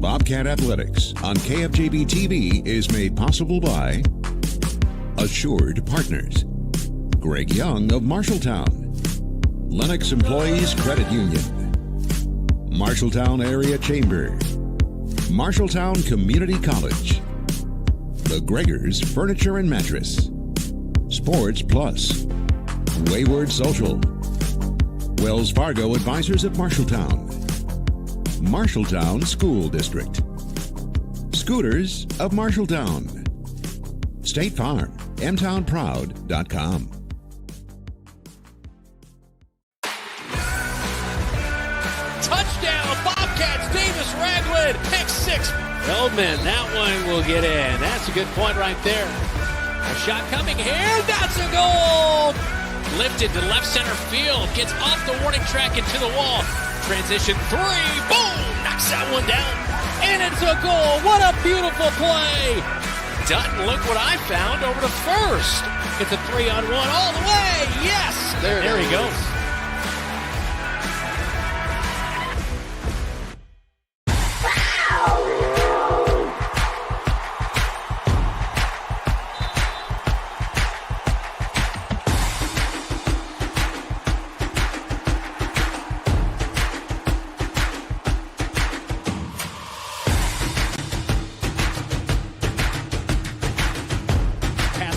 Bobcat Athletics on KFJB-TV is made possible by Assured Partners, Greg Young of Marshalltown, Lennox Employees Credit Union, Marshalltown Area Chamber, Marshalltown Community College, The Gregors Furniture and Mattress, Sports Plus, Wayward Social, Wells Fargo Advisors of Marshalltown, Marshalltown School District, Scooters of Marshalltown, State Farm, mtownproud.com. Touchdown, Bobcats, Davis Ragland, pick six. Feldman, that one will get in. That's a good point right there. A shot coming here, that's a goal! Lifted to left center field, gets off the warning track into the wall. Transition three, boom! Knocks that one down, and it's a goal. What a beautiful play! Dutton, look what I found over to first. It's a 3-on-1 all the way. Yes! There he goes.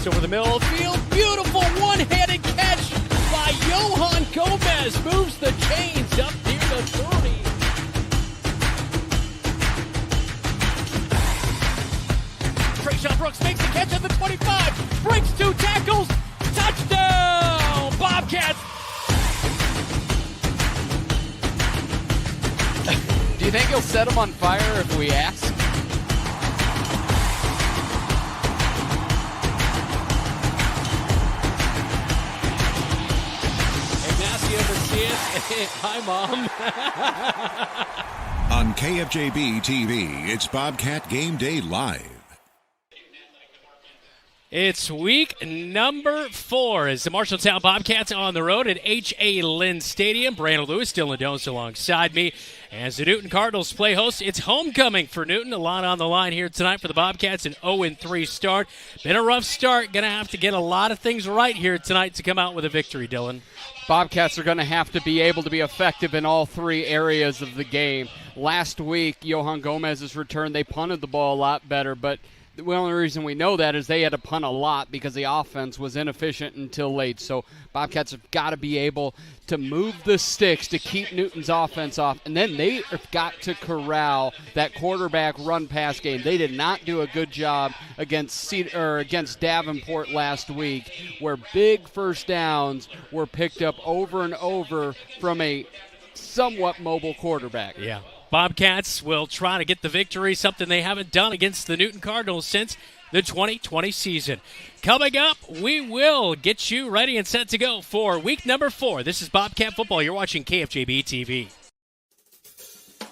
Over the middle of the field, beautiful one-handed catch by Johan Gomez. Moves the chains up near the 30. Trayshawn Brooks makes the catch at the 25. Breaks 2 tackles. Touchdown, Bobcats. Do you think he'll set him on fire if we ask? Hi, Mom. On KFJB-TV, it's Bobcat Game Day Live. It's week number 4 as the Marshalltown Bobcats on the road at Lynn Stadium. Brandon Lewis still in the dome alongside me. As the Newton Cardinals play host, it's homecoming for Newton. A lot on the line here tonight for the Bobcats, an 0-3 start. Been a rough start. Going to have to get a lot of things right here tonight to come out with a victory, Dylan. Bobcats are going to have to be able to be effective in all 3 areas of the game. Last week, Johan Gomez's return, they punted the ball a lot better, but the only reason we know that is they had to punt a lot because the offense was inefficient until late. So Bobcats have got to be able to move the sticks to keep Newton's offense off. And then they have got to corral that quarterback run-pass game. They did not do a good job against Davenport last week, where big first downs were picked up over and over from a somewhat mobile quarterback. Yeah. Bobcats will try to get the victory, something they haven't done against the Newton Cardinals since the 2020 season. Coming up, we will get you ready and set to go for week number 4. This is Bobcat Football. You're watching KFJB-TV.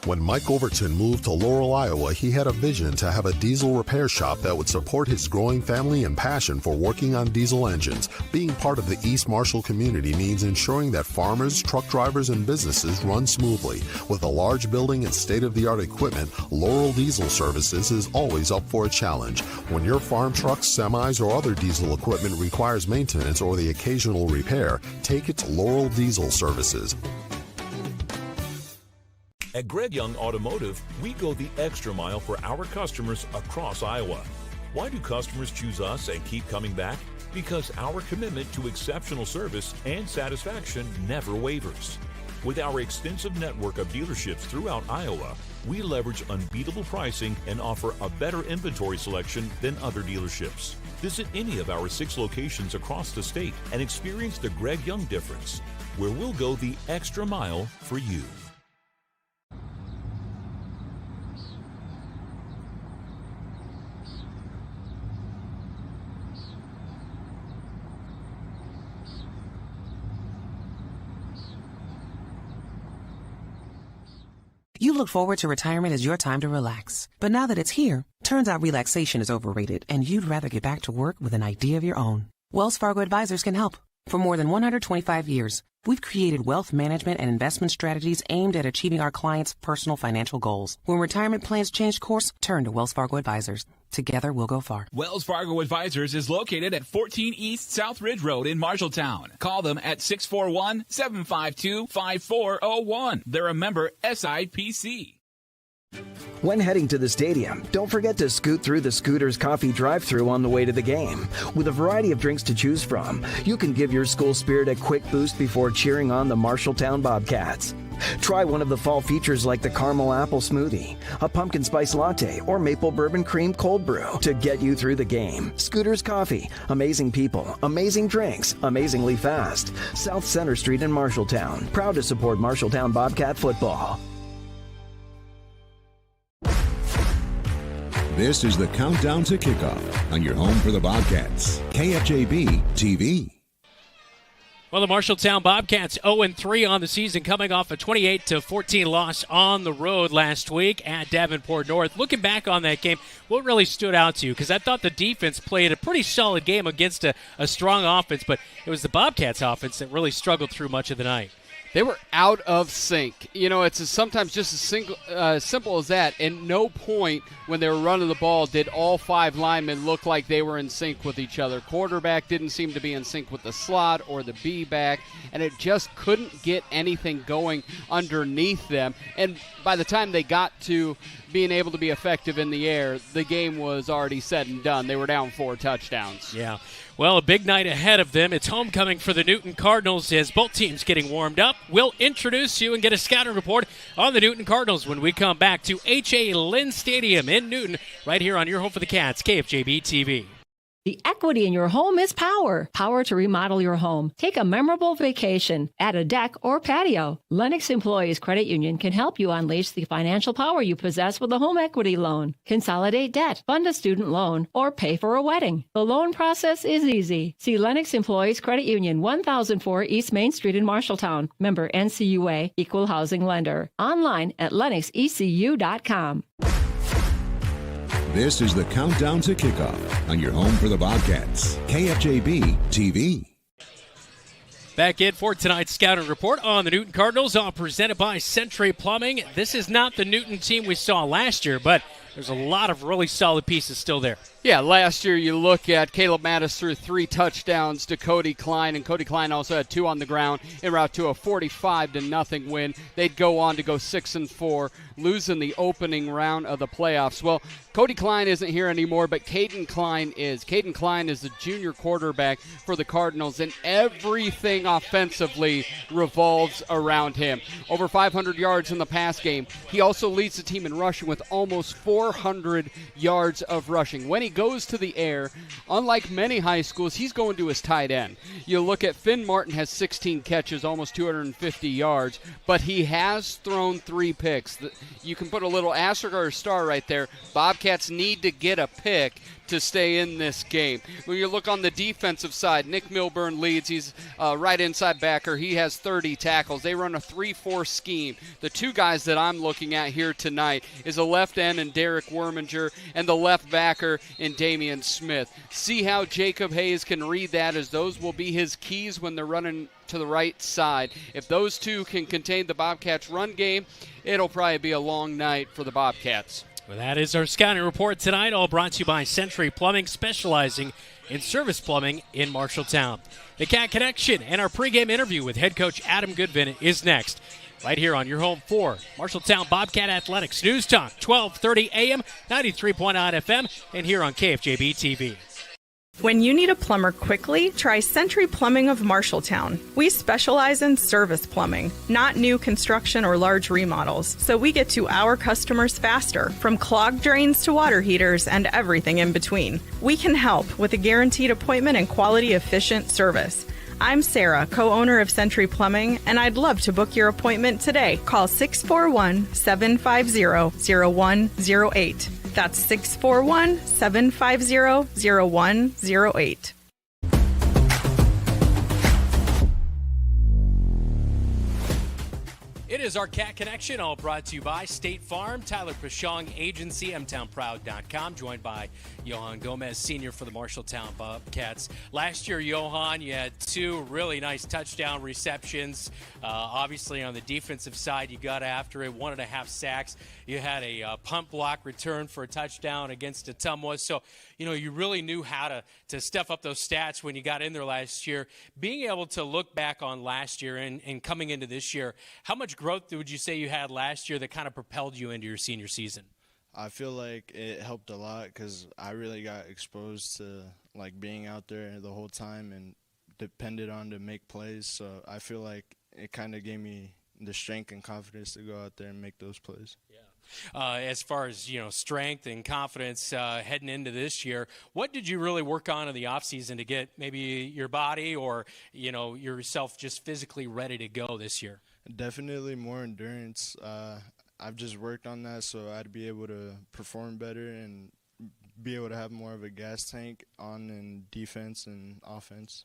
When Mike Overton moved to Laurel, Iowa, he had a vision to have a diesel repair shop that would support his growing family and passion for working on diesel engines. Being part of the East Marshall community means ensuring that farmers, truck drivers, and businesses run smoothly. With a large building and state-of-the-art equipment, Laurel Diesel Services is always up for a challenge. When your farm trucks, semis, or other diesel equipment requires maintenance or the occasional repair, take it to Laurel Diesel Services. At Greg Young Automotive, we go the extra mile for our customers across Iowa. Why do customers choose us and keep coming back? Because our commitment to exceptional service and satisfaction never wavers. With our extensive network of dealerships throughout Iowa, we leverage unbeatable pricing and offer a better inventory selection than other dealerships. Visit any of our 6 locations across the state and experience the Greg Young difference, where we'll go the extra mile for you. You look forward to retirement as your time to relax. But now that it's here, turns out relaxation is overrated and you'd rather get back to work with an idea of your own. Wells Fargo Advisors can help. For more than 125 years, we've created wealth management and investment strategies aimed at achieving our clients' personal financial goals. When retirement plans change course, turn to Wells Fargo Advisors. Together, we'll go far. Wells Fargo Advisors is located at 14 East South Ridge Road in Marshalltown. Call them at 641-752-5401. They're a member SIPC. When heading to the stadium, don't forget to scoot through the Scooters Coffee drive-thru on the way to the game. With a variety of drinks to choose from, you can give your school spirit a quick boost before cheering on the Marshalltown Bobcats. Try one of the fall features like the caramel apple smoothie, a pumpkin spice latte, or maple bourbon cream cold brew to get you through the game. Scooters Coffee. Amazing people, amazing drinks, amazingly fast. South Center Street in Marshalltown. Proud to support Marshalltown Bobcat football. This is the countdown to kickoff on your home for the Bobcats, KFJB-TV. Well, the Marshalltown Bobcats 0-3 on the season, coming off a 28-14 loss on the road last week at Davenport North. Looking back on that game, what really stood out to you? Because I thought the defense played a pretty solid game against a strong offense, but it was the Bobcats' offense that really struggled through much of the night. They were out of sync. You know, it's sometimes just as simple as that. And no point when they were running the ball did all five linemen look like they were in sync with each other. Quarterback didn't seem to be in sync with the slot or the B-back, and it just couldn't get anything going underneath them. And by the time they got to being able to be effective in the air, the game was already said and done. They were down 4 touchdowns. Yeah. Well, a big night ahead of them. It's homecoming for the Newton Cardinals as both teams getting warmed up. We'll introduce you and get a scouting report on the Newton Cardinals when we come back to H.A. Lynn Stadium in Newton, right here on your home for the Cats, KFJB-TV. The equity in your home is power. Power to remodel your home. Take a memorable vacation. Add a deck or patio. Lennox Employees Credit Union can help you unleash the financial power you possess with a home equity loan. Consolidate debt, fund a student loan, or pay for a wedding. The loan process is easy. See Lennox Employees Credit Union, 1004 East Main Street in Marshalltown. Member NCUA, Equal Housing Lender. Online at lennoxecu.com. This is the countdown to kickoff on your home for the Bobcats, KFJB-TV. Back in for tonight's scouting report on the Newton Cardinals, all presented by Century Plumbing. This is not the Newton team we saw last year, but there's a lot of really solid pieces still there. Yeah, last year you look at Caleb Mattis threw 3 touchdowns to Cody Klein, and Cody Klein also had 2 on the ground en route to a 45-0 win. They'd go on to go 6-4, losing the opening round of the playoffs. Well, Cody Klein isn't here anymore, but Caden Klein is. Caden Klein is the junior quarterback for the Cardinals, and everything offensively revolves around him. Over 500 yards in the pass game. He also leads the team in rushing with almost 400 yards of rushing. When he goes to the air, unlike many high schools, he's going to his tight end. You look at Finn Martin has 16 catches, almost 250 yards, but he has thrown 3 picks. You can put a little asterisk or a star right there. Bobcats need to get a pick to stay in this game. When you look on the defensive side, Nick Milburn leads. He's right inside backer. He has 30 tackles. They run a 3-4 scheme. The 2 guys that I'm looking at here tonight is a left end in Derek Worminger and the left backer in Damian Smith. See how Jacob Hayes can read that, as those will be his keys when they're running to the right side. If those 2 can contain the Bobcats' run game, it'll probably be a long night for the Bobcats. Well, that is our scouting report tonight, all brought to you by Century Plumbing, specializing in service plumbing in Marshalltown. The Cat Connection and our pregame interview with head coach Adam Goodvin is next, right here on your home for Marshalltown Bobcat Athletics. News Talk, 1230 AM, 93.9 FM, and here on KFJB-TV. When you need a plumber quickly, try Century Plumbing of Marshalltown. We specialize in service plumbing, not new construction or large remodels, so we get to our customers faster, from clogged drains to water heaters and everything in between. We can help with a guaranteed appointment and quality, efficient service. I'm Sarah, co-owner of Century Plumbing, and I'd love to book your appointment today. Call 641-750-0108. That's 641-750-0108. It is our Cat Connection, all brought to you by State Farm, Tyler Pashong Agency, mtownproud.com, joined by Johan Gomez, senior for the Marshalltown Bobcats. Last year, Johan, you had 2 really nice touchdown receptions. Obviously, on the defensive side, you got after it, 1.5 sacks. You had a punt block return for a touchdown against Ottumwa. So, you really knew how to step up those stats when you got in there last year. Being able to look back on last year and coming into this year, how much growth would you say you had last year that kind of propelled you into your senior season? I feel like it helped a lot because I really got exposed to being out there the whole time and depended on to make plays. So I feel like it kind of gave me the strength and confidence to go out there and make those plays. Yeah. As far as, strength and confidence heading into this year, what did you really work on in the offseason to get maybe your body or, yourself just physically ready to go this year? Definitely more endurance. I've just worked on that so I'd be able to perform better and be able to have more of a gas tank on in defense and offense.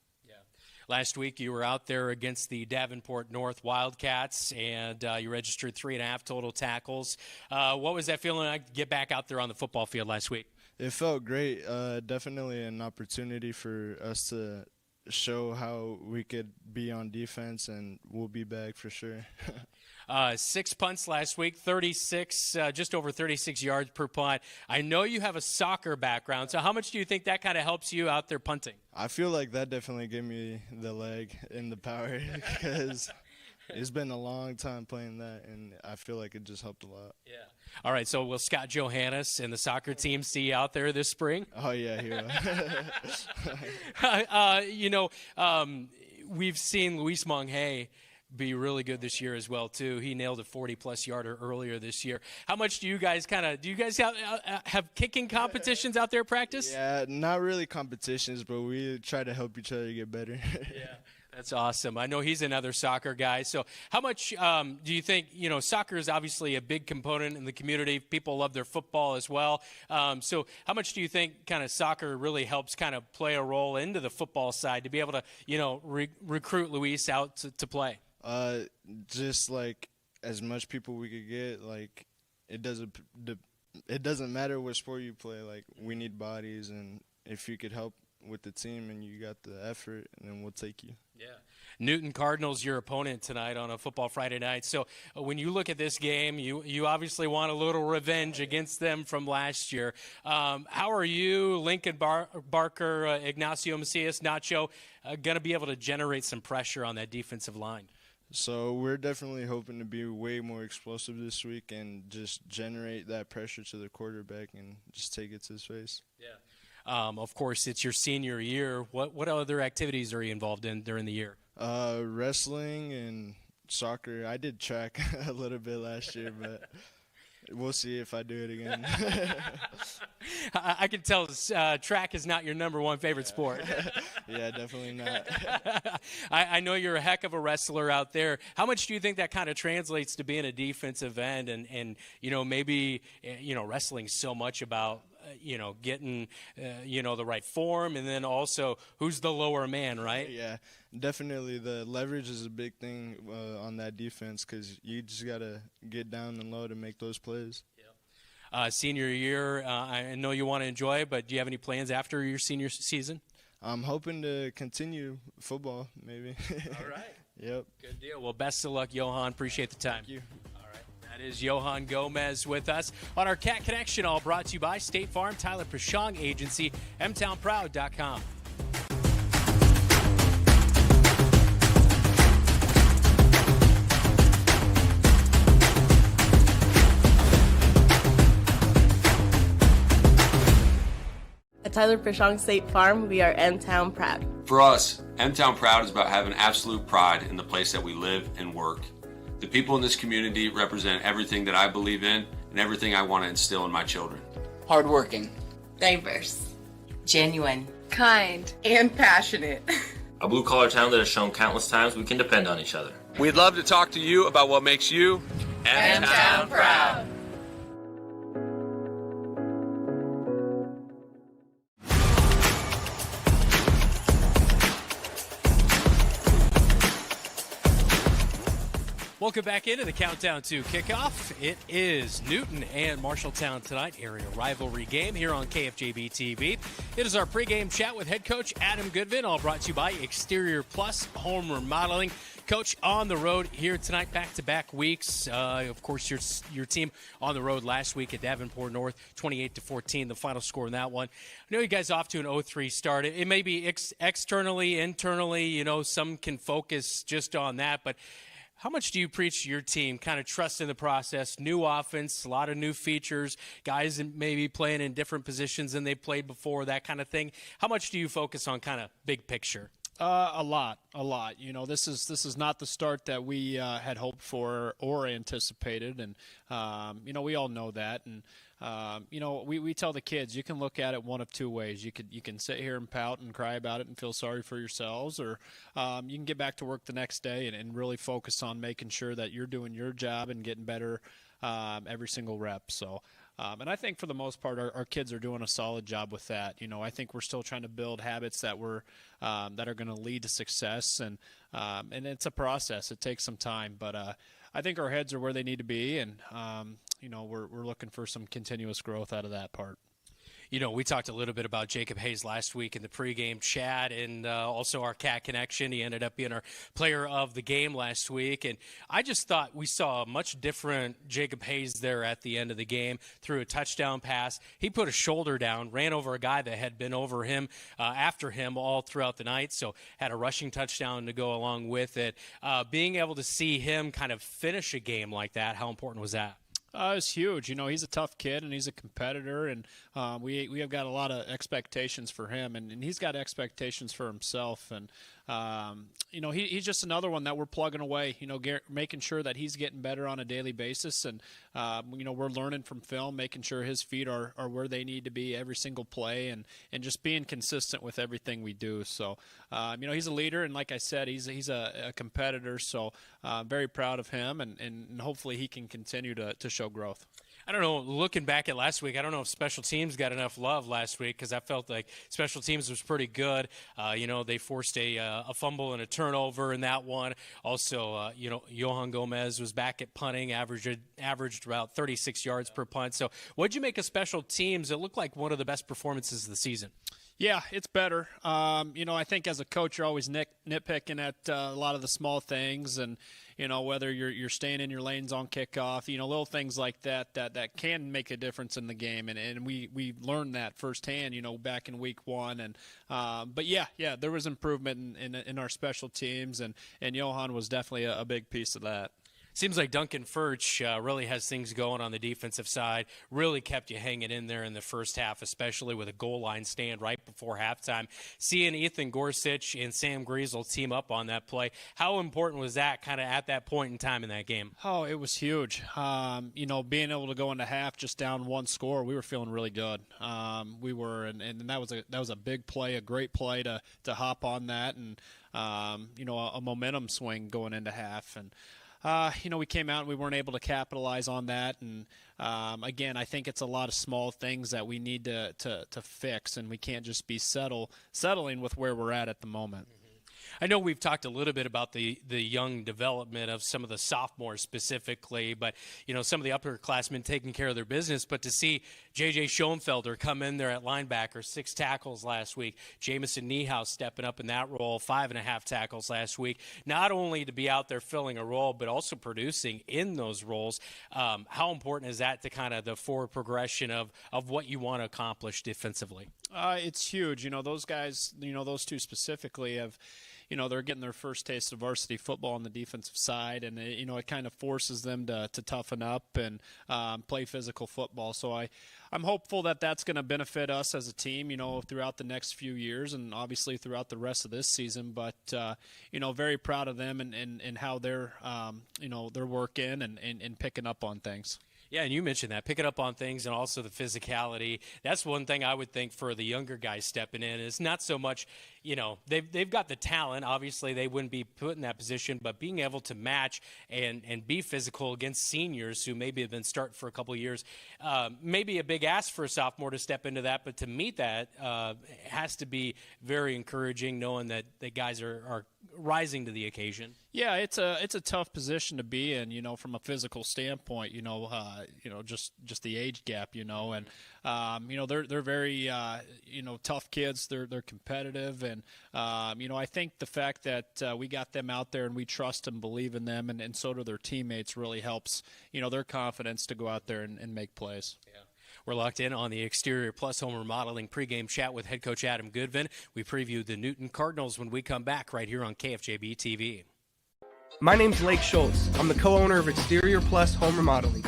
Last week, you were out there against the Davenport North Wildcats, and you registered 3.5 total tackles. What was that feeling like to get back out there on the football field last week? It felt great. Definitely an opportunity for us to show how we could be on defense, and we'll be back for sure. 6 punts last week, 36, just over 36 yards per punt. I know you have a soccer background, so how much do you think that kind of helps you out there punting? I feel like that definitely gave me the leg and the power because it's been a long time playing that, and I feel like it just helped a lot. Yeah. All right, so will Scott Johannes and the soccer team see you out there this spring? Oh, yeah, he will. We've seen Luis Monghay be really good this year as well, too. He nailed a 40-plus yarder earlier this year. How much do you guys have kicking competitions out there practice? Yeah, not really competitions, but we try to help each other get better. Yeah. That's awesome. I know he's another soccer guy. So how much do you think, soccer is obviously a big component in the community. People love their football as well. So how much do you think kind of soccer really helps kind of play a role into the football side to be able to, recruit Luis out to play? Just as much people we could get, it doesn't matter what sport you play. We need bodies, and if you could help with the team and you got the effort, and then we'll take you. Yeah. Newton Cardinals, your opponent tonight on a Football Friday night. So when you look at this game, you obviously want a little revenge against them from last year. How are you, Lincoln Barker, Ignacio Macias, Nacho, going to be able to generate some pressure on that defensive line? So we're definitely hoping to be way more explosive this week and just generate that pressure to the quarterback and just take it to his face. Yeah. Of course, it's your senior year. What other activities are you involved in during the year? Wrestling and soccer. I did track a little bit last year, but we'll see if I do it again. I can tell track is not your number one favorite sport. Yeah, definitely not. I know you're a heck of a wrestler out there. How much do you think that kind of translates to being a defensive end and maybe wrestling so much about getting, the right form, and then also who's the lower man, right? Yeah, definitely. The leverage is a big thing on that defense because you just got to get down and low to make those plays. Yeah. Senior year, I know you want to enjoy it, but do you have any plans after your senior season? I'm hoping to continue football, maybe. All right. Yep. Good deal. Well, best of luck, Johan. Appreciate the time. Thank you. That is Johan Gomez with us on our Cat Connection, all brought to you by State Farm, Tyler Pashong Agency, mtownproud.com. At Tyler Pashong State Farm, we are M-Town Proud. For us, M-Town Proud is about having absolute pride in the place that we live and work. The people in this community represent everything that I believe in and everything I want to instill in my children. Hardworking. Diverse. Genuine. Kind. And passionate. A blue-collar town that has shown countless times we can depend on each other. We'd love to talk to you about what makes you M-Town Proud. Welcome Welcome back into the countdown to kickoff. It is Newton and Marshalltown tonight, area rivalry game here on KFJB-TV. It is our pregame chat with head coach Adam Goodvin, all brought to you by Exterior Plus Home Remodeling. Coach, on the road here tonight, back-to-back weeks. Of course, your team on the road last week at Davenport North, 28-14, the final score in that one. I know you guys off to an 0-3 start. It may be externally, internally, some can focus just on that, but how much do you preach to your team, kind of trust in the process, new offense, a lot of new features, guys maybe playing in different positions than they played before, that kind of thing? How much do you focus on kind of big picture? A lot. This is not the start that we had hoped for or anticipated, and we all know that. And we tell the kids you can look at it one of two ways. You can sit here and pout and cry about it and feel sorry for yourselves, or you can get back to work the next day and really focus on making sure that you're doing your job and getting better every single rep. So. And I think for the most part, our kids are doing a solid job with that. I think we're still trying to build habits that that are going to lead to success, and it's a process. It takes some time, but I think our heads are where they need to be, and we're looking for some continuous growth out of that part. We talked a little bit about Jacob Hayes last week in the pregame chat, and also our Cat Connection. He ended up being our player of the game last week, and I just thought we saw a much different Jacob Hayes there at the end of the game. Threw a touchdown pass. He put a shoulder down, ran over a guy that had been over him, after him all throughout the night, so had a rushing touchdown to go along with it. Being able to see him kind of finish a game like that, how important was that? It's huge. He's a tough kid, and he's a competitor, and we have got a lot of expectations for him, and he's got expectations for himself. And, he's just another one that we're plugging away, making sure that he's getting better on a daily basis. And, we're learning from film, making sure his feet are where they need to be every single play, and just being consistent with everything we do. So, he's a leader, and like I said, he's a competitor. So very proud of him, and hopefully he can continue to show growth. I don't know, looking back at last week, I don't know if special teams got enough love last week, because I felt like special teams was pretty good. They forced a fumble and a turnover in that one. Also, Johan Gomez was back at punting, averaged about 36 yards per punt. So what'd you make of special teams? It looked like one of the best performances of the season. Yeah, it's better. I think as a coach, you're always nitpicking at a lot of the small things, and whether you're staying in your lanes on kickoff, little things like that can make a difference in the game, and we learned that firsthand, back in week one. And but yeah, there was improvement in our special teams, and Johan was definitely a big piece of that. Seems like Duncan Furch really has things going on the defensive side, really kept you hanging in there in the first half, especially with a goal line stand right before halftime. Seeing Ethan Gorsuch and Sam Griesel team up on that play, how important was that kind of at that point in time in that game? Oh, it was huge. Being able to go into half just down one score, we were feeling really good. We were, and that was a big play, a great play to hop on that, and a momentum swing going into half. And we came out and we weren't able to capitalize on that. And, again, I think it's a lot of small things that we need to fix, and we can't just be settling with where we're at the moment. I know we've talked a little bit about the young development of some of the sophomores specifically, but, some of the upperclassmen taking care of their business. But to see J.J. Schoenfelder come in there at linebacker, 6 tackles last week, Jamison Niehaus stepping up in that role, 5.5 tackles last week, not only to be out there filling a role, but also producing in those roles. How important is that to kind of the forward progression of what you want to accomplish defensively? It's huge. Those guys, those two specifically have – they're getting their first taste of varsity football on the defensive side, and it kind of forces them to toughen up and play physical football. So I'm hopeful that that's going to benefit us as a team, throughout the next few years, and obviously throughout the rest of this season. But very proud of them and how they're working and picking up on things. Yeah, and you mentioned that, picking up on things and also the physicality. That's one thing I would think for the younger guys stepping in is not so much, they've got the talent. Obviously, they wouldn't be put in that position, but being able to match and be physical against seniors who maybe have been starting for a couple of years, maybe a big ask for a sophomore to step into that, but to meet that has to be very encouraging, knowing that the guys are rising to the occasion. Yeah, it's a tough position to be in, from a physical standpoint, just the age gap, and they're very tough kids. They're competitive, and I think the fact that we got them out there and we trust and believe in them, and so do their teammates, really helps their confidence to go out there and make plays. Yeah. We're locked in on the Exterior Plus Home Remodeling pregame chat with head coach Adam Goodvin. We preview the Newton Cardinals when we come back right here on KFJB-TV. My name's Lake Schultz. I'm the co-owner of Exterior Plus Home Remodeling.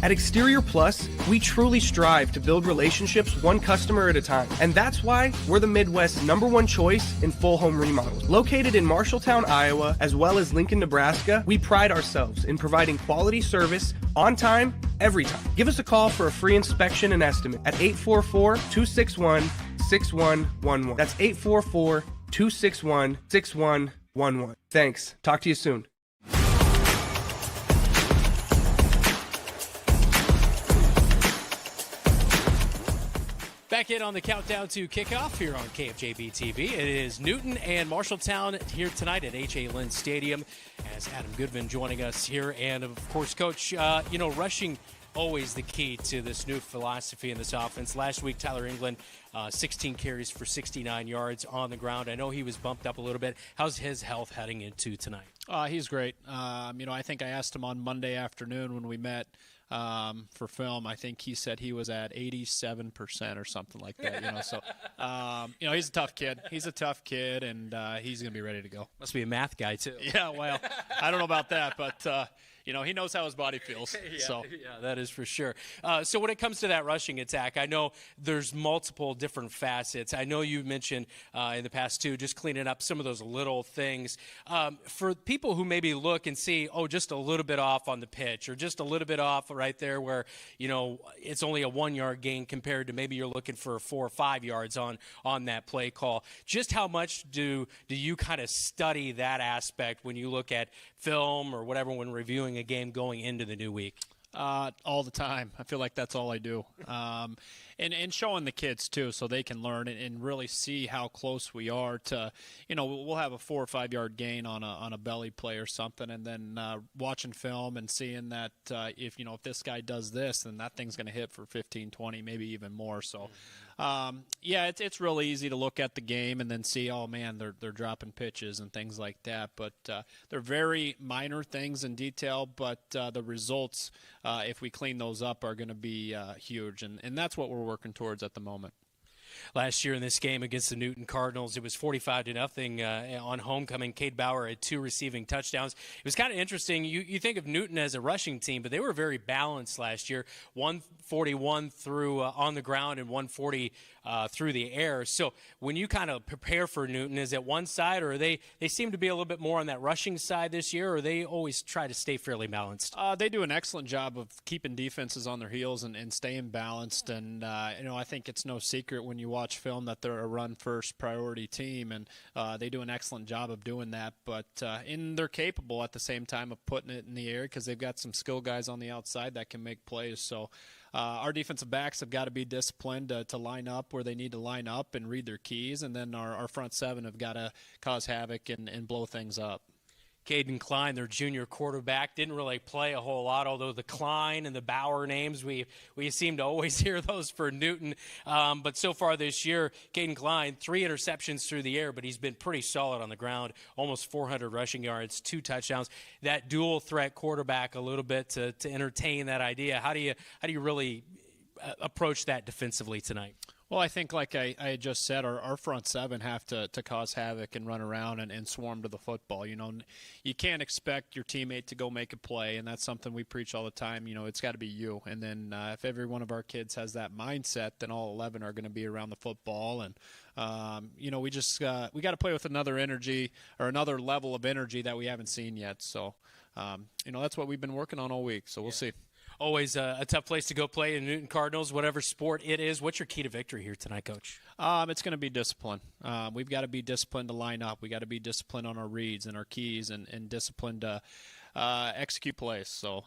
At Exterior Plus, we truly strive to build relationships one customer at a time. And that's why we're the Midwest's #1 choice in full home remodels. Located in Marshalltown, Iowa, as well as Lincoln, Nebraska, we pride ourselves in providing quality service on time, every time. Give us a call for a free inspection and estimate at 844-261-6111. That's 844-261-6111. Thanks. Talk to you soon. Back in on the countdown to kickoff here on KFJB-TV. It is Newton and Marshalltown here tonight at Lynn Stadium. As Adam Goodvin joining us here, and of course, Coach, rushing always the key to this new philosophy in this offense. Last week, Tyler England, 16 carries for 69 yards on the ground. I know he was bumped up a little bit. How's his health heading into tonight? He's great. I think I asked him on Monday afternoon when we met for film. I think he said he was at 87% or something like that. So he's a tough kid. He's a tough kid, and he's going to be ready to go. Must be a math guy too. Yeah, well, I don't know about that, but he knows how his body feels. Yeah, that is for sure. So when it comes to that rushing attack, I know there's multiple different facets. I know you mentioned in the past too, just cleaning up some of those little things. For people who maybe look and see, just a little bit off on the pitch, or just a little bit off right there where, it's only a 1 yard gain compared to maybe you're looking for 4 or 5 yards on that play call. Just how much do you kind of study that aspect when you look at film or whatever when reviewing a game going into the new week? All the time. I feel like that's all I do. And showing the kids, too, so they can learn and really see how close we are to, we'll have a 4 or 5 yard gain on a belly play or something, and then watching film and seeing that if this guy does this, then that thing's going to hit for 15, 20, maybe even more. So, it's really easy to look at the game and then see, oh, man, they're dropping pitches and things like that. But they're very minor things in detail, but the results, if we clean those up, are going to be huge. And that's what we're working towards at the moment. Last year in this game against the Newton Cardinals, it was 45-0 on homecoming. Cade Bauer had 2 receiving touchdowns. It was kind of interesting. You think of Newton as a rushing team, but they were very balanced last year. 141 through on the ground and 140 through the air. So when you kind of prepare for Newton, is it one side, or they seem to be a little bit more on that rushing side this year, or they always try to stay fairly balanced? They do an excellent job of keeping defenses on their heels and staying balanced. And, I think it's no secret when you watch film that they're a run-first priority team, and they do an excellent job of doing that. But they're capable at the same time of putting it in the air because they've got some skill guys on the outside that can make plays. So our defensive backs have got to be disciplined to line up where they need to line up and read their keys, and then our front seven have got to cause havoc and blow things up. Caden Klein, their junior quarterback, didn't really play a whole lot, although the Klein and the Bauer names, we seem to always hear those for Newton. But so far this year, Caden Klein, 3 interceptions through the air, but he's been pretty solid on the ground, almost 400 rushing yards, 2 touchdowns. That dual threat quarterback a little bit to entertain that idea. How do you really approach that defensively tonight? Well, I think like I just said, our front seven have to cause havoc and run around and swarm to the football. You can't expect your teammate to go make a play, and that's something we preach all the time. It's got to be you. And then if every one of our kids has that mindset, then all 11 are going to be around the football. And, we just we got to play with another energy or another level of energy that we haven't seen yet. So, that's what we've been working on all week. So we'll see. always a tough place to go play in Newton Cardinals, whatever sport it is. What's your key to victory here tonight, Coach? It's going to be discipline. We've got to be disciplined to line up. We got to be disciplined on our reads and our keys, and disciplined to execute plays. So,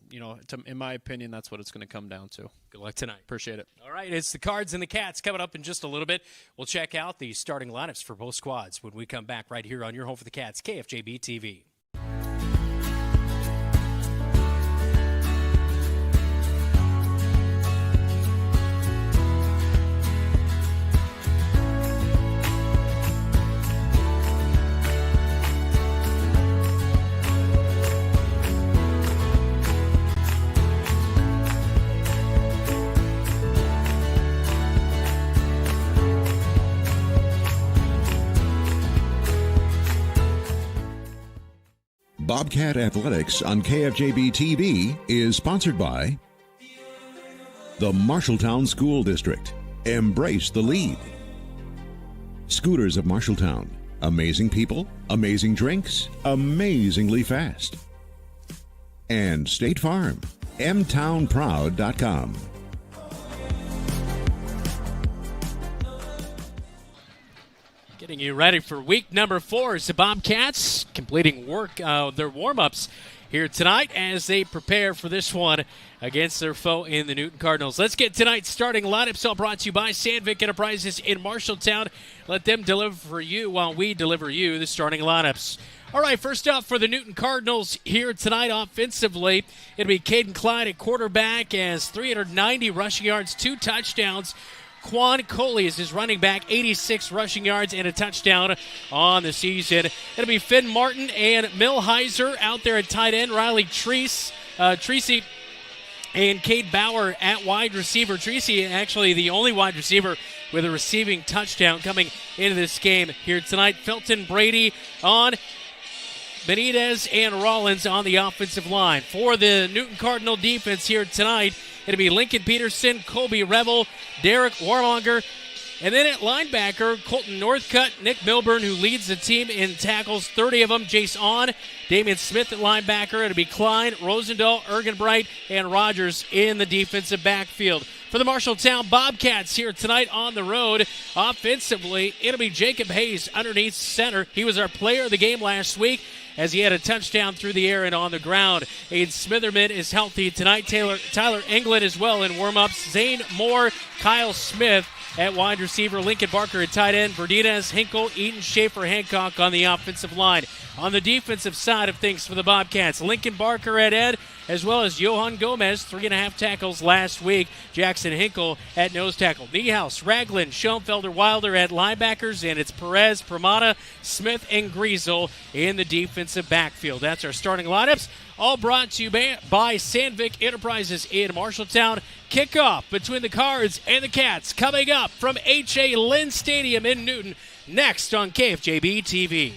in my opinion, that's what it's going to come down to. Good luck tonight. Appreciate it. All right, it's the Cards and the Cats coming up in just a little bit. We'll check out the starting lineups for both squads when we come back right here on your home for the Cats, KFJB-TV. Bobcat Athletics on KFJB-TV is sponsored by the Marshalltown School District. Embrace the lead. Scooters of Marshalltown. Amazing people, amazing drinks, amazingly fast. And State Farm. mtownproud.com. Getting you ready for week number 4 as the Bobcats completing their warm-ups here tonight as they prepare for this one against their foe in the Newton Cardinals. Let's get tonight's starting lineups, all brought to you by Sandvik Enterprises in Marshalltown. Let them deliver for you while we deliver you the starting lineups. All right, first up for the Newton Cardinals here tonight offensively, it'll be Caden Clyde at quarterback, as 390 rushing yards, 2 touchdowns. Quan Coley is his running back, 86 rushing yards and a touchdown on the season. It'll be Finn Martin and Milheiser out there at tight end. Riley Treese and Cade Bauer at wide receiver. Treese actually the only wide receiver with a receiving touchdown coming into this game here tonight. Felton Brady on Benitez and Rollins on the offensive line. For the Newton Cardinal defense here tonight, it'll be Lincoln Peterson, Colby Revel, Derek Warmonger, and then at linebacker, Colton Northcutt, Nick Milburn, who leads the team in tackles, 30 of them. Jace On, Damian Smith at linebacker. It'll be Klein, Rosendahl, Ergenbright, and Rogers in the defensive backfield. For the Marshalltown Bobcats here tonight on the road, offensively, it'll be Jacob Hayes underneath center. He was our player of the game last week, as he had a touchdown through the air and on the ground. Aiden Smitherman is healthy tonight. Tyler England as well in warm-ups. Zane Moore, Kyle Smith at wide receiver. Lincoln Barker at tight end. Verdinez, Hinkle, Eaton, Schaefer, Hancock on the offensive line. On the defensive side of things for the Bobcats, Lincoln Barker at Ed, as well as Johan Gomez, 3.5 tackles last week. Jackson Hinkle at nose tackle. Niehaus, Ragland, Schoenfelder, Wilder at linebackers, and it's Perez, Pramada, Smith, and Griesel in the defensive backfield. That's our starting lineups, all brought to you by Sandvik Enterprises in Marshalltown. Kickoff between the Cards and the Cats coming up from H.A. Lynn Stadium in Newton, next on KFJB-TV.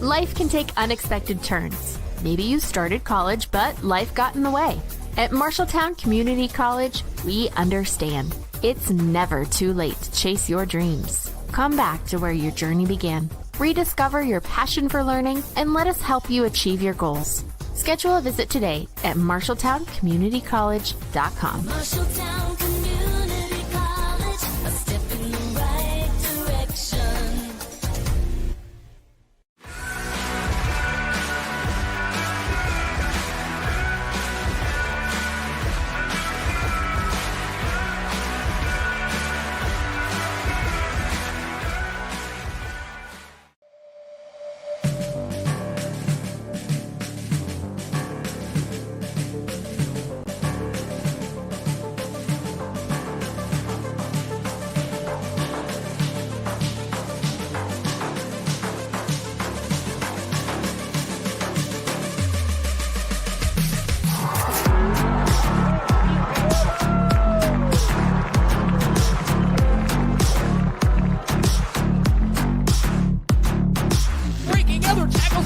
Life can take unexpected turns. Maybe you started college, but life got in the way. At Marshalltown Community College, we understand. It's never too late to chase your dreams. Come back to where your journey began. Rediscover your passion for learning and let us help you achieve your goals. Schedule a visit today at MarshalltownCommunityCollege.com. Marshalltown Community College, a step in the right direction.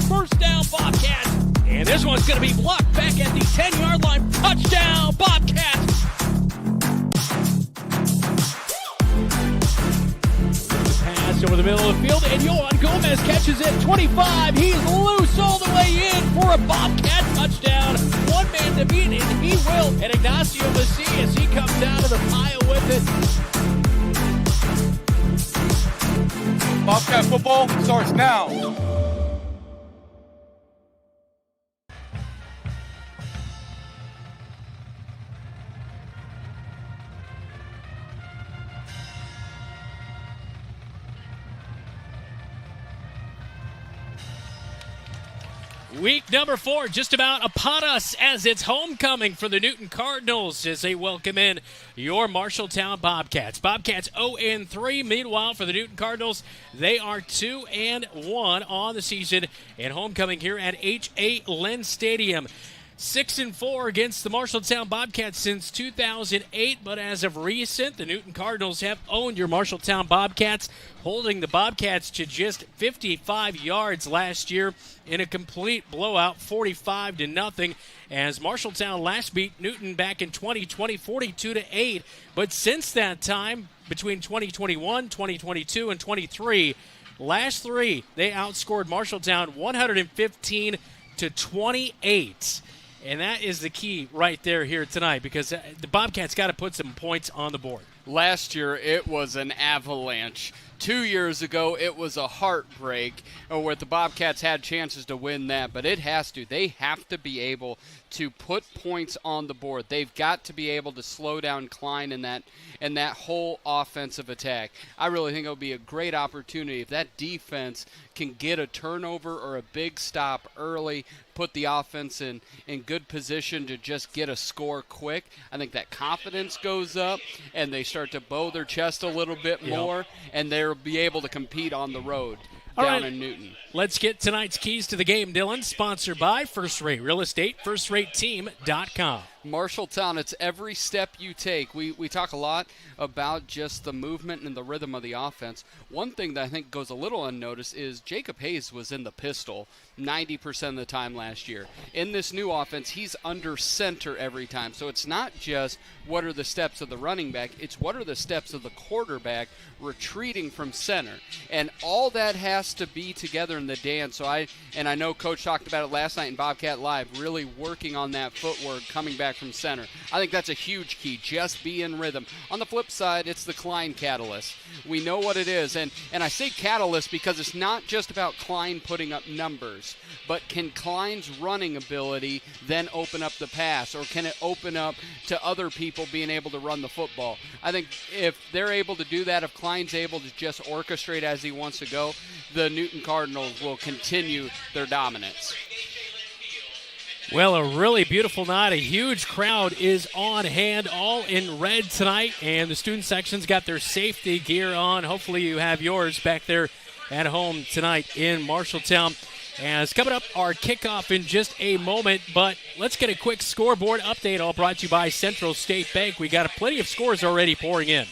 First down, Bobcats. And this one's going to be blocked back at the 10-yard line. Touchdown, Bobcats. Pass over the middle of the field, and Johan Gomez catches it. 25. He's loose all the way in for a Bobcat touchdown. One man to beat, and he And Ignacio Macias, he comes out of the pile with it. Bobcat football starts now. Week number 4 just about upon us as it's homecoming for the Newton Cardinals as they welcome in your Marshalltown Bobcats. Bobcats 0-3. Meanwhile, for the Newton Cardinals, they are 2-1 on the season and homecoming here at H.A. Lynn Stadium. 6-4 against the Marshalltown Bobcats since 2008, but as of recent, the Newton Cardinals have owned your Marshalltown Bobcats, holding the Bobcats to just 55 yards last year in a complete blowout, 45-0, as Marshalltown last beat Newton back in 2020, 42-8. But since that time, between 2021, 2022, and 23, last 3, they outscored Marshalltown 115-28. And that is the key right there here tonight, because the Bobcats got to put some points on the board. Last year, it was an avalanche. 2 years ago, it was a heartbreak where the Bobcats had chances to win that, but it has to. They have to be able to put points on the board. They've got to be able to slow down Klein in that whole offensive attack. I really think it would be a great opportunity if that defense can get a turnover or a big stop early, put the offense in good position to just get a score quick. I think that confidence goes up, and they start to bow their chest a little bit more, and they'll be able to compete on the road down in Newton. Let's get tonight's keys to the game, Dylan, sponsored by First Rate Real Estate, FirstRateTeam.com. Marshalltown, it's every step you take. We talk a lot about just the movement and the rhythm of the offense. One thing that I think goes a little unnoticed is Jacob Hayes was in the pistol 90% of the time last year. In this new offense, he's under center every time. So it's not just what are the steps of the running back, it's what are the steps of the quarterback retreating from center. And all that has to be together in the dance. So I know Coach talked about it last night in Bobcat Live, really working on that footwork coming back from center. I think that's a huge key, just be in rhythm. On the flip side, it's the Klein catalyst. We know what it is, and I say catalyst because it's not just about Klein putting up numbers, but can Klein's running ability then open up the pass, or can it open up to other people being able to run the football? I think if they're able to do that, if Klein's able to just orchestrate as he wants to go, the Newton Cardinals will continue their dominance. Well, a really beautiful night. A huge crowd is on hand, all in red tonight, and the student section's got their safety gear on. Hopefully you have yours back there at home tonight in Marshalltown. As coming up, our kickoff in just a moment, but let's get a quick scoreboard update, all brought to you by Central State Bank. We got plenty of scores already pouring in.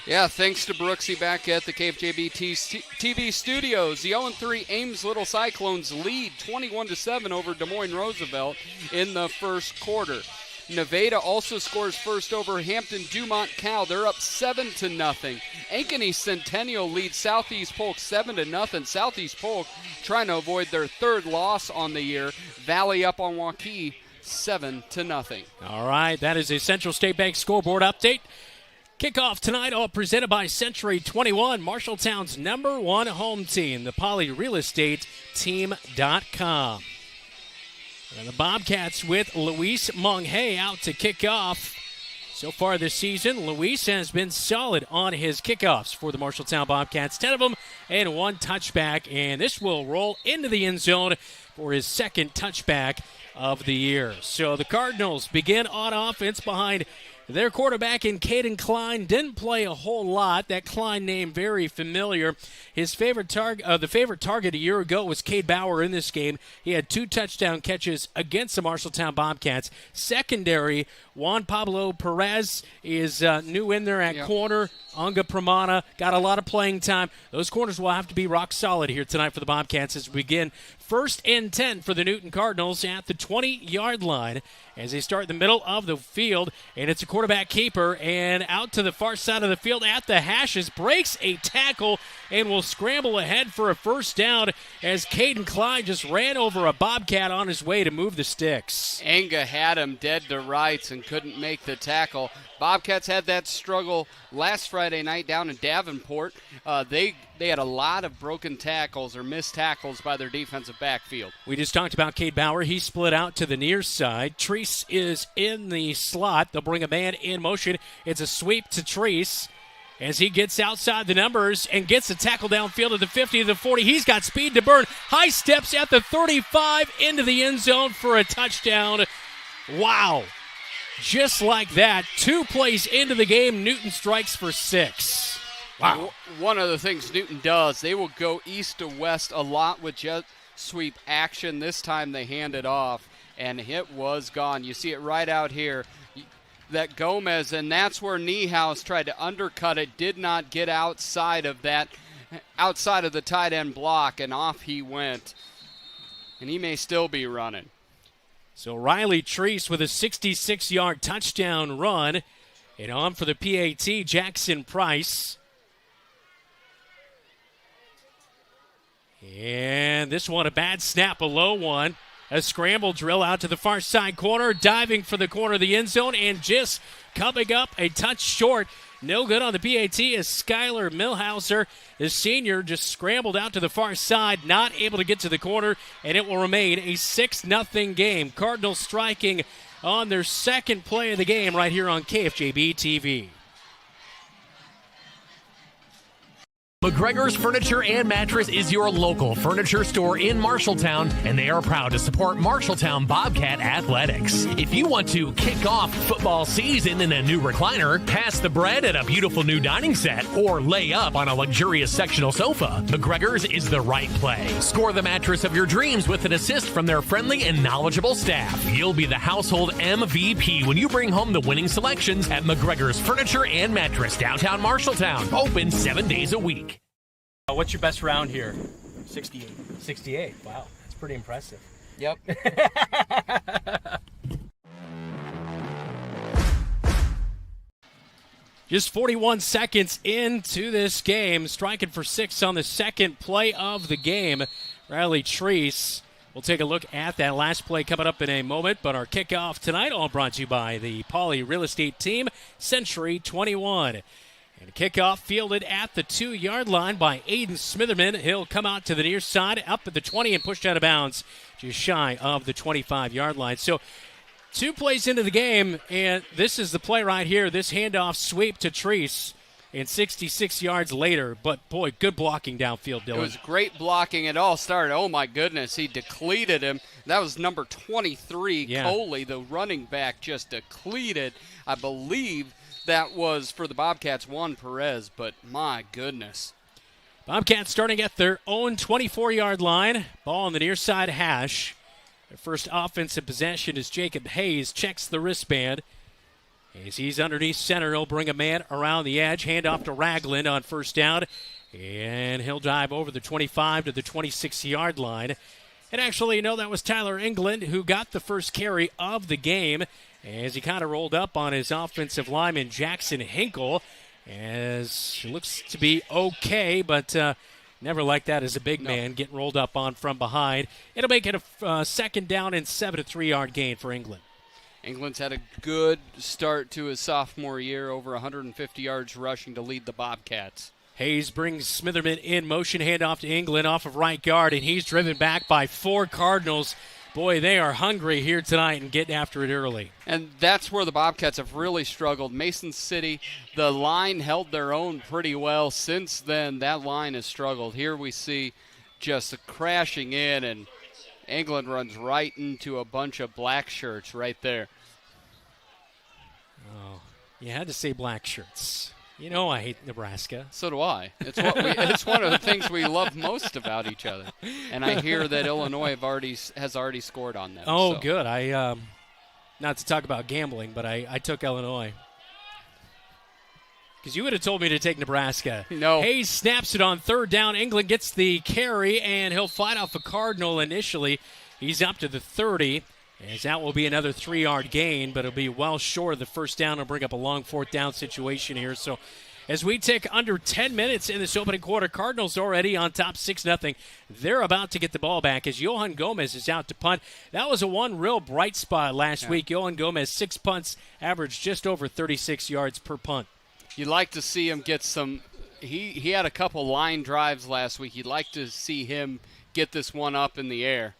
Yeah, thanks to Brooksy back at the KFJB-TV studios. The 0-3 Ames Little Cyclones lead 21-7 over Des Moines Roosevelt in the first quarter. Nevada also scores first over Hampton Dumont Cal. They're up 7-0. Ankeny Centennial leads Southeast Polk 7-0. Southeast Polk trying to avoid their third loss on the year. Valley up on Waukee 7-0. All right, that is a Central State Bank scoreboard update. Kickoff tonight, all presented by Century 21, Marshalltown's #1 home team, the PolyRealEstateTeam.com. And the Bobcats with Luis Monghay out to kick off. So far this season, Luis has been solid on his kickoffs for the Marshalltown Bobcats, 10 of them and 1 touchback, and this will roll into the end zone for his second touchback of the year. So the Cardinals begin on offense behind their quarterback in Caden Klein. Didn't play a whole lot. That Klein name very familiar. His favorite target a year ago was Cade Bauer in this game. He had 2 touchdown catches against the Marshalltown Bobcats. Secondary, Juan Pablo Perez is new in there at corner. Anga Pramana got a lot of playing time. Those corners will have to be rock solid here tonight for the Bobcats as we begin First and 10 for the Newton Cardinals at the 20-yard line as they start in the middle of the field. And it's a quarterback keeper, and out to the far side of the field at the hashes, breaks a tackle and will scramble ahead for a first down as Caden Klein just ran over a Bobcat on his way to move the sticks. Enga had him dead to rights and couldn't make the tackle. Bobcats had that struggle last Friday night down in Davenport. They had a lot of broken tackles or missed tackles by their defensive backfield. We just talked about Cade Bauer. He split out to the near side. Treese is in the slot. They'll bring a man in motion. It's a sweep to Treese as he gets outside the numbers and gets a tackle downfield at the 50 to the 40. He's got speed to burn. High steps at the 35 into the end zone for a touchdown. Wow. Just like that, 2 plays into the game, Newton strikes for 6. Wow. One of the things Newton does, they will go east to west a lot with jet sweep action. This time they hand it off, and it was gone. You see it right out here. That Gomez, and that's where Niehaus tried to undercut it, did not get outside of that, outside of the tight end block, and off he went. And he may still be running. So Riley Treese with a 66-yard touchdown run. And on for the PAT, Jackson Price. And this one, a bad snap, a low one. A scramble drill out to the far side corner, diving for the corner of the end zone, and just coming up a touch short. No good on the PAT as Skylar Milhauser, the senior, just scrambled out to the far side, not able to get to the corner, and it will remain a 6-0 game. Cardinals striking on their second play of the game right here on KFJB-TV. McGregor's Furniture and Mattress is your local furniture store in Marshalltown, and they are proud to support Marshalltown Bobcat Athletics. If you want to kick off football season in a new recliner, pass the bread at a beautiful new dining set, or lay up on a luxurious sectional sofa, McGregor's is the right play. Score the mattress of your dreams with an assist from their friendly and knowledgeable staff. You'll be the household MVP when you bring home the winning selections at McGregor's Furniture and Mattress, downtown Marshalltown. Open 7 days a week. What's your best round here? 68. 68. Wow, that's pretty impressive. Yep. Just 41 seconds into this game, striking for 6 on the second play of the game. Riley Treese. We'll take a look at that last play coming up in a moment, but our kickoff tonight all brought to you by the Pauley Real Estate Team, Century 21. And kickoff fielded at the 2-yard line by Aiden Smitherman. He'll come out to the near side, up at the 20 and pushed out of bounds, just shy of the 25-yard line. So 2 plays into the game, and this is the play right here. This handoff sweep to Treese, and 66 yards later. But, boy, good blocking downfield, Dylan. It was great blocking. It all started. Oh, my goodness. He depleted him. That was number 23, Coley, the running back, just depleted. I believe that was for the Bobcats, Juan Perez, but my goodness. Bobcats starting at their own 24-yard line. Ball on the near side hash. Their first offensive possession is Jacob Hayes. Checks the wristband. As he's underneath center, he'll bring a man around the edge. Hand off to Ragland on first down. And he'll dive over the 25 to the 26-yard line. And actually, you know, that was Tyler England who got the first carry of the game as he kind of rolled up on his offensive lineman, Jackson Hinkle, as he looks to be okay, but never like that as a big man getting rolled up on from behind. It'll make it a second down and 7 to 3-yard gain for England. England's had a good start to his sophomore year, over 150 yards rushing to lead the Bobcats. Hayes brings Smitherman in motion, handoff to England off of right guard, and he's driven back by 4 Cardinals. Boy, they are hungry here tonight and getting after it early. And that's where the Bobcats have really struggled. Mason City, the line held their own pretty well. Since then, that line has struggled. Here we see just crashing in, and England runs right into a bunch of black shirts right there. Oh, you had to say black shirts. You know I hate Nebraska. So do I. It's one of the things we love most about each other. And I hear that Illinois has already scored on them. Oh, so. Good. I not to talk about gambling, but I took Illinois. Because you would have told me to take Nebraska. No. Hayes snaps it on third down. England gets the carry, and he'll fight off a Cardinal initially. He's up to the 30, as that will be another 3-yard gain, but it'll be well short of the first down. It'll bring up a long fourth down situation here. So as we take under 10 minutes in this opening quarter, Cardinals already on top 6-0. They're about to get the ball back as Johan Gomez is out to punt. That was a one real bright spot last week. Johan Gomez, 6 punts, averaged just over 36 yards per punt. You'd like to see him get some – he had a couple line drives last week. You'd like to see him get this one up in the air.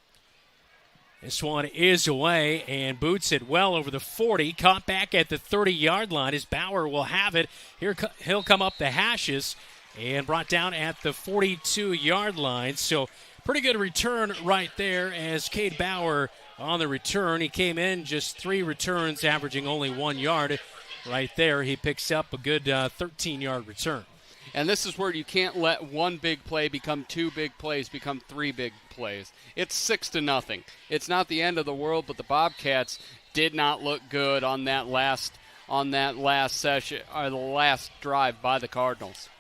This one is away and boots it well over the 40. Caught back at the 30-yard line as Bauer will have it. Here he'll come up the hashes and brought down at the 42-yard line. So pretty good return right there as Cade Bauer on the return. He came in just 3 returns, averaging only 1 yard. Right there, he picks up a good 13-yard return. And this is where you can't let one big play become 2 big plays, become 3 big plays. It's 6-0. It's not the end of the world, but the Bobcats did not look good on that last session or the last drive by the Cardinals.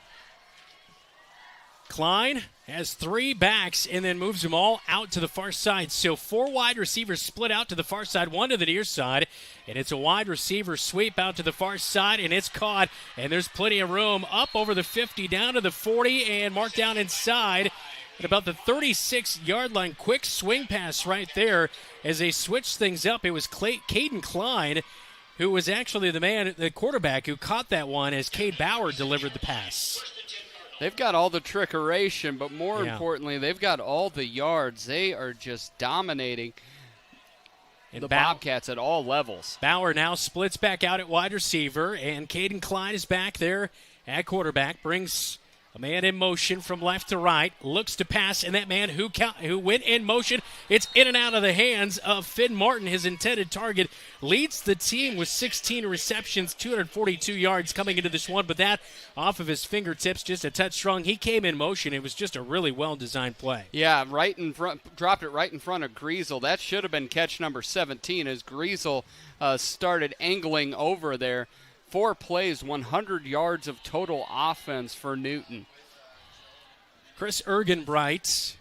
Klein has 3 backs and then moves them all out to the far side. So 4 wide receivers split out to the far side, 1 to the near side. And it's a wide receiver sweep out to the far side, and it's caught. And there's plenty of room up over the 50, down to the 40, and marked down inside at about the 36-yard line. Quick swing pass right there as they switched things up. It was Caden Klein who was actually the quarterback who caught that one as Cade Bauer delivered the pass. They've got all the trickeration, but more importantly, they've got all the yards. They are just dominating the Bobcats at all levels. Bauer now splits back out at wide receiver, and Caden Klein is back there at quarterback. Brings a man in motion from left to right. Looks to pass, and that man who went in motion, it's in and out of the hands of Finn Martin, his intended target. Leads the team with 16 receptions, 242 yards coming into this one, but that off of his fingertips, just a touch strong. He came in motion. It was just a really well-designed play. Yeah, right in front, dropped it right in front of Griesel. That should have been catch number 17 as Griesel started angling over there. 4 plays, 100 yards of total offense for Newton. Chris Ergenbright.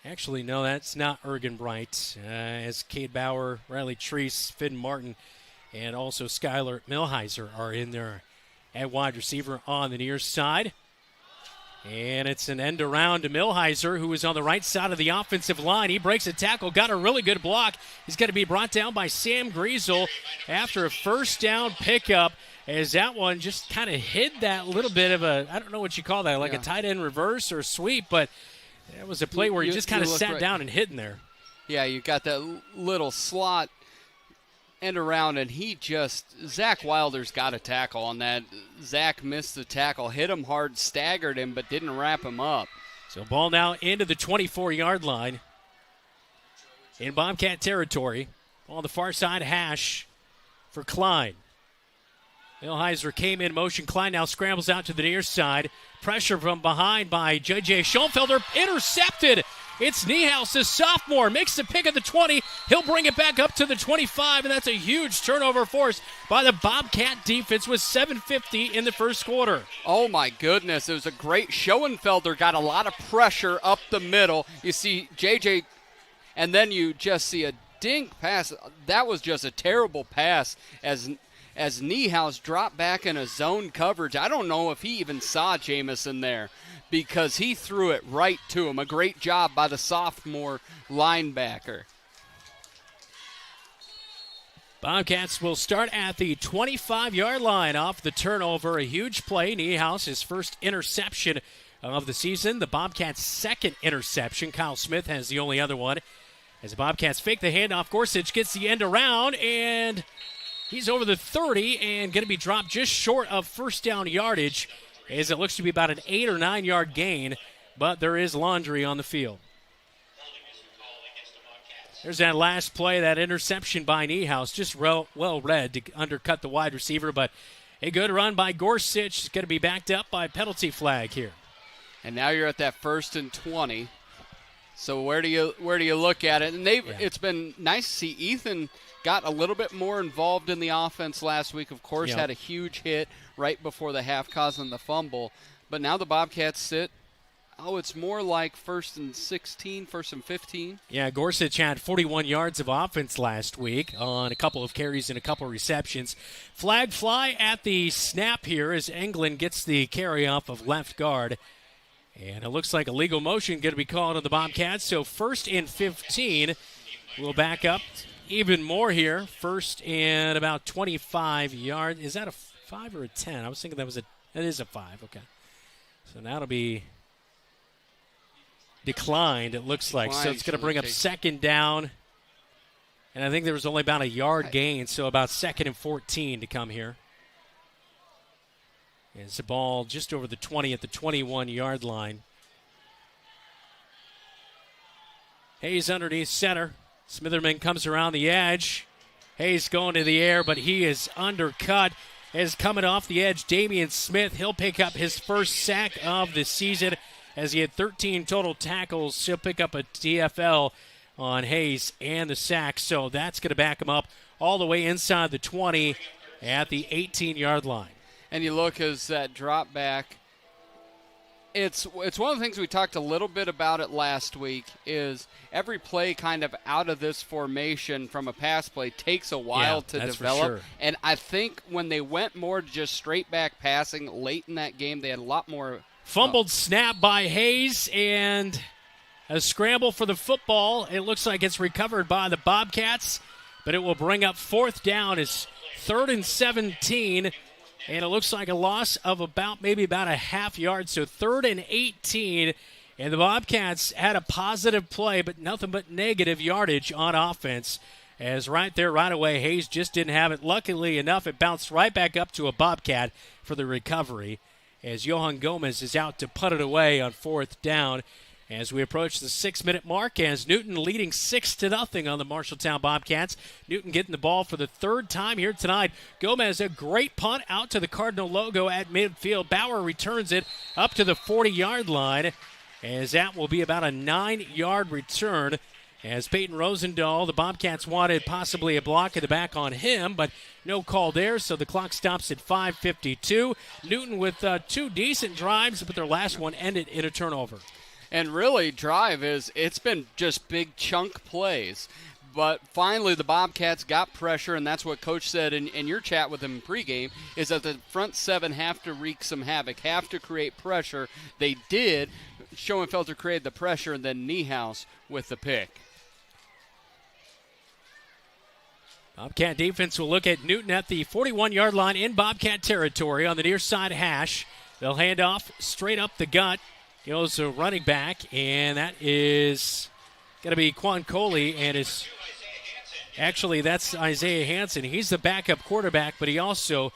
Actually, no, that's not Ergenbright. As Cade Bauer, Riley Treese, Finn Martin, and also Skylar Milheiser are in there at wide receiver on the near side. And it's an end around to Milheiser, who is on the right side of the offensive line. He breaks a tackle, got a really good block. He's going to be brought down by Sam Griesel after a first down pickup, as that one just kind of hid that little bit of a, I don't know what you call that, like a tight end reverse or sweep, but it was a play where he just kind of sat down and hid in there. Yeah, you got that little slot end around, and Zach Wilder's got a tackle on that. Zach missed the tackle, hit him hard, staggered him, but didn't wrap him up. So ball now into the 24-yard line in Bobcat territory. On the far side hash for Klein. Milheiser came in motion. Klein now scrambles out to the near side. Pressure from behind by J.J. Schoenfelder. Intercepted. It's Niehaus, the sophomore, makes the pick at the 20. He'll bring it back up to the 25, and that's a huge turnover forced by the Bobcat defense with 7:50 in the first quarter. Oh, my goodness. It was a great Schoenfelder. Got a lot of pressure up the middle. You see J.J., and then you just see a dink pass. That was just a terrible pass as Niehaus dropped back in a zone coverage. I don't know if he even saw Jamison there, because he threw it right to him. A great job by the sophomore linebacker. Bobcats will start at the 25-yard line off the turnover. A huge play. Niehaus, his first interception of the season. The Bobcats' second interception. Kyle Smith has the only other one. As the Bobcats fake the handoff, Gorsuch gets the end around, and he's over the 30 and going to be dropped just short of first down yardage, as it looks to be about an 8 or 9 yard gain, but there is laundry on the field. There's that last play, that interception by Niehaus, just well read to undercut the wide receiver, but a good run by Gorsuch is going to be backed up by penalty flag here. And now you're at that 1st and 20. So where do you look at it? And it's been nice to see Ethan got a little bit more involved in the offense last week. Of course, Yep. had a huge hit right before the half causing the fumble. But now the Bobcats sit, it's more like 1st and 16, 1st and 15. Yeah, Gorsuch had 41 yards of offense last week on a couple of carries and a couple of receptions. Flag fly at the snap here as England gets the carry off of left guard. And it looks like a legal motion going to be called on the Bobcats. So 1st and 15. We'll back up even more here. 1st and about 25 yards. Is that a 5 or a 10? I was thinking that is a 5. Okay. So now it'll be declined, it looks like. So it's going to bring up 2nd down. And I think there was only about a yard gain, so about 2nd and 14 to come here. It's the ball just over the 20 at the 21-yard line. Hayes underneath center. Smitherman comes around the edge. Hayes going to the air, but he is undercut. As coming off the edge, Damian Smith. He'll pick up his first sack of the season as he had 13 total tackles. He'll pick up a TFL on Hayes and the sack. So that's going to back him up all the way inside the 20 at the 18-yard line. And you look as that drop back, it's one of the things we talked a little bit about it last week is every play kind of out of this formation from a pass play takes a while to develop. For sure. And I think when they went more to just straight back passing late in that game, they had a lot more. Fumbled snap by Hayes and a scramble for the football. It looks like it's recovered by the Bobcats, but it will bring up 4th down. It's 3rd and 17. And it looks like a loss of maybe about a half yard. So 3rd and 18. And the Bobcats had a positive play, but nothing but negative yardage on offense. As right there, right away, Hayes just didn't have it. Luckily enough, it bounced right back up to a Bobcat for the recovery. As Johan Gomez is out to put it away on 4th down. As we approach the 6-minute mark, as Newton leading 6-0 on the Marshalltown Bobcats. Newton getting the ball for the 3rd time here tonight. Gomez, a great punt out to the Cardinal logo at midfield. Bauer returns it up to the 40-yard line, as that will be about a 9-yard return. As Peyton Rosendahl, the Bobcats wanted possibly a block in the back on him, but no call there, so the clock stops at 5:52. Newton with 2 decent drives, but their last one ended in a turnover. And really, it's been just big chunk plays. But finally, the Bobcats got pressure, and that's what Coach said in your chat with him pregame, is that the front 7 have to wreak some havoc, have to create pressure. They did. Schoenfelter created the pressure, and then Niehaus with the pick. Bobcat defense will look at Newton at the 41-yard line in Bobcat territory on the near side hash. They'll hand off straight up the gut. Goes a running back, and that is going to be Quan Coley, and that's Isaiah Hansen. He's the backup quarterback, but he also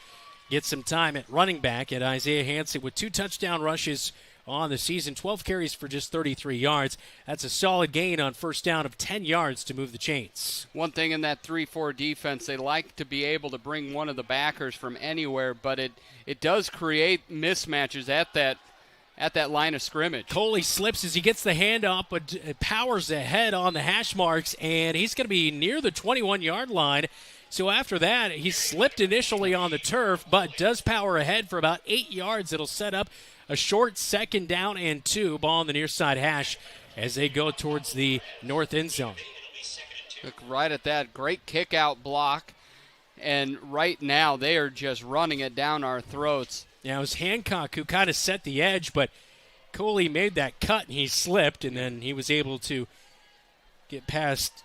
gets some time at running back at Isaiah Hansen with 2 touchdown rushes on the season, 12 carries for just 33 yards. That's a solid gain on 1st down of 10 yards to move the chains. One thing in that 3-4 defense, they like to be able to bring one of the backers from anywhere, but it does create mismatches at that line of scrimmage. Coley slips as he gets the handoff, but powers ahead on the hash marks, and he's going to be near the 21-yard line. So after that, he slipped initially on the turf, but does power ahead for about 8 yards. It'll set up a short 2nd down and 2. Ball on the near side hash as they go towards the north end zone. Look right at that. Great kick out block. And right now, they are just running it down our throats. Yeah, it was Hancock who kind of set the edge, but Coley made that cut and he slipped, and then he was able to get past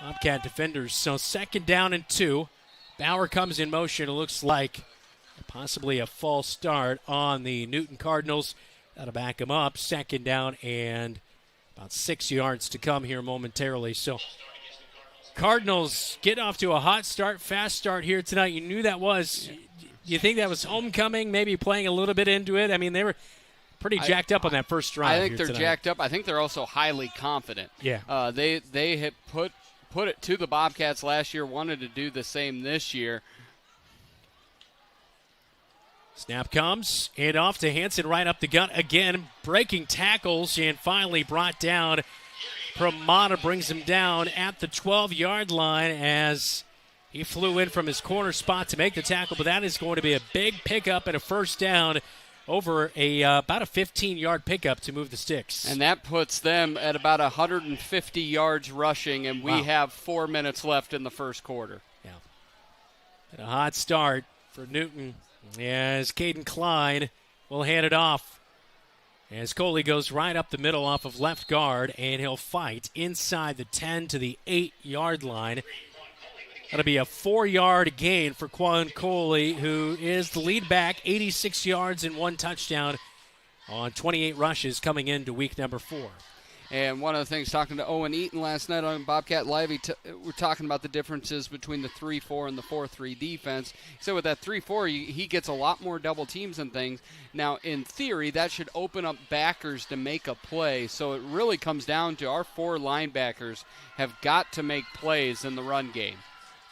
Bobcat defenders. So 2nd down and 2. Bauer comes in motion. It looks like possibly a false start on the Newton Cardinals. That'll back him up. 2nd down and about 6 yards to come here momentarily. So Cardinals get off to a hot start, fast start here tonight. You knew that was. You think that was homecoming, maybe playing a little bit into it? I mean, they were pretty jacked up on that first drive. I think they're jacked up. I think they're also highly confident. Yeah. They had put it to the Bobcats last year, wanted to do the same this year. Snap comes, and off to Hansen right up the gut again, breaking tackles, and finally brought down Pramada brings him down at the 12-yard line as he flew in from his corner spot to make the tackle, but that is going to be a big pickup and a first down over about a 15-yard pickup to move the sticks. And that puts them at about 150 yards rushing, and we have 4 minutes left in the first quarter. Yeah. And a hot start for Newton as Caden Klein will hand it off. As Coley goes right up the middle off of left guard, and he'll fight inside the 10 to the 8-yard line. That'll be a 4-yard gain for Quan Coley, who is the lead back, 86 yards and 1 touchdown on 28 rushes coming into week number 4. And one of the things, talking to Owen Eaton last night on Bobcat Live, we're talking about the differences between the 3-4 and the 4-3 defense. So with that 3-4, he gets a lot more double teams and things. Now, in theory, that should open up backers to make a play. So it really comes down to our 4 linebackers have got to make plays in the run game.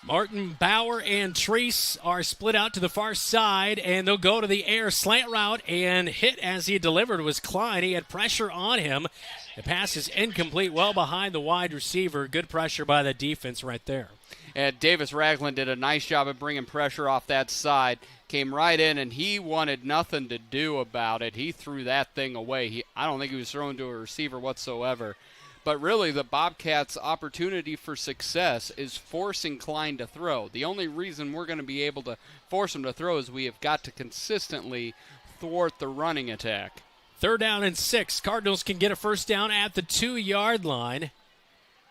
Martin, Bauer, and Treese are split out to the far side, and they'll go to the air slant route, and hit as he delivered was Klein. He had pressure on him. The pass is incomplete, well behind the wide receiver. Good pressure by the defense right there. And Davis Ragland did a nice job of bringing pressure off that side. Came right in, and he wanted nothing to do about it. He threw that thing away. I don't think he was throwing to a receiver whatsoever. But really, the Bobcats' opportunity for success is forcing Klein to throw. The only reason we're going to be able to force him to throw is we have got to consistently thwart the running attack. 3rd down and 6. Cardinals can get a first down at the 2-yard line.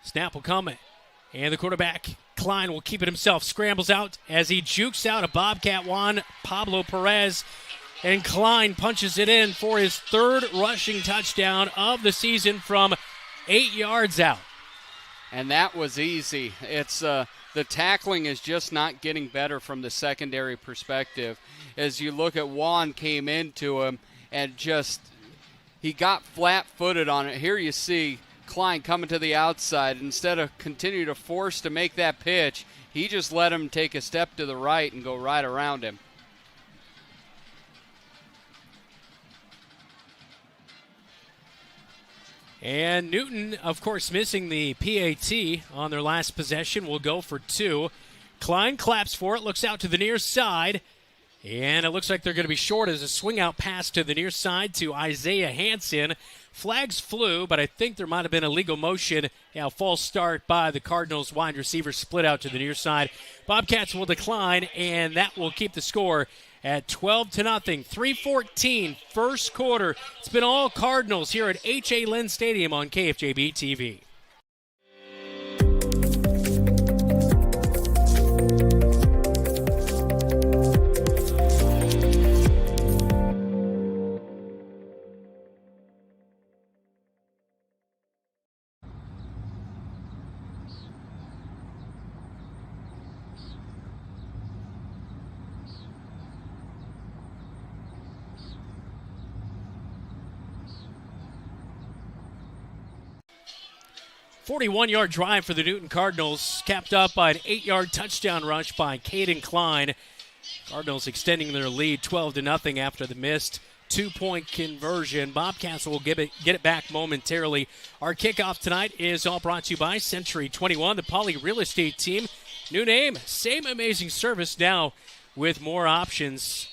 Snap will come, and the quarterback, Klein, will keep it himself. Scrambles out as he jukes out a Bobcat Juan Pablo Perez. And Klein punches it in for his 3rd rushing touchdown of the season from 8 yards out. And that was easy. It's the tackling is just not getting better from the secondary perspective. As you look at Juan came into him and just he got flat-footed on it. Here you see Klein coming to the outside. Instead of continue to force to make that pitch, he just let him take a step to the right and go right around him. And Newton, of course, missing the PAT on their last possession, will go for 2. Klein claps for it, looks out to the near side, and it looks like they're going to be short as a swing-out pass to the near side to Isaiah Hansen. Flags flew, but I think there might have been a legal motion. Yeah, false start by the Cardinals wide receiver, split out to the near side. Bobcats will decline, and that will keep the score at 12-0. 3:14, first quarter. It's been all Cardinals here at H.A. Lynn Stadium on KFJB-TV. A 41-yard drive for the Newton Cardinals, capped up by an 8-yard touchdown rush by Caden Klein. Cardinals extending their lead 12-0 after the missed 2-point conversion. Bobcats will get it back momentarily. Our kickoff tonight is all brought to you by Century 21, the Poly Real Estate team. New name, same amazing service, now with more options.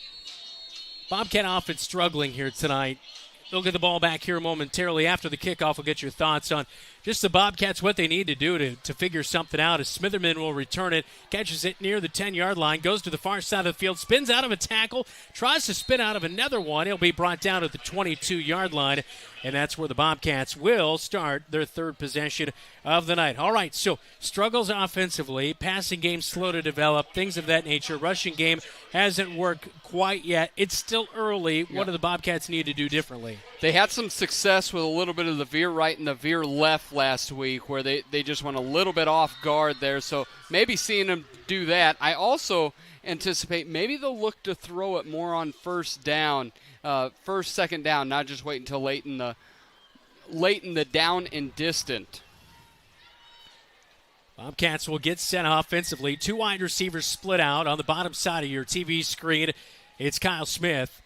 Bobcat offense struggling here tonight. They'll get the ball back here momentarily. After the kickoff, we'll get your thoughts on just the Bobcats, what they need to do to figure something out. As Smitherman will return it, catches it near the 10-yard line, goes to the far side of the field, spins out of a tackle, tries to spin out of another one. He'll be brought down at the 22-yard line, and that's where the Bobcats will start their 3rd possession of the night. All right, so struggles offensively, passing game slow to develop, things of that nature. Rushing game hasn't worked quite yet. It's still early. What do the Bobcats need to do differently? They had some success with a little bit of the veer right and the veer left last week where they just went a little bit off guard there. So maybe seeing them do that. I also anticipate maybe they'll look to throw it more on first down, second down, not just wait until late in the down and distant. Bobcats will get set offensively. 2 wide receivers split out on the bottom side of your TV screen. It's Kyle Smith.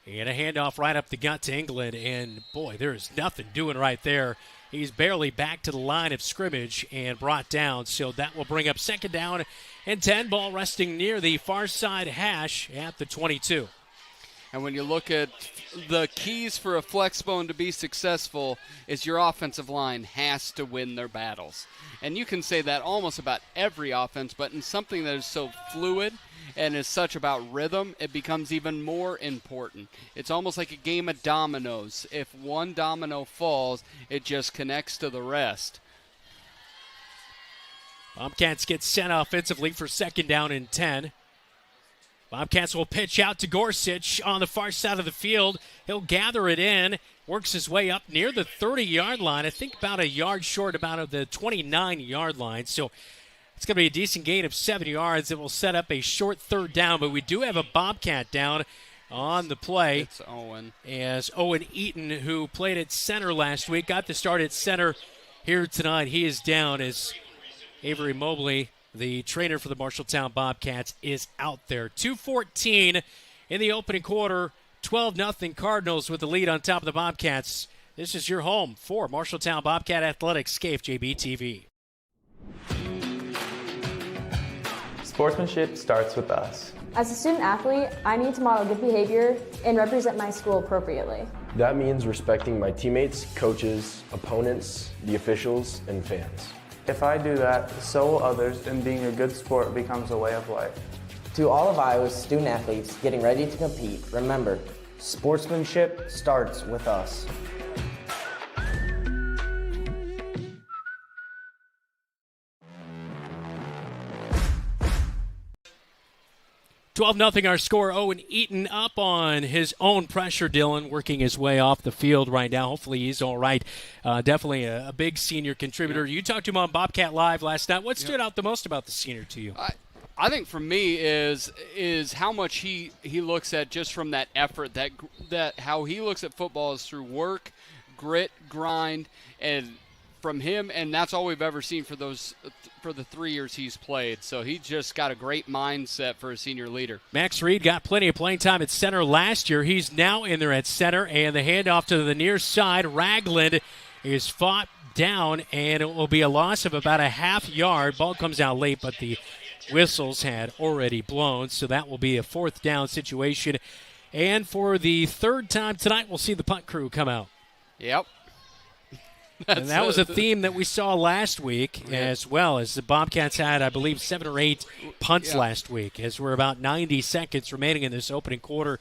And a handoff right up the gut to England. And, boy, there is nothing doing right there He's barely back to the line of scrimmage and brought down. So that will bring up 2nd down and 10. Ball resting near the far side hash at the 22. And when you look at the keys for a flex bone to be successful is your offensive line has to win their battles. And you can say that almost about every offense, but in something that is so fluid and is such about rhythm, it becomes even more important. It's almost like a game of dominoes. If one domino falls, it just connects to the rest. Bobcats get sent offensively for 2nd down and 10. Bobcats will pitch out to Gorsuch on the far side of the field. He'll gather it in, works his way up near the 30-yard line. I think about a yard short about of the 29-yard line. So it's going to be a decent gain of 7 yards. It will set up a short 3rd down, but we do have a Bobcat down on the play. It's Owen. As Owen Eaton, who played at center last week, got the start at center here tonight. He is down as Avery Mobley, the trainer for the Marshalltown Bobcats, is out there. 2:14 in the opening quarter. 12-0 Cardinals with the lead on top of the Bobcats. This is your home for Marshalltown Bobcat Athletics, KFJB-TV. Sportsmanship starts with us. As a student athlete, I need to model good behavior and represent my school appropriately. That means respecting my teammates, coaches, opponents, the officials, and fans. If I do that, so will others, and being a good sport becomes a way of life. To all of Iowa's student athletes getting ready to compete, remember, sportsmanship starts with us. 12-0 our score. Owen Eaton up on his own pressure, Dylan, working his way off the field right now. Hopefully he's all right. Definitely a big senior contributor. You talked to him on Bobcat Live last night. What stood out the most about the senior to you? I think for me is how much he looks at just from that effort, that how he looks at football is through work, grit, grind, and from him, and that's all we've ever seen for the 3 years he's played. So he just got a great mindset for a senior leader. Max Reed got plenty of playing time at center last year. He's now in there at center, and the handoff to the near side. Ragland is fought down, and it will be a loss of about a half yard. Ball comes out late, but the whistles had already blown, so that will be a 4th down situation. And for the 3rd time tonight, we'll see the punt crew come out. Yep. And that was a theme that we saw last week as well, as the Bobcats had, I believe, 7 or 8 punts last week, as we're about 90 seconds remaining in this opening quarter,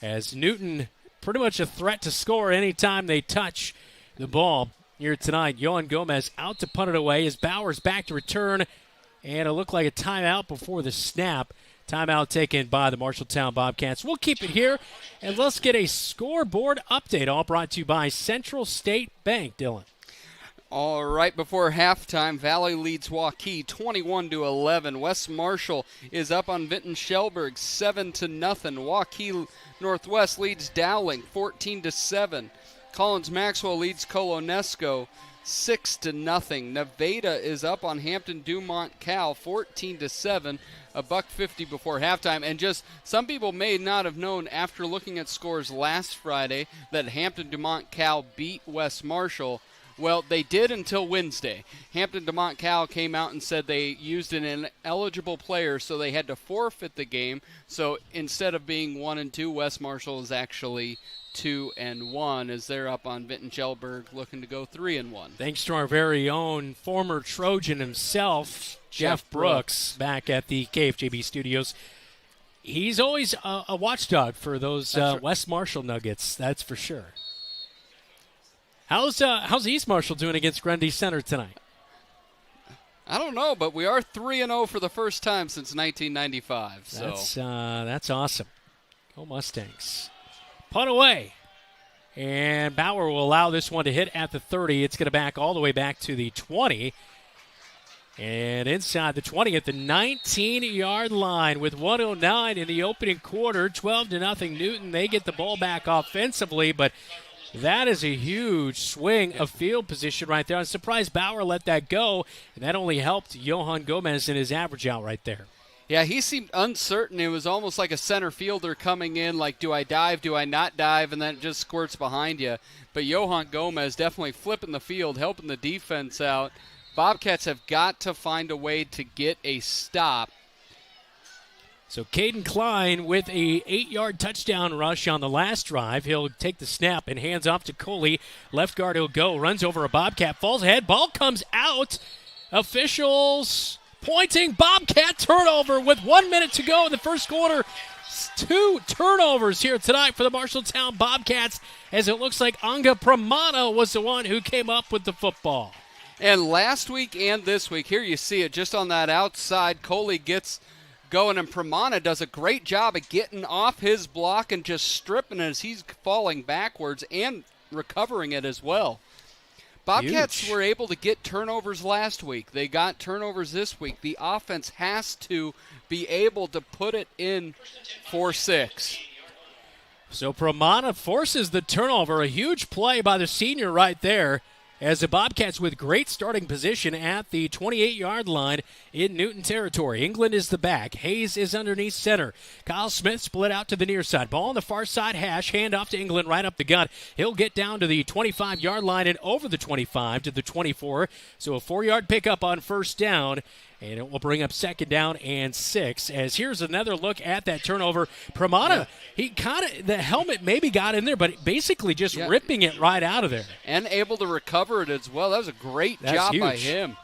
as Newton pretty much a threat to score anytime they touch the ball here tonight. Johan Gomez out to punt it away as Bowers back to return, and it looked like a timeout before the snap. Timeout taken by the Marshalltown Bobcats. We'll keep it here, and let's get a scoreboard update, all brought to you by Central State Bank. Dylan. All right, before halftime, Valley leads Waukee 21-11. West Marshall is up on Vinton Shellburg 7-0. Waukee Northwest leads Dowling 14-7. Collins Maxwell leads Colonesco 6-0. Nevada is up on Hampton Dumont Cal 14-7. $1.50 before halftime. And just some people may not have known after looking at scores last Friday that Hampton Dumont Cal beat West Marshall. Well, they did until Wednesday. Hampton Dumont Cal came out and said they used an ineligible player, so they had to forfeit the game. So instead of being 1-2, West Marshall is actually 2-1 as they're up on Vinton Shellburg looking to go 3-1. Thanks to our very own former Trojan himself, Jeff Brooks, back at the KFJB studios. He's always a watchdog for those West Marshall Nuggets, that's for sure. How's East Marshall doing against Grundy Center tonight? I don't know, but we are 3-0 for the first time since 1995. So that's awesome. Go Mustangs. Punt away. And Bauer will allow this one to hit at the 30. It's going to back all the way back to the 20. And inside the 20 at the 19-yard line with 1:09 in the opening quarter. 12-0 Newton. They get the ball back offensively, but that is a huge swing of field position right there. I'm surprised Bauer let that go, and that only helped Johan Gomez in his average out right there. Yeah, he seemed uncertain. It was almost like a center fielder coming in, like, do I dive, do I not dive, and then it just squirts behind you. But Johan Gomez definitely flipping the field, helping the defense out. Bobcats have got to find a way to get a stop. So Caden Klein with a 8-yard touchdown rush on the last drive. He'll take the snap and hands off to Coley. Left guard he'll go, runs over a Bobcat, falls ahead, ball comes out. Officials pointing, Bobcat turnover with 1 minute to go in the first quarter. 2 turnovers here tonight for the Marshalltown Bobcats, as it looks like Anga Pramana was the one who came up with the football. And last week and this week, here you see it just on that outside. Coley gets going, and Pramana does a great job of getting off his block and just stripping as he's falling backwards and recovering it as well. Bobcats were able to get turnovers last week. They got turnovers this week. The offense has to be able to put it in 4-6. So Pramana forces the turnover. A huge play by the senior right there, as the Bobcats with great starting position at the 28-yard line in Newton territory. England is the back. Hayes is underneath center. Kyle Smith split out to the near side. Ball on the far side hash. Hand off to England right up the gut. He'll get down to the 25-yard line and over the 25 to the 24. So a 4-yard pickup on first down. And it will bring up second down and 6. As here's another look at that turnover. Pramana, he the helmet maybe got in there, but basically just ripping it right out of there. And able to recover it as well. That was a great job by him.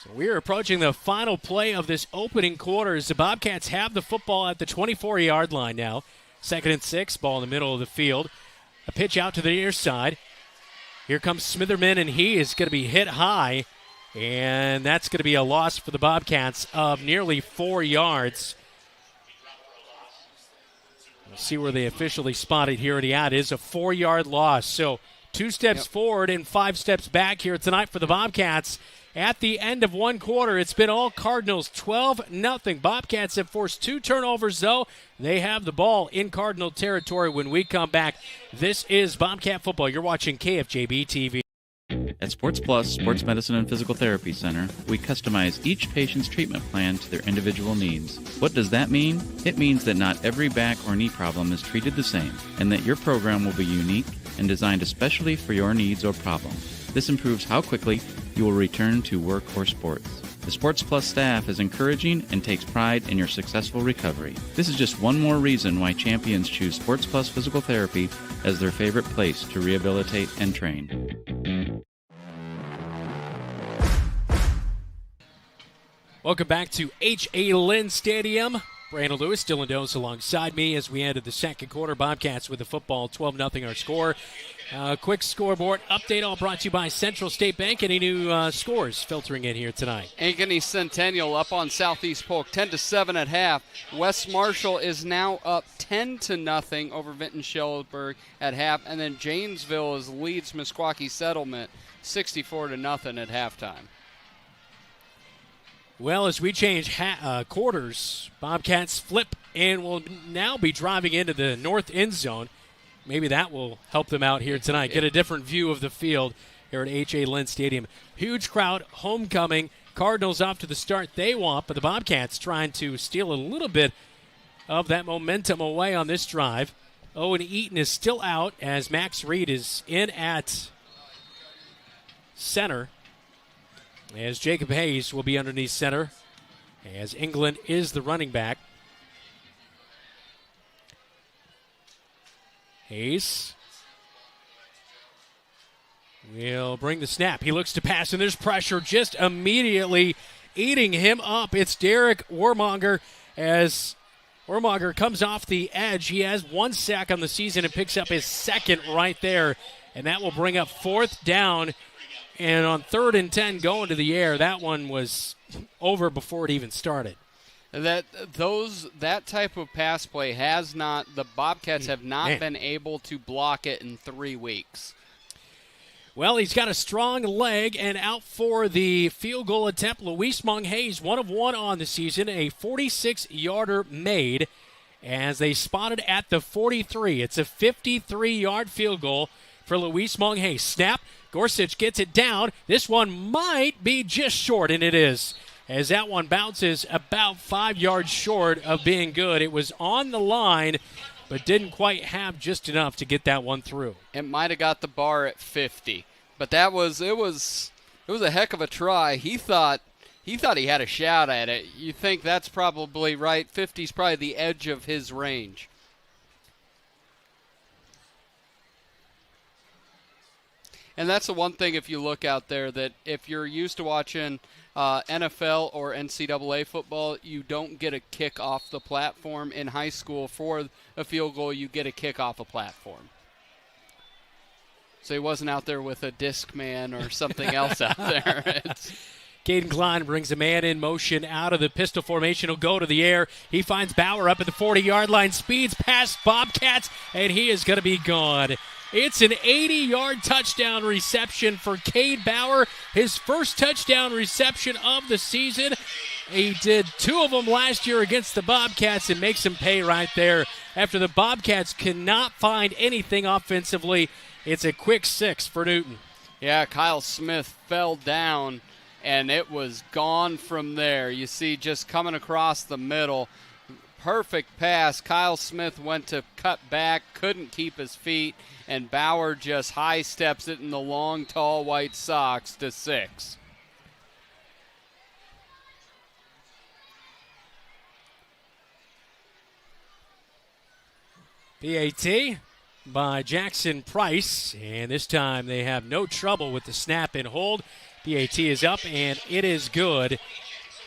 So we're approaching the final play of this opening quarter as the Bobcats have the football at the 24-yard line now. 2nd and 6, ball in the middle of the field. A pitch out to the near side. Here comes Smitherman, and he is going to be hit high, and that's going to be a loss for the Bobcats of nearly 4 yards. We'll see where they officially spotted here. The ad is a 4-yard loss. So 2 steps forward and 5 steps back here tonight for the Bobcats. At the end of one quarter, it's been all Cardinals, 12-0. Bobcats have forced 2 turnovers, though. They have the ball in Cardinal territory when we come back. This is Bobcat Football. You're watching KFJB-TV. At Sports Plus Sports Medicine and Physical Therapy Center, we customize each patient's treatment plan to their individual needs. What does that mean? It means that not every back or knee problem is treated the same, and that your program will be unique and designed especially for your needs or problem. This improves how quickly you will return to work or sports. The Sports Plus staff is encouraging and takes pride in your successful recovery. This is just one more reason why champions choose Sports Plus Physical Therapy as their favorite place to rehabilitate and train. Welcome back to H.A. Lynn Stadium. Brandon Lewis, Dylan Dose alongside me as we ended the second quarter. Bobcats with the football, 12-0 our score. Quick scoreboard update, all brought to you by Central State Bank. Any new scores filtering in here tonight? Ankeny Centennial up on Southeast Polk, 10-7 at half. West Marshall is now up 10-0 over Vinton Schellberg at half. And then Janesville leads Meskwaki Settlement 64-0 at halftime. Well, as we change quarters, Bobcats flip and will now be driving into the north end zone. Maybe that will help them out here tonight. Get a different view of the field here at H.A. Lynn Stadium. Huge crowd, homecoming. Cardinals off to the start they want, but the Bobcats trying to steal a little bit of that momentum away on this drive. Owen Eaton is still out as Max Reed is in at center. As Jacob Hayes will be underneath center, as England is the running back. Hayes will bring the snap. He looks to pass, and there's pressure just immediately eating him up. It's Derek Warmonger as Warmonger comes off the edge. He has 1 sack on the season and picks up his 2nd right there, and that will bring up 4th down. And on 3rd and 10 going to the air, that one was over before it even started. That type of pass play the Bobcats have not been able to block it in 3 weeks. Well, he's got a strong leg, and out for the field goal attempt, Luis Monghayes, 1 of 1 on the season, a 46-yarder made as they spotted at the 43. It's a 53-yard field goal for Luis Monghayes. Snap. Gorsuch gets it down. This one might be just short, and it is, as that one bounces about 5 yards short of being good. It was on the line, but didn't quite have just enough to get that one through. It might have got the bar at 50, but it was a heck of a try. He thought he had a shot at it. You think that's probably right. 50 is probably the edge of his range. And that's the one thing, if you look out there, that if you're used to watching NFL or NCAA football, you don't get a kick off the platform. In high school, for a field goal, you get a kick off a platform. So he wasn't out there with a disc man or something else out there. Caden Klein brings a man in motion out of the pistol formation. He'll go to the air. He finds Bauer up at the 40-yard line, speeds past Bobcats, and he is going to be gone. It's an 80-yard touchdown reception for Cade Bauer, his first touchdown reception of the season. He did 2 of them last year against the Bobcats and makes him pay right there. After the Bobcats cannot find anything offensively, it's a quick 6 for Newton. Yeah, Kyle Smith fell down, and it was gone from there. You see, just coming across the middle, perfect pass. Kyle Smith went to cut back, couldn't keep his feet, and Bauer just high steps it in the long, tall white socks to 6. PAT by Jackson Price, and this time they have no trouble with the snap and hold. PAT is up, and it is good.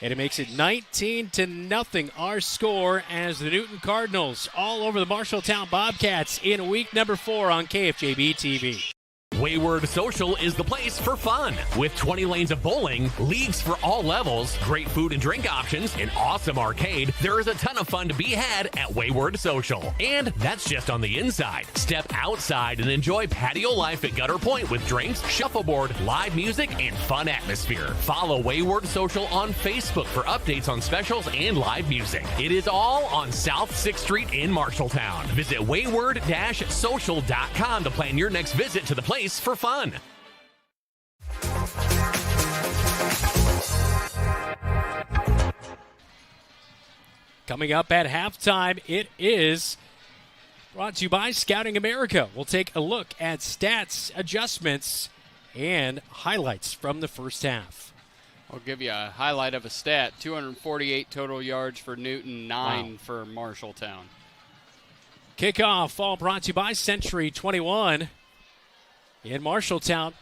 And it makes it 19-0 our score as the Newton Cardinals all over the Marshalltown Bobcats in week number 4 on KFJB-TV. Wayward Social is the place for fun. With 20 lanes of bowling, leagues for all levels, great food and drink options, an awesome arcade, there is a ton of fun to be had at Wayward Social. And that's just on the inside. Step outside and enjoy patio life at Gutter Point with drinks, shuffleboard, live music, and fun atmosphere. Follow Wayward Social on Facebook for updates on specials and live music. It is all on South 6th Street in Marshalltown. Visit wayward-social.com to plan your next visit to the place for fun. Coming up at halftime, it is brought to you by Scouting America. We'll take a look at stats, adjustments, and highlights from the first half. I'll give you a highlight of a stat. 248 total yards for Newton, 9 for Marshalltown. Kickoff, all brought to you by Century 21. In Marshalltown,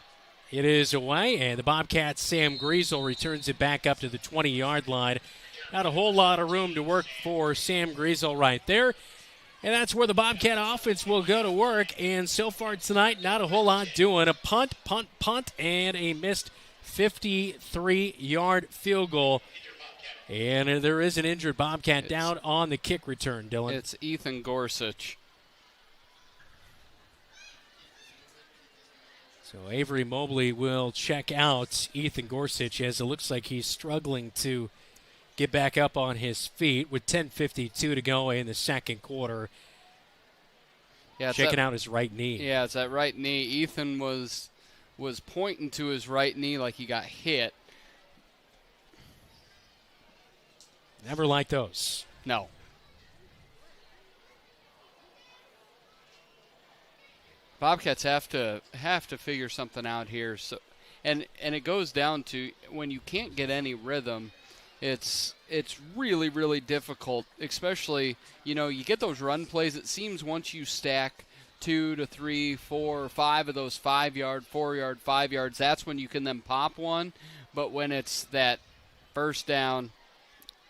it is away, and the Bobcats' Sam Griesel returns it back up to the 20-yard line. Not a whole lot of room to work for Sam Griesel right there, and that's where the Bobcat offense will go to work. And so far tonight, not a whole lot doing. A punt, and a missed 53-yard field goal. And there is an injured Bobcat down on the kick return, Dylan. It's Ethan Gorsuch. So Avery Mobley will check out Ethan Gorsuch, as it looks like he's struggling to get back up on his feet with 10:52 to go in the second quarter. Yeah, checking out his right knee. Yeah, it's that right knee. Ethan was pointing to his right knee like he got hit. Never like those. No. Bobcats have to figure something out here. So, and it goes down to when you can't get any rhythm, it's really, really difficult. Especially, you get those run plays. It seems once you stack 2 to 3, 4, 5 of those 5-yard, 4-yard, 5 yards, that's when you can then pop one. But when it's that first down,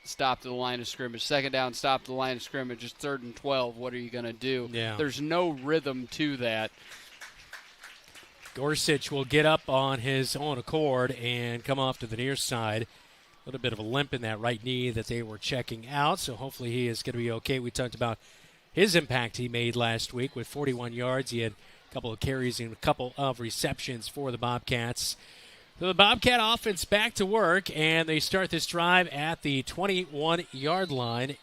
stop to the line of scrimmage, second down, stop to the line of scrimmage, it's 3rd and 12, what are you going to do? Yeah. There's no rhythm to that. Gorsuch will get up on his own accord and come off to the near side. A little bit of a limp in that right knee that they were checking out, so hopefully he is going to be okay. We talked about his impact he made last week with 41 yards. He had a couple of carries and a couple of receptions for the Bobcats. So the Bobcat offense back to work, and they start this drive at the 21-yard line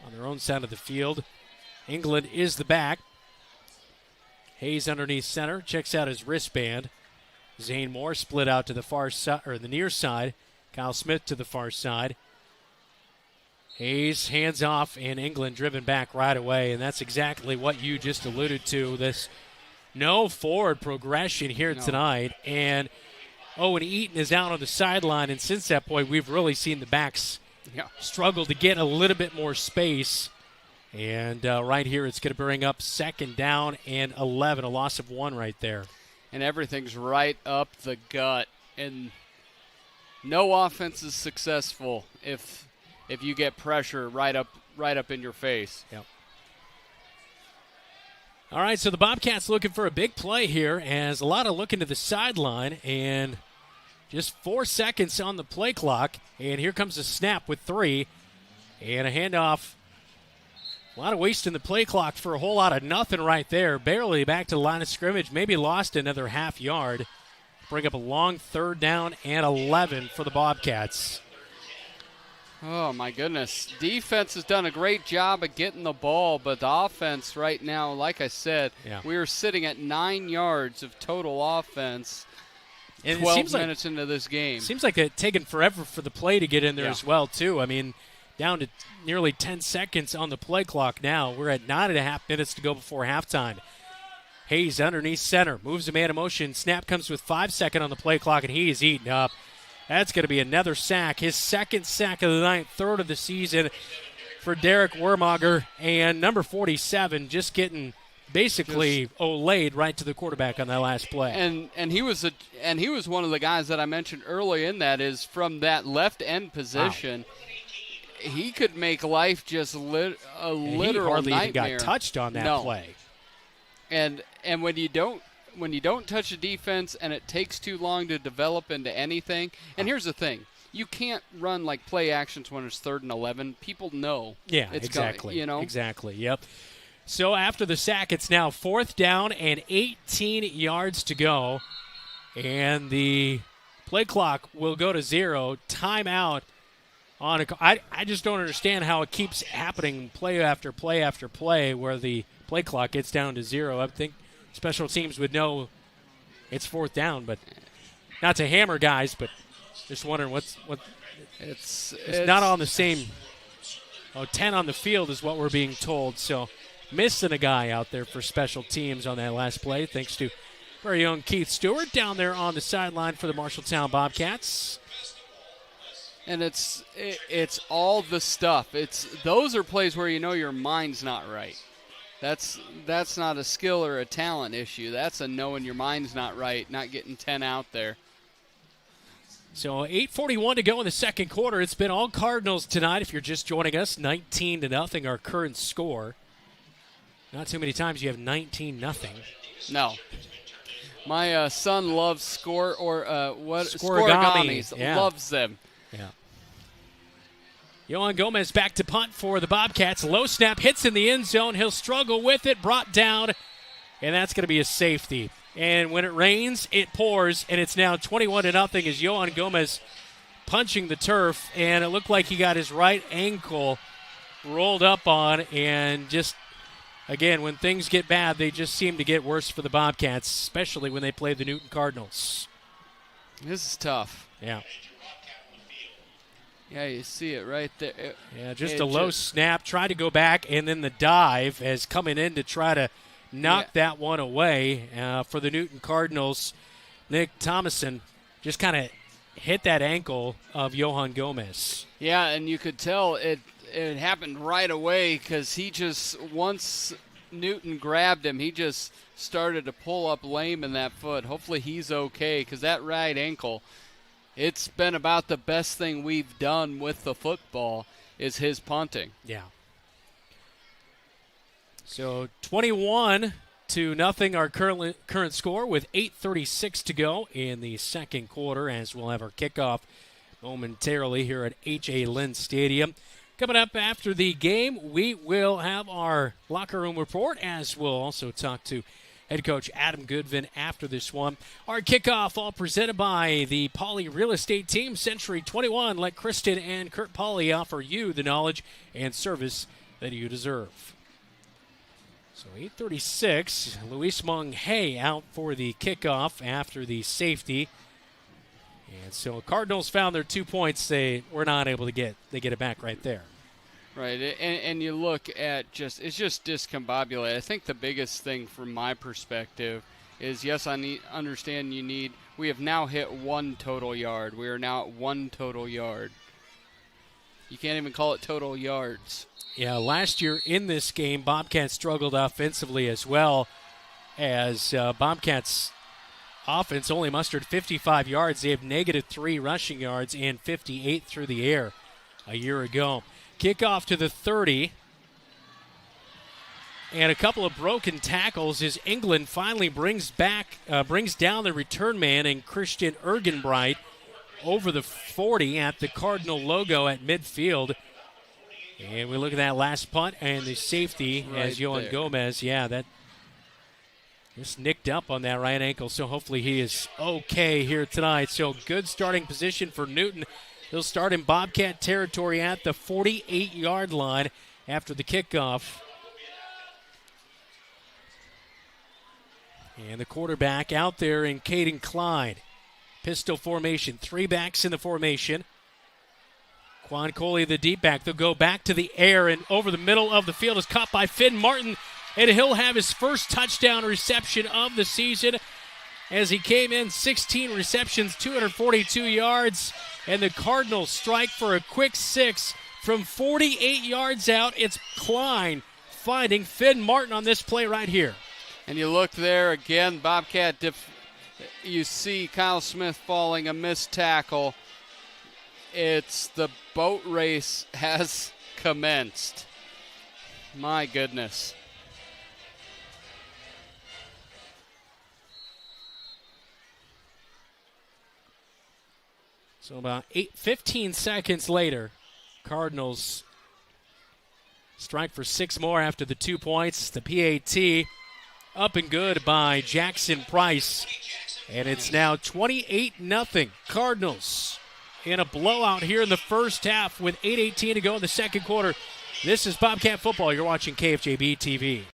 on their own side of the field. England is the back. Hayes underneath center, checks out his wristband. Zane Moore split out to the far side, or the near side. Kyle Smith to the far side. Hayes hands off, and England driven back right away, and that's exactly what you just alluded to. This no forward progression here tonight, and Owen Eaton is out on the sideline, and since that point, we've really seen the backs struggle to get a little bit more space. And right here, it's going to bring up 2nd down and 11, a loss of 1 right there. And everything's right up the gut, and no offense is successful if you get pressure right up in your face. Yep. All right, so the Bobcats looking for a big play here, as a lot of looking to the sideline, and just 4 seconds on the play clock, and here comes a snap with 3, and a handoff. A lot of wasting the play clock for a whole lot of nothing right there. Barely back to the line of scrimmage, maybe lost another half yard. Bring up a long 3rd down and 11 for the Bobcats. Oh, my goodness. Defense has done a great job of getting the ball, but the offense right now, like I said, we are sitting at 9 yards of total offense and 12 minutes into this game. Seems like it's taken forever for the play to get in there as well, too. I mean, down to nearly 10 seconds on the play clock now. We're at 9.5 minutes to go before halftime. Hayes underneath center, moves a man in motion. Snap comes with 5 seconds on the play clock, and he is eaten up. That's going to be another sack, his 2nd sack of the night, 3rd of the season for Derek Wermager. And number 47 just getting basically olayed right to the quarterback on that last play. And he was one of the guys that I mentioned early in that is from that left end position. Wow. He could make life just a literal he hardly nightmare. Even got touched on that play. And when you don't touch a defense and it takes too long to develop into anything, and here's the thing. You can't run like play actions when it's 3rd and 11. People know. Yeah, it's exactly. Coming, Exactly, yep. So after the sack, it's now 4th down and 18 yards to go. And the play clock will go to 0. Timeout. I just don't understand how it keeps happening play after play after play where the play clock gets down to 0. I think special teams would know it's 4th down, but not to hammer guys, but just wondering what it's not on the same 10 on the field is what we're being told. So missing a guy out there for special teams on that last play, thanks to very own Keith Stewart down there on the sideline for the Marshalltown Bobcats. And it's all the stuff. Those are plays where you know your mind's not right. That's not a skill or a talent issue. That's a knowing your mind's not right, not getting 10 out there. So 8:41 to go in the second quarter. It's been all Cardinals tonight. If you're just joining us, 19-0 our current score. Not too many times you have 19-0. No. My son loves scoregamis. Yeah. Loves them. Yeah. Yohan Gomez back to punt for the Bobcats. Low snap, hits in the end zone. He'll struggle with it, brought down, and that's going to be a safety. And when it rains, it pours, and it's now 21-0 as Yohan Gomez punching the turf, and it looked like he got his right ankle rolled up on, and just, again, when things get bad, they just seem to get worse for the Bobcats, especially when they play the Newton Cardinals. This is tough. Yeah. Yeah, you see it right there. Just a low snap, tried to go back, and then the dive as coming in to try to knock that one away for the Newton Cardinals. Nick Thomason just kind of hit that ankle of Yohan Gomez. Yeah, and you could tell it happened right away because he just, once Newton grabbed him, he just started to pull up lame in that foot. Hopefully he's okay because that right ankle, it's been about the best thing we've done with the football is his punting. Yeah. So 21-0 our current score with 8:36 to go in the second quarter as we'll have our kickoff momentarily here at H.A. Lynn Stadium. Coming up after the game, we will have our locker room report as we'll also talk to head coach Adam Goodvin after this one. Our kickoff all presented by the Pauley Real Estate Team, Century 21. Let Kristen and Kurt Pauley offer you the knowledge and service that you deserve. So 8:36, Luis Monge out for the kickoff after the safety. And so Cardinals found their 2 points they were not able to get. They get it back right there. Right, and you look at it's just discombobulated. I think the biggest thing from my perspective is, yes, understand we have now hit 1 total yard. We are now at 1 total yard. You can't even call it total yards. Yeah, last year in this game, Bobcats struggled offensively as well, as Bobcats offense only mustered 55 yards. They have -3 rushing yards and 58 through the air a year ago. Kickoff to the 30. And a couple of broken tackles as England finally brings down the return man and Christian Ergenbright over the 40 at the Cardinal logo at midfield. And we look at that last punt and the safety as Johan Gomez. Yeah, that just nicked up on that right ankle, so hopefully he is okay here tonight. So good starting position for Newton. He'll start in Bobcat territory at the 48-yard line after the kickoff. And the quarterback out there in Caden Clyde. Pistol formation, 3 backs in the formation. Quan Coley, the deep back. They'll go back to the air and over the middle of the field is caught by Finn Martin. And he'll have his first touchdown reception of the season as he came in 16 receptions, 242 yards. And the Cardinals strike for a quick 6 from 48 yards out. It's Klein finding Finn Martin on this play right here. And you look there again, Bobcat, you see Kyle Smith falling, a missed tackle. It's the boat race has commenced. My goodness. So about 15 seconds later, Cardinals strike for 6 more after the 2 points. The PAT up and good by Jackson Price. And it's now 28-0 Cardinals in a blowout here in the first half with 8:18 to go in the second quarter. This is Bobcat Football. You're watching KFJB-TV.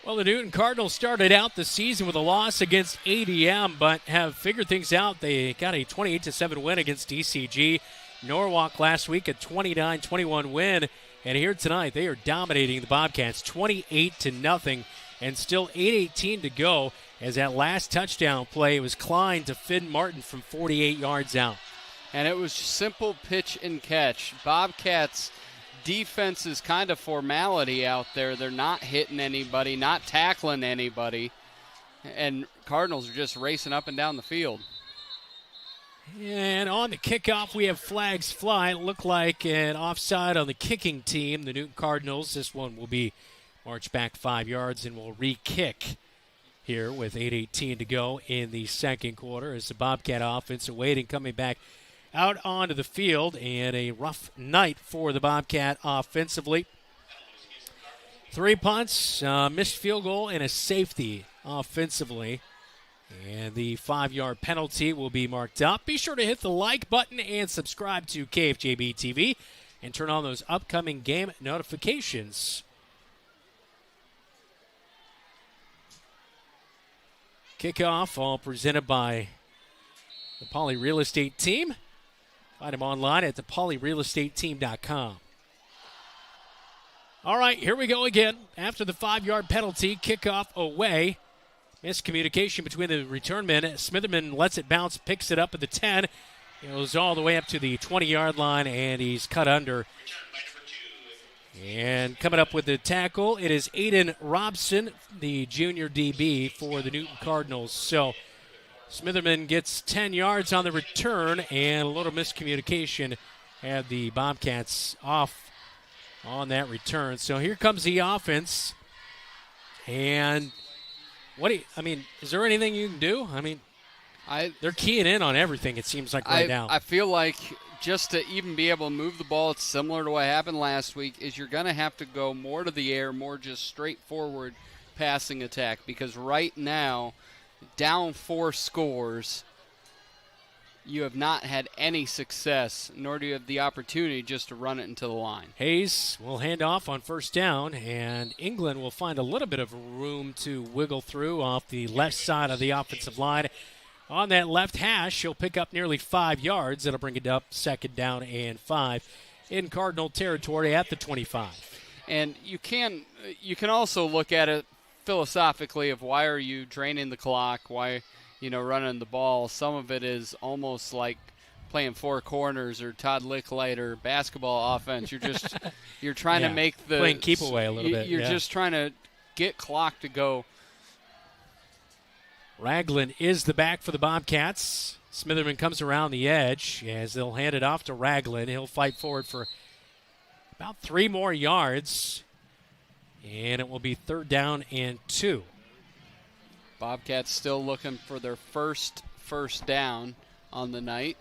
Well, the Newton Cardinals started out the season with a loss against ADM, but have figured things out. They got a 28-7 win against DCG. Norwalk last week, a 29-21 win. And here tonight, they are dominating the Bobcats 28-0, and still 8:18 to go as that last touchdown play was Klein to Finn Martin from 48 yards out. And it was simple pitch and catch. Bobcats defense is kind of formality out there. They're not hitting anybody, not tackling anybody. And Cardinals are just racing up and down the field. And on the kickoff, we have flags fly. It looked like an offside on the kicking team, the Newton Cardinals. This one will be marched back 5 yards and will re-kick here with 8:18 to go in the second quarter as the Bobcat offense awaiting coming back out onto the field, and a rough night for the Bobcat offensively. 3 punts, missed field goal, and a safety offensively. And the 5-yard penalty will be marked up. Be sure to hit the like button and subscribe to KFJB-TV and turn on those upcoming game notifications. Kickoff, all presented by the Poly Real Estate Team. Find them online at thepolyrealestateteam.com. All right, here we go again. After the 5-yard penalty, kickoff away. Miscommunication between the return men. Smitherman lets it bounce, picks it up at the 10. It goes all the way up to the 20-yard line, and he's cut under. And coming up with the tackle, it is Aiden Robson, the junior DB for the Newton Cardinals. So Smitherman gets 10 yards on the return, and a little miscommunication had the Bobcats off on that return. So here comes the offense. And is there anything you can do? They're keying in on everything, it seems like right now. I feel like just to even be able to move the ball, it's similar to what happened last week, is you're going to have to go more to the air, more just straightforward passing attack, because right now, down 4 scores, you have not had any success, nor do you have the opportunity just to run it into the line. Hayes will hand off on first down, and England will find a little bit of room to wiggle through off the left side of the offensive line. On that left hash, she'll pick up nearly 5 yards. That'll bring it up 2nd down and 5 in Cardinal territory at the 25. And you can also look at it philosophically of why are you draining the clock, why running the ball. Some of it is almost like playing 4 corners or Todd Licklider basketball offense. You're trying to make the playing keep away a little bit. You're just trying to get clock to go. Ragland is the back for the Bobcats. Smitherman comes around the edge as they'll hand it off to Ragland. He'll fight forward for about 3 more yards, and it will be 3rd down and 2. Bobcats still looking for their first down on the night.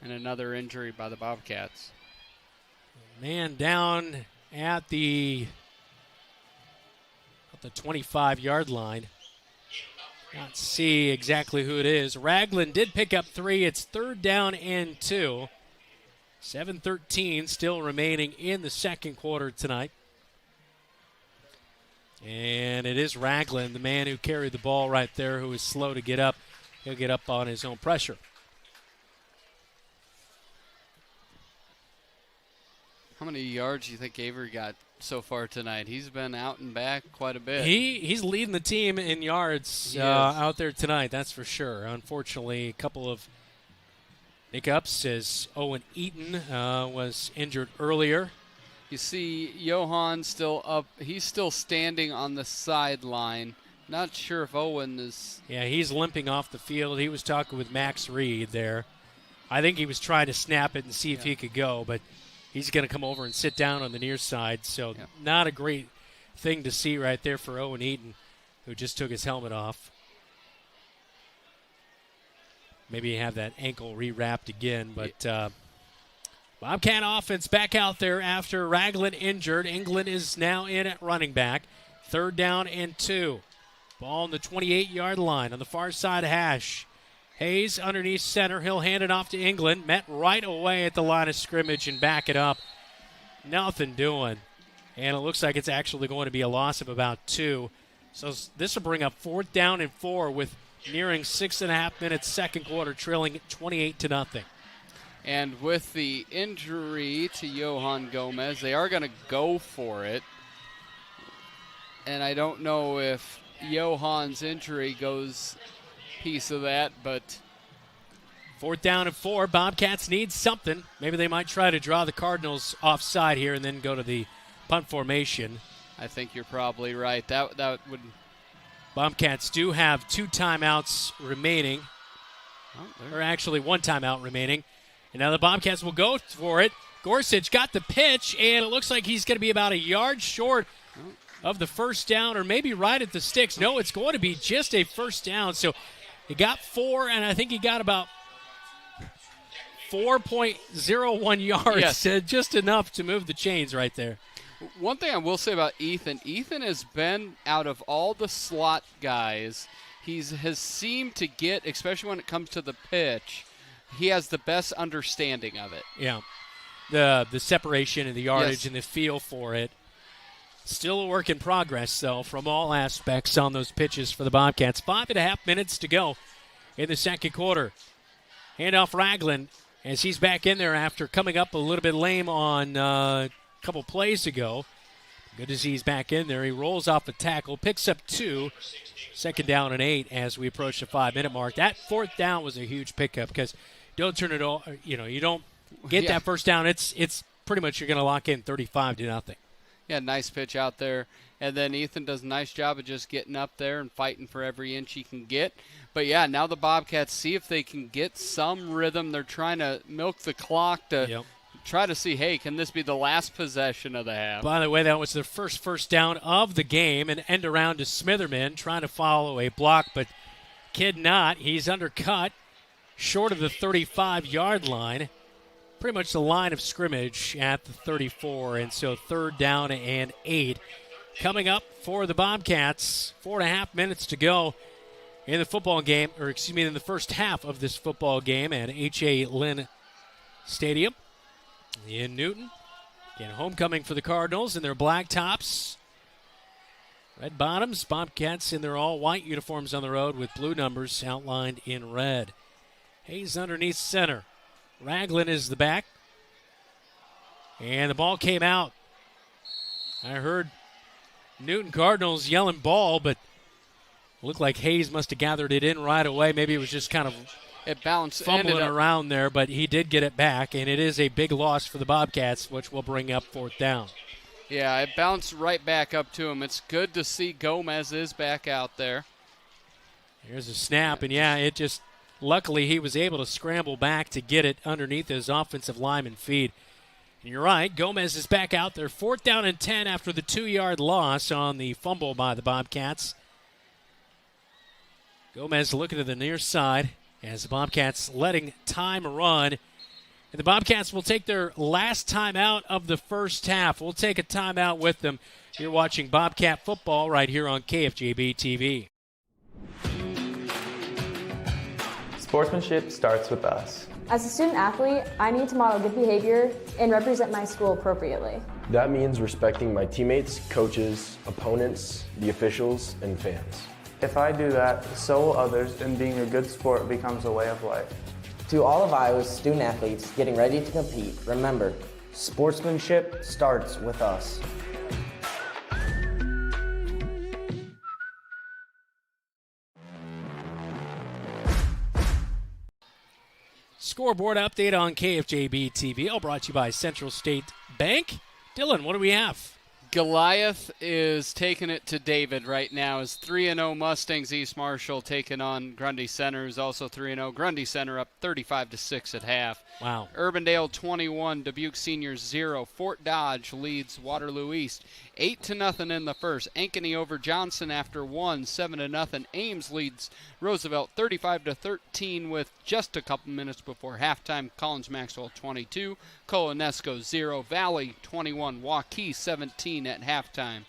And another injury by the Bobcats. Man down at the 25-yard line. Not see exactly who it is. Ragland did pick up 3. It's 3rd down and 2. 7:13 still remaining in the second quarter tonight. And it is Ragland, the man who carried the ball right there, who is slow to get up. He'll get up on his own pressure. How many yards do you think Avery got so far tonight? He's been out and back quite a bit. He's leading the team in yards out there tonight, that's for sure. Unfortunately, a couple of hiccups as Owen Eaton was injured earlier. You see Johan still up. He's still standing on the sideline. Not sure if Owen is. Yeah, he's limping off the field. He was talking with Max Reed there. I think he was trying to snap it and see if he could go, but he's going to come over and sit down on the near side. So not a great thing to see right there for Owen Eaton, who just took his helmet off. Maybe have that ankle rewrapped again, but Bobcat offense back out there after Ragland injured. England is now in at running back. 3rd down and 2. Ball on the 28-yard line on the far side hash. Hayes underneath center. He'll hand it off to England. Met right away at the line of scrimmage and back it up. Nothing doing. And it looks like it's actually going to be a loss of about 2. So this will bring up 4th down and 4 with nearing 6.5 minutes second quarter, trailing 28-0. And with the injury to Johan Gomez, they are going to go for it. And I don't know if Johan's injury goes piece of that, but 4th down and 4. Bobcats need something. Maybe they might try to draw the Cardinals offside here and then go to the punt formation. I think you're probably right. That would. Bobcats do have 2 timeouts remaining. Or actually 1 timeout remaining. And now the Bobcats will go for it. Gorsuch got the pitch, and it looks like he's going to be about a yard short of the first down, or maybe right at the sticks. No, it's going to be just a first down. So he got 4, and I think he got about 4.01 yards. Yes. Just enough to move the chains right there. One thing I will say about Ethan has been, out of all the slot guys, has seemed to get, especially when it comes to the pitch, he has the best understanding of it. Yeah. The separation and the yardage Yes. and the feel for it. Still a work in progress, though, from all aspects on those pitches for the Bobcats. 5.5 minutes to go in the second quarter. Handoff Ragland as he's back in there after coming up a little bit lame on a couple plays ago. Good to see he's back in there. He rolls off a tackle, picks up 2. 2nd down and 8 as we approach the 5-minute mark. That 4th down was a huge pickup because don't turn it all. You don't get that first down. It's pretty much you're going to lock in 35-0. Yeah, nice pitch out there. And then Ethan does a nice job of just getting up there and fighting for every inch he can get. But, yeah, now the Bobcats see if they can get some rhythm. They're trying to milk the clock to try to see, hey, can this be the last possession of the half? By the way, that was their first down of the game, an end around to Smitherman, trying to follow a block, but kid not. He's undercut short of the 35-yard line, pretty much the line of scrimmage at the 34, and so 3rd down and 8. Coming up for the Bobcats, 4.5 minutes to go in the football game, in the first half of this football game at H.A. Lynn Stadium in Newton. Again, homecoming for the Cardinals in their black tops, red bottoms. Bobcats in their all-white uniforms on the road with blue numbers outlined in red. Hayes underneath center. Ragland is the back. And the ball came out. I heard Newton Cardinals yelling ball, but it looked like Hayes must have gathered it in right away. Maybe it was just kind of fumbling around there, but he did get it back, and it is a big loss for the Bobcats, which will bring up 4th down. Yeah, it bounced right back up to him. It's good to see Gomez is back out there. Here's a snap, and it just luckily he was able to scramble back to get it underneath his offensive lineman feet. And you're right, Gomez is back out there. 4th down and 10 after the 2-yard loss on the fumble by the Bobcats. Gomez looking to the near side as the Bobcats letting time run. And the Bobcats will take their last timeout of the first half. We'll take a timeout with them. You're watching Bobcat football right here on KFJB-TV. Sportsmanship starts with us. As a student athlete, I need to model good behavior and represent my school appropriately. That means respecting my teammates, coaches, opponents, the officials, and fans. If I do that, so will others, and being a good sport becomes a way of life. To all of Iowa's student athletes getting ready to compete, remember, sportsmanship starts with us. Scoreboard update on KFJB-TV, all brought to you by Central State Bank. Dylan, what do we have? Goliath is taking it to David right now as 3-0 Mustangs East Marshall taking on Grundy Center, who's also 3-0. Grundy Center up 35-6 at half. Wow. Urbandale 21, Dubuque Seniors 0. Fort Dodge leads Waterloo East 8-0 in the first. Ankeny over Johnson after 1, 7-0. Ames leads Roosevelt 35-13 with just a couple minutes before halftime. Collins Maxwell 22, Colonesco 0, Valley 21, Waukee 17 at halftime.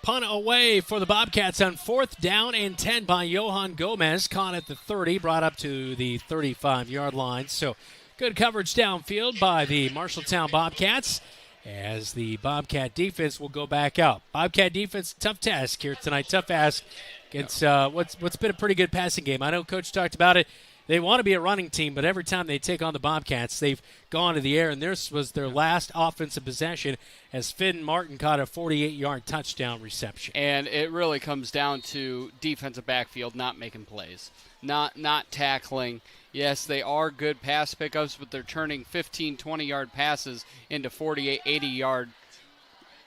Punt away for the Bobcats on 4th down and 10 by Johan Gomez. Caught at the 30, brought up to the 35-yard line. So good coverage downfield by the Marshalltown Bobcats as the Bobcat defense will go back out. Bobcat defense, tough task here tonight. Tough ask against what's been a pretty good passing game. I know Coach talked about it. They want to be a running team, but every time they take on the Bobcats, they've gone to the air, and this was their last offensive possession as Finn Martin caught a 48-yard touchdown reception. And it really comes down to defensive backfield not making plays, not tackling. Yes, they are good pass pickups, but they're turning 15, 20-yard passes into 48, 80-yard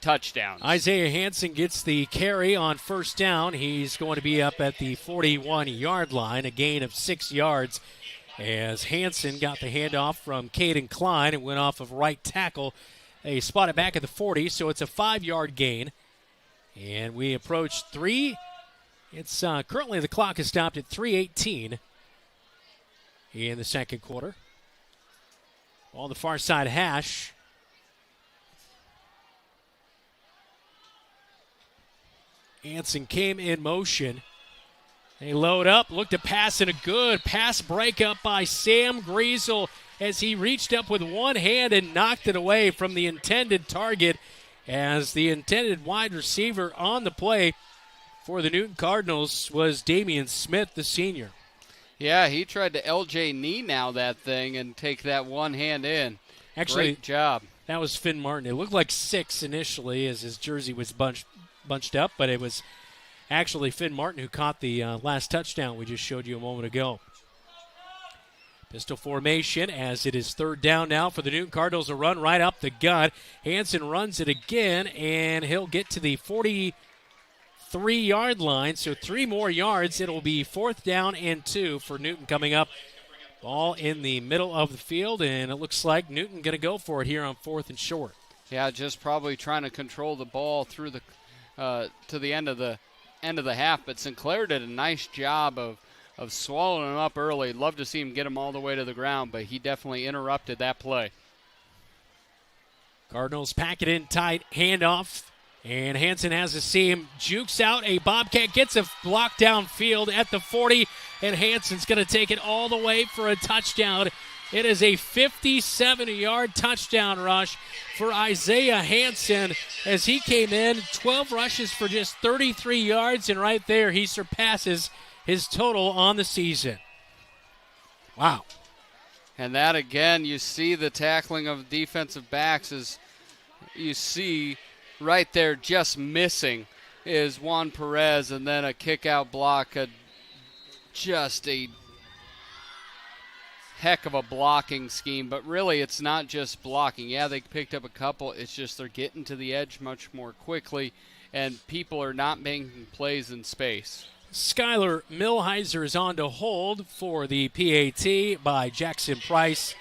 touchdowns. Isaiah Hansen gets the carry on 1st down. He's going to be up at the 41-yard line, a gain of 6 yards as Hansen got the handoff from Caden Klein and went off of right tackle. They spot it back at the 40, so it's a 5-yard gain. And we approach 3. It's currently the clock is stopped at 3:18 in the second quarter. On the far side hash. Hansen came in motion. They load up, look to pass, and a good pass breakup by Sam Griesel as he reached up with one hand and knocked it away from the intended target as the intended wide receiver on the play for the Newton Cardinals was Damian Smith, the senior. Yeah, he tried to LJ knee now that thing and take that one hand in. Actually, great job. That was Finn Martin. It looked like 6 initially as his jersey was bunched up, but it was actually Finn Martin who caught the last touchdown we just showed you a moment ago. Pistol formation as it is 3rd down now for the Newton Cardinals. A run right up the gut. Hansen runs it again, and he'll get to the 43-yard line. So 3 more yards. It'll be 4th down and 2 for Newton coming up Ball in the middle of the field, and it looks like Newton going to go for it here on 4th and short. Yeah, just probably trying to control the ball through the to the end of the half. But Sinclair did a nice job of swallowing him up early. Love to see him get him all the way to the ground, but he definitely interrupted that play. Cardinals pack it in tight, handoff, and Hansen has a seam, jukes out a Bobcat, gets a block downfield at the 40, and Hansen's going to take it all the way for a touchdown. It is a 57-yard touchdown rush for Isaiah Hansen as he came in, 12 rushes for just 33 yards, and right there he surpasses his total on the season. Wow. And that, again, you see the tackling of defensive backs is you see right there just missing is Juan Perez, and then a kick-out block, just a heck of a blocking scheme. But really it's not just blocking. Yeah, they picked up a couple. It's just they're getting to the edge much more quickly, and people are not making plays in space. Skylar Millheiser is on to hold for the PAT by Jackson Price.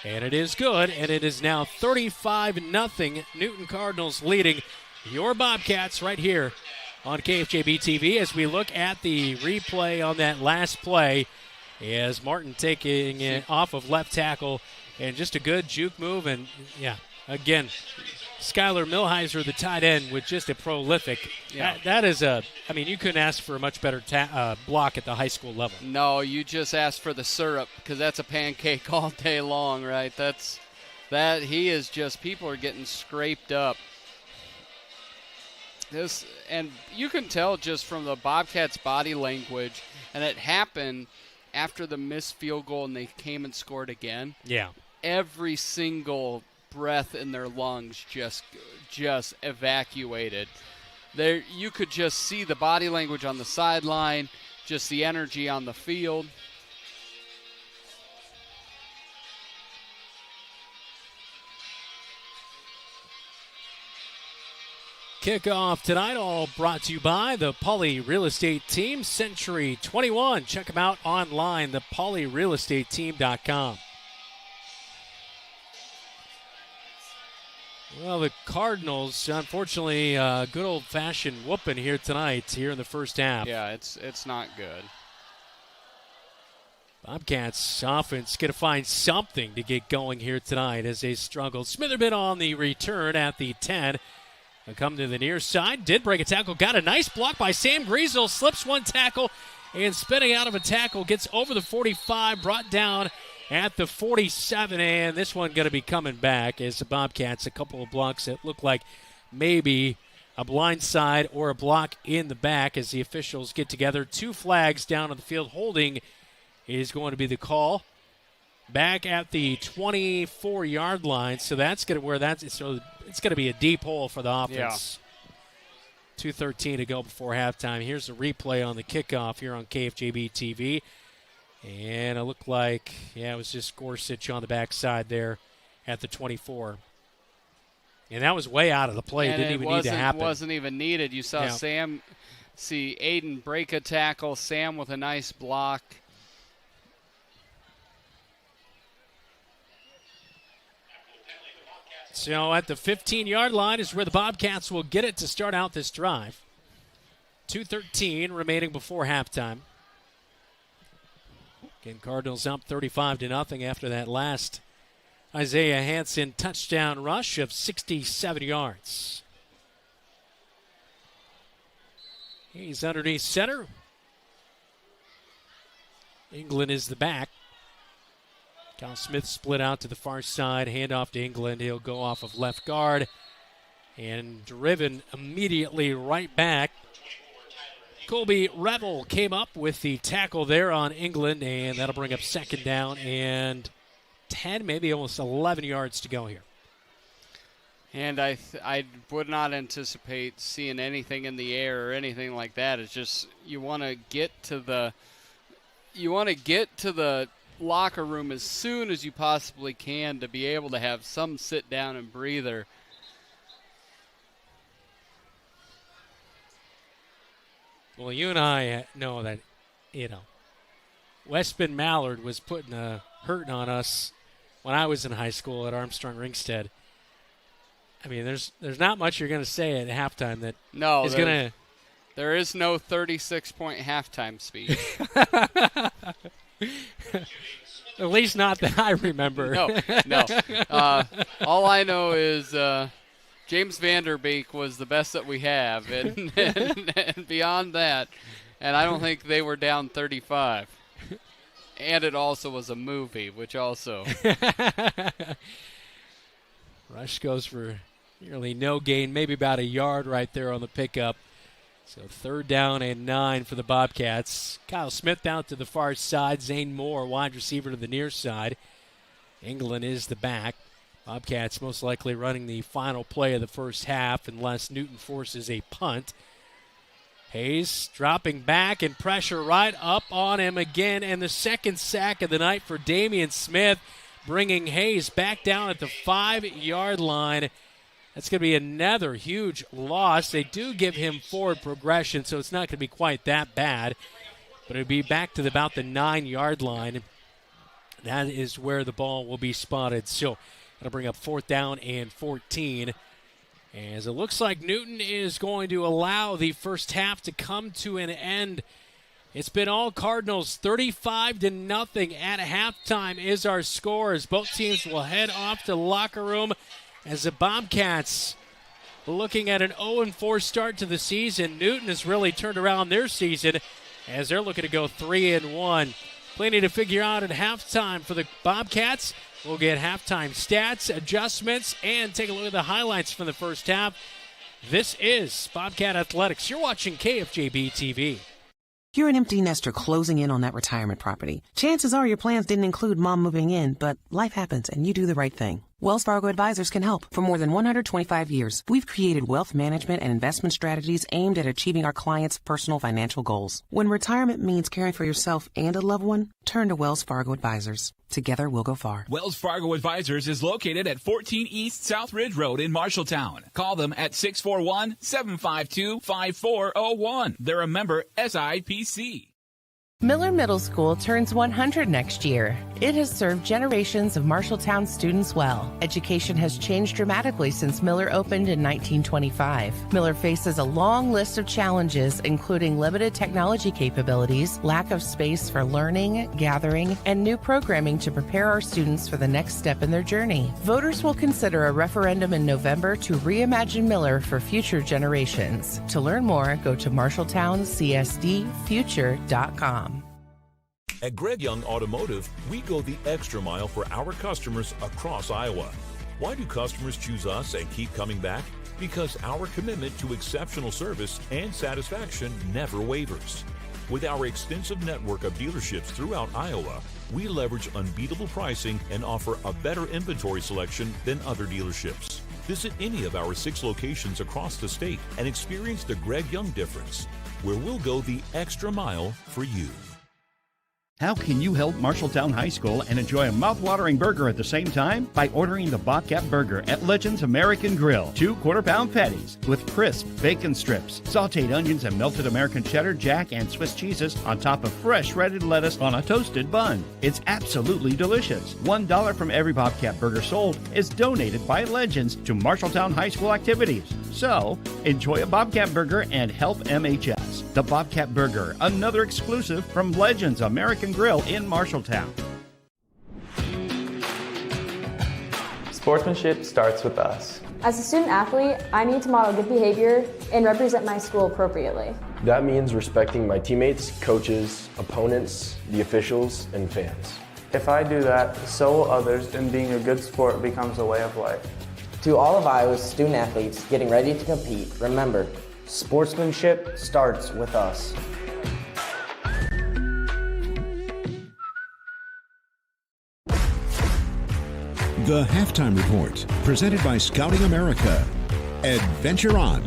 And it is good, and it is now 35-0. Newton Cardinals leading your Bobcats right here on KFJB-TV as we look at the replay on that last play as Martin taking it off of left tackle, and just a good juke move. And, yeah, again, Skylar Millheiser, the tight end, with just a prolific. Yeah. That is you couldn't ask for a much better block at the high school level. No, you just asked for the syrup because that's a pancake all day long, right? He is just, people are getting scraped up. And you can tell just from the Bobcats' body language, and it happened after the missed field goal and they came and scored again. Yeah. Every single breath in their lungs just evacuated. There, you could just see the body language on the sideline, just the energy on the field. Kickoff tonight, all brought to you by the Pauley Real Estate Team, Century 21. Check them out online, thepaulyrealestateteam.com. Well, the Cardinals, unfortunately, good old-fashioned whooping here tonight, here in the first half. Yeah, it's not good. Bobcats offense going to find something to get going here tonight as they struggle. Smitherman on the return at the 10. They'll come to the near side, did break a tackle, got a nice block by Sam Griesel, slips one tackle, and spinning out of a tackle, gets over the 45, brought down at the 47, and this one going to be coming back as the Bobcats, a couple of blocks that look like maybe a blind side or a block in the back as the officials get together. 2 flags down on the field. Holding is going to be the call. Back at the 24-yard line, so that's going to it's going to be a deep hole for the offense. Yeah. 2:13 to go before halftime. Here's the replay on the kickoff here on KFJB-TV. And it looked like, it was just Gorsuch on the backside there at the 24. And that was way out of the play. It didn't even need to happen. It wasn't even needed. You saw Sam, Aiden break a tackle, Sam with a nice block. So at the 15-yard line is where the Bobcats will get it to start out this drive. 2:13 remaining before halftime. Again, Cardinals up 35-0 after that last Isaiah Hansen touchdown rush of 67 yards. He's underneath center. England is the back. Kyle Smith split out to the far side, handoff to England. He'll go off of left guard and driven immediately right back. Colby Revel came up with the tackle there on England, and that'll bring up second down and 10, maybe almost 11 yards to go here. And I would not anticipate seeing anything in the air or anything like that. It's just you want to get to the locker room as soon as you possibly can to be able to have some sit down and breather. Well, you and I know that, Westman Mallard was putting a hurting on us when I was in high school at Armstrong Ringstead. I mean, there's not much you're going to say at halftime that is going to. There is no 36-point halftime speech. At least not that I remember. No. All I know is James Vanderbeek was the best that we have, and beyond that, and I don't think they were down 35. And it also was a movie, which also. Rush goes for nearly no gain, maybe about a yard right there on the pickup. So 3rd down and 9 for the Bobcats. Kyle Smith out to the far side. Zane Moore, wide receiver, to the near side. England is the back. Bobcats most likely running the final play of the first half unless Newton forces a punt. Hayes dropping back and pressure right up on him again. And the second sack of the night for Damian Smith, bringing Hayes back down at the 5-yard line. That's going to be another huge loss. They do give him forward progression, so it's not going to be quite that bad. But it'll be back to about the 9-yard line. That is where the ball will be spotted. So that'll bring up 4th down and 14. As it looks like Newton is going to allow the first half to come to an end. It's been all Cardinals, 35-0 at halftime is our score, as both teams will head off to the locker room. As the Bobcats looking at an 0-4 start to the season, Newton has really turned around their season as they're looking to go 3-1. Plenty to figure out at halftime for the Bobcats. We'll get halftime stats, adjustments, and take a look at the highlights from the first half. This is Bobcat Athletics. You're watching KFJB-TV. You're an empty nester closing in on that retirement property. Chances are your plans didn't include mom moving in, but life happens and you do the right thing. Wells Fargo Advisors can help. For more than 125 years, we've created wealth management and investment strategies aimed at achieving our clients' personal financial goals. When retirement means caring for yourself and a loved one, turn to Wells Fargo Advisors. Together, we'll go far. Wells Fargo Advisors is located at 14 East South Ridge Road in Marshalltown. Call them at 641-752-5401. They're a member SIPC. Miller Middle School turns 100 next year. It has served generations of Marshalltown students well. Education has changed dramatically since Miller opened in 1925. Miller faces a long list of challenges, including limited technology capabilities, lack of space for learning, gathering, and new programming to prepare our students for the next step in their journey. Voters will consider a referendum in November to reimagine Miller for future generations. To learn more, go to marshalltowncsdfuture.com. At Greg Young Automotive, we go the extra mile for our customers across Iowa. Why do customers choose us and keep coming back? Because our commitment to exceptional service and satisfaction never wavers. With our extensive network of dealerships throughout Iowa, we leverage unbeatable pricing and offer a better inventory selection than other dealerships. Visit any of our 6 locations across the state and experience the Greg Young difference, where we'll go the extra mile for you. How can you help Marshalltown High School and enjoy a mouth-watering burger at the same time? By ordering the Bobcat Burger at Legends American Grill. 2 quarter-pound patties with crisp bacon strips, sauteed onions, and melted American cheddar, jack, and Swiss cheeses on top of fresh shredded lettuce on a toasted bun. It's absolutely delicious. $1 from every Bobcat Burger sold is donated by Legends to Marshalltown High School activities. So, enjoy a Bobcat Burger and help MHS. The Bobcat Burger, another exclusive from Legends American Grill in Marshalltown. Sportsmanship starts with us. As a student athlete, I need to model good behavior and represent my school appropriately. That means respecting my teammates, coaches, opponents, the officials, and fans. If I do that, so will others, and being a good sport becomes a way of life. To all of Iowa's student athletes getting ready to compete, remember, sportsmanship starts with us. The Halftime Report, presented by Scouting America. Adventure on.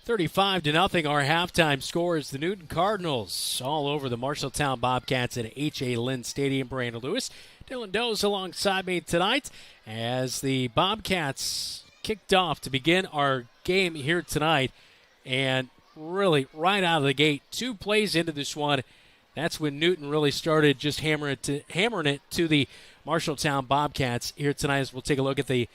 35-0 our halftime score is the Newton Cardinals all over the Marshalltown Bobcats at H.A. Lynn Stadium. Brandon Lewis, Dylan Does alongside me tonight as the Bobcats kicked off to begin our game here tonight. And really, right out of the gate, 2 plays into this one, that's when Newton really started just hammering it to the Marshalltown Bobcats here tonight. As we'll take a look at the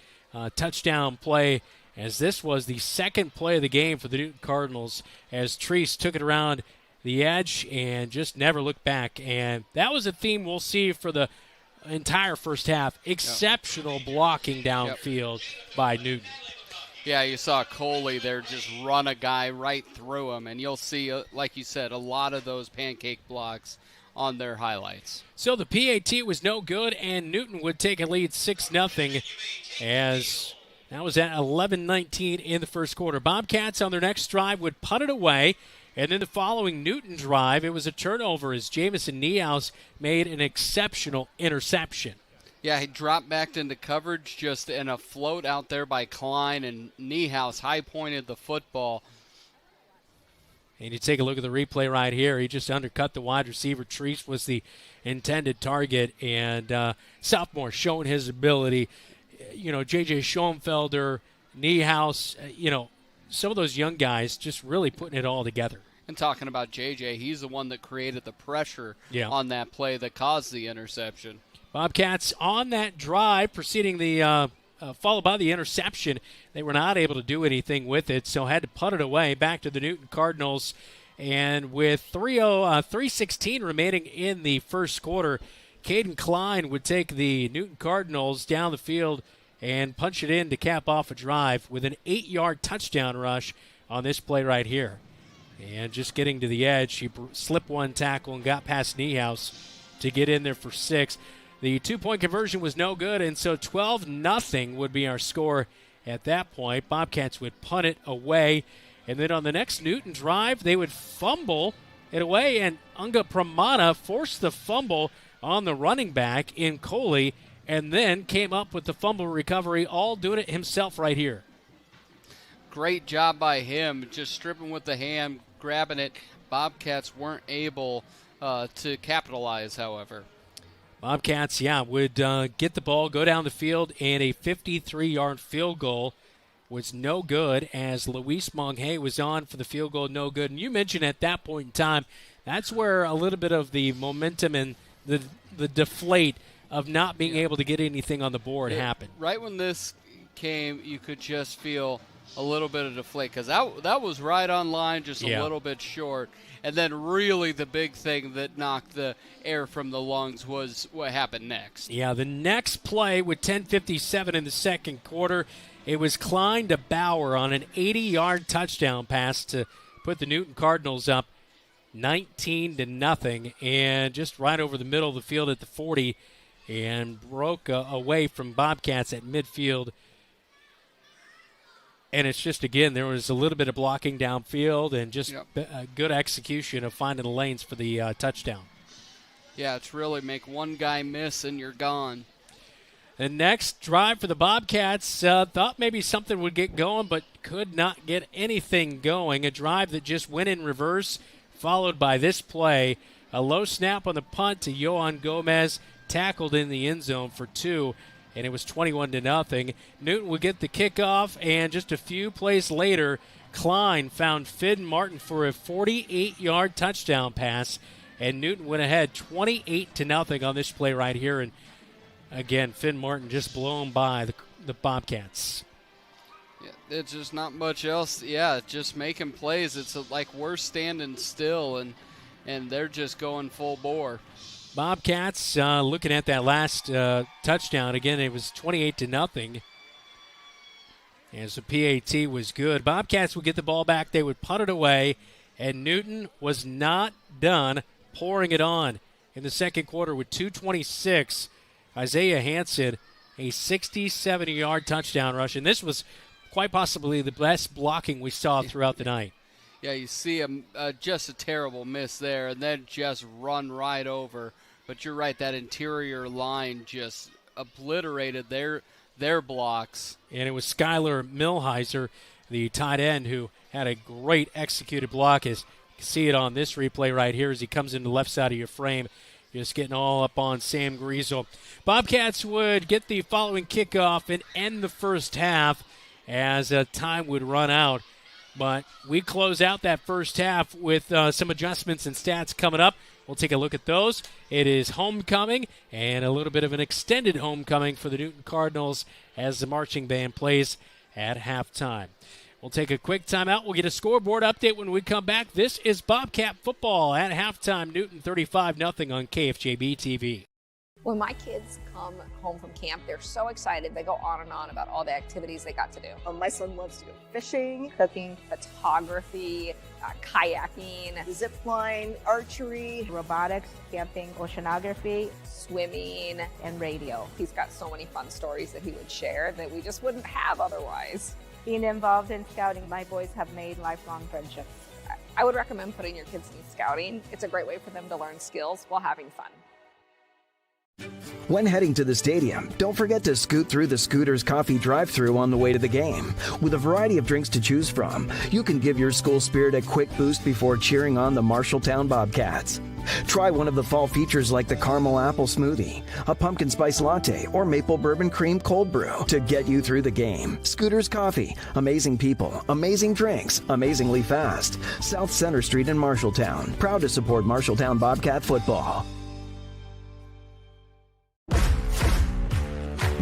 touchdown play, as this was the second play of the game for the Newton Cardinals, as Treese took it around the edge and just never looked back. And that was a theme we'll see for the entire first half. Exceptional blocking downfield by Newton. Yeah, you saw Coley there just run a guy right through him, and you'll see, like you said, a lot of those pancake blocks on their highlights. So the PAT was no good, and Newton would take a lead 6-0 as that was at 11:19 in the first quarter. Bobcats on their next drive would punt it away, and then the following Newton drive, it was a turnover as Jamison Niehaus made an exceptional interception. Yeah, he dropped back into coverage just in a float out there by Klein, and Niehaus high-pointed the football. And you take a look at the replay right here. He just undercut the wide receiver. Treese was the intended target, and sophomore showing his ability. You know, J.J. Schoenfelder, Niehaus, some of those young guys just really putting it all together. And talking about J.J., he's the one that created the pressure on that play that caused the interception. Bobcats on that drive, preceding the followed by the interception. They were not able to do anything with it, so had to punt it away back to the Newton Cardinals. And with 3:16 remaining in the first quarter, Caden Klein would take the Newton Cardinals down the field and punch it in to cap off a drive with an 8-yard touchdown rush on this play right here. And just getting to the edge, he slipped one tackle and got past Niehaus to get in there for 6. The 2-point conversion was no good, and so 12-0 would be our score at that point. Bobcats would punt it away, and then on the next Newton drive, they would fumble it away, and Unga Pramana forced the fumble on the running back in Coley, and then came up with the fumble recovery, all doing it himself right here. Great job by him, just stripping with the hand, grabbing it. Bobcats weren't able to capitalize, however. Bobcats, would get the ball, go down the field, and a 53-yard field goal was no good as Luis Monghay was on for the field goal, no good. And you mentioned at that point in time, that's where a little bit of the momentum and the deflate of not being able to get anything on the board happened. Right when this came, you could just feel a little bit of deflate because that was right on line, just a little bit short. And then really the big thing that knocked the air from the lungs was what happened next. Yeah, the next play with 10:57 in the second quarter, it was Klein to Bauer on an 80-yard touchdown pass to put the Newton Cardinals up 19-0, and just right over the middle of the field at the 40, and broke away from Bobcats at midfield. And it's just, again, there was a little bit of blocking downfield and just a good execution of finding the lanes for the touchdown. Yeah, it's really make one guy miss and you're gone. The next drive for the Bobcats, thought maybe something would get going, but could not get anything going. A drive that just went in reverse, followed by this play. A low snap on the punt to Johan Gomez, tackled in the end zone for 2. And it was 21-0. Newton would get the kickoff, and just a few plays later, Klein found Finn Martin for a 48-yard touchdown pass, and Newton went ahead 28-0 on this play right here. And again, Finn Martin just blown by the Bobcats. Yeah, it's just not much else. Yeah, just making plays. It's like we're standing still, and they're just going full bore. Bobcats looking at that last touchdown. Again, it was 28-0. As the PAT was good. Bobcats would get the ball back. They would punt it away. And Newton was not done pouring it on in the second quarter with 2:26. Isaiah Hansen, a 67-yard touchdown rush. And this was quite possibly the best blocking we saw throughout the night. Yeah, you see just a terrible miss there, and then just run right over. But you're right, that interior line just obliterated their blocks. And it was Skylar Milheiser, the tight end, who had a great executed block. As you can see it on this replay right here as he comes in the left side of your frame, just getting all up on Sam Griesel. Bobcats would get the following kickoff and end the first half as time would run out. But we close out that first half with some adjustments and stats coming up. We'll take a look at those. It is homecoming and a little bit of an extended homecoming for the Newton Cardinals as the marching band plays at halftime. We'll take a quick timeout. We'll get a scoreboard update when we come back. This is Bobcat football at halftime. Newton 35-0 on KFJB-TV. When my kids come home from camp, they're so excited. They go on and on about all the activities they got to do. My son loves to go fishing, Cooking, photography, kayaking, zip line, archery, robotics, camping, oceanography, swimming, and radio. He's got so many fun stories that he would share that we just wouldn't have otherwise. Being involved in scouting, my boys have made lifelong friendships. I would recommend putting your kids in scouting. It's a great way for them to learn skills while having fun. When heading to the stadium, don't forget to scoot through the Scooters Coffee drive-thru on the way to the game. With a variety of drinks to choose from, you can give your school spirit a quick boost before cheering on the Marshalltown Bobcats. Try one of the fall features like the caramel apple smoothie, a pumpkin spice latte, or maple bourbon cream cold brew to get you through the game. Scooters Coffee, amazing people, amazing drinks, amazingly fast. South Center Street in Marshalltown, proud to support Marshalltown Bobcat football.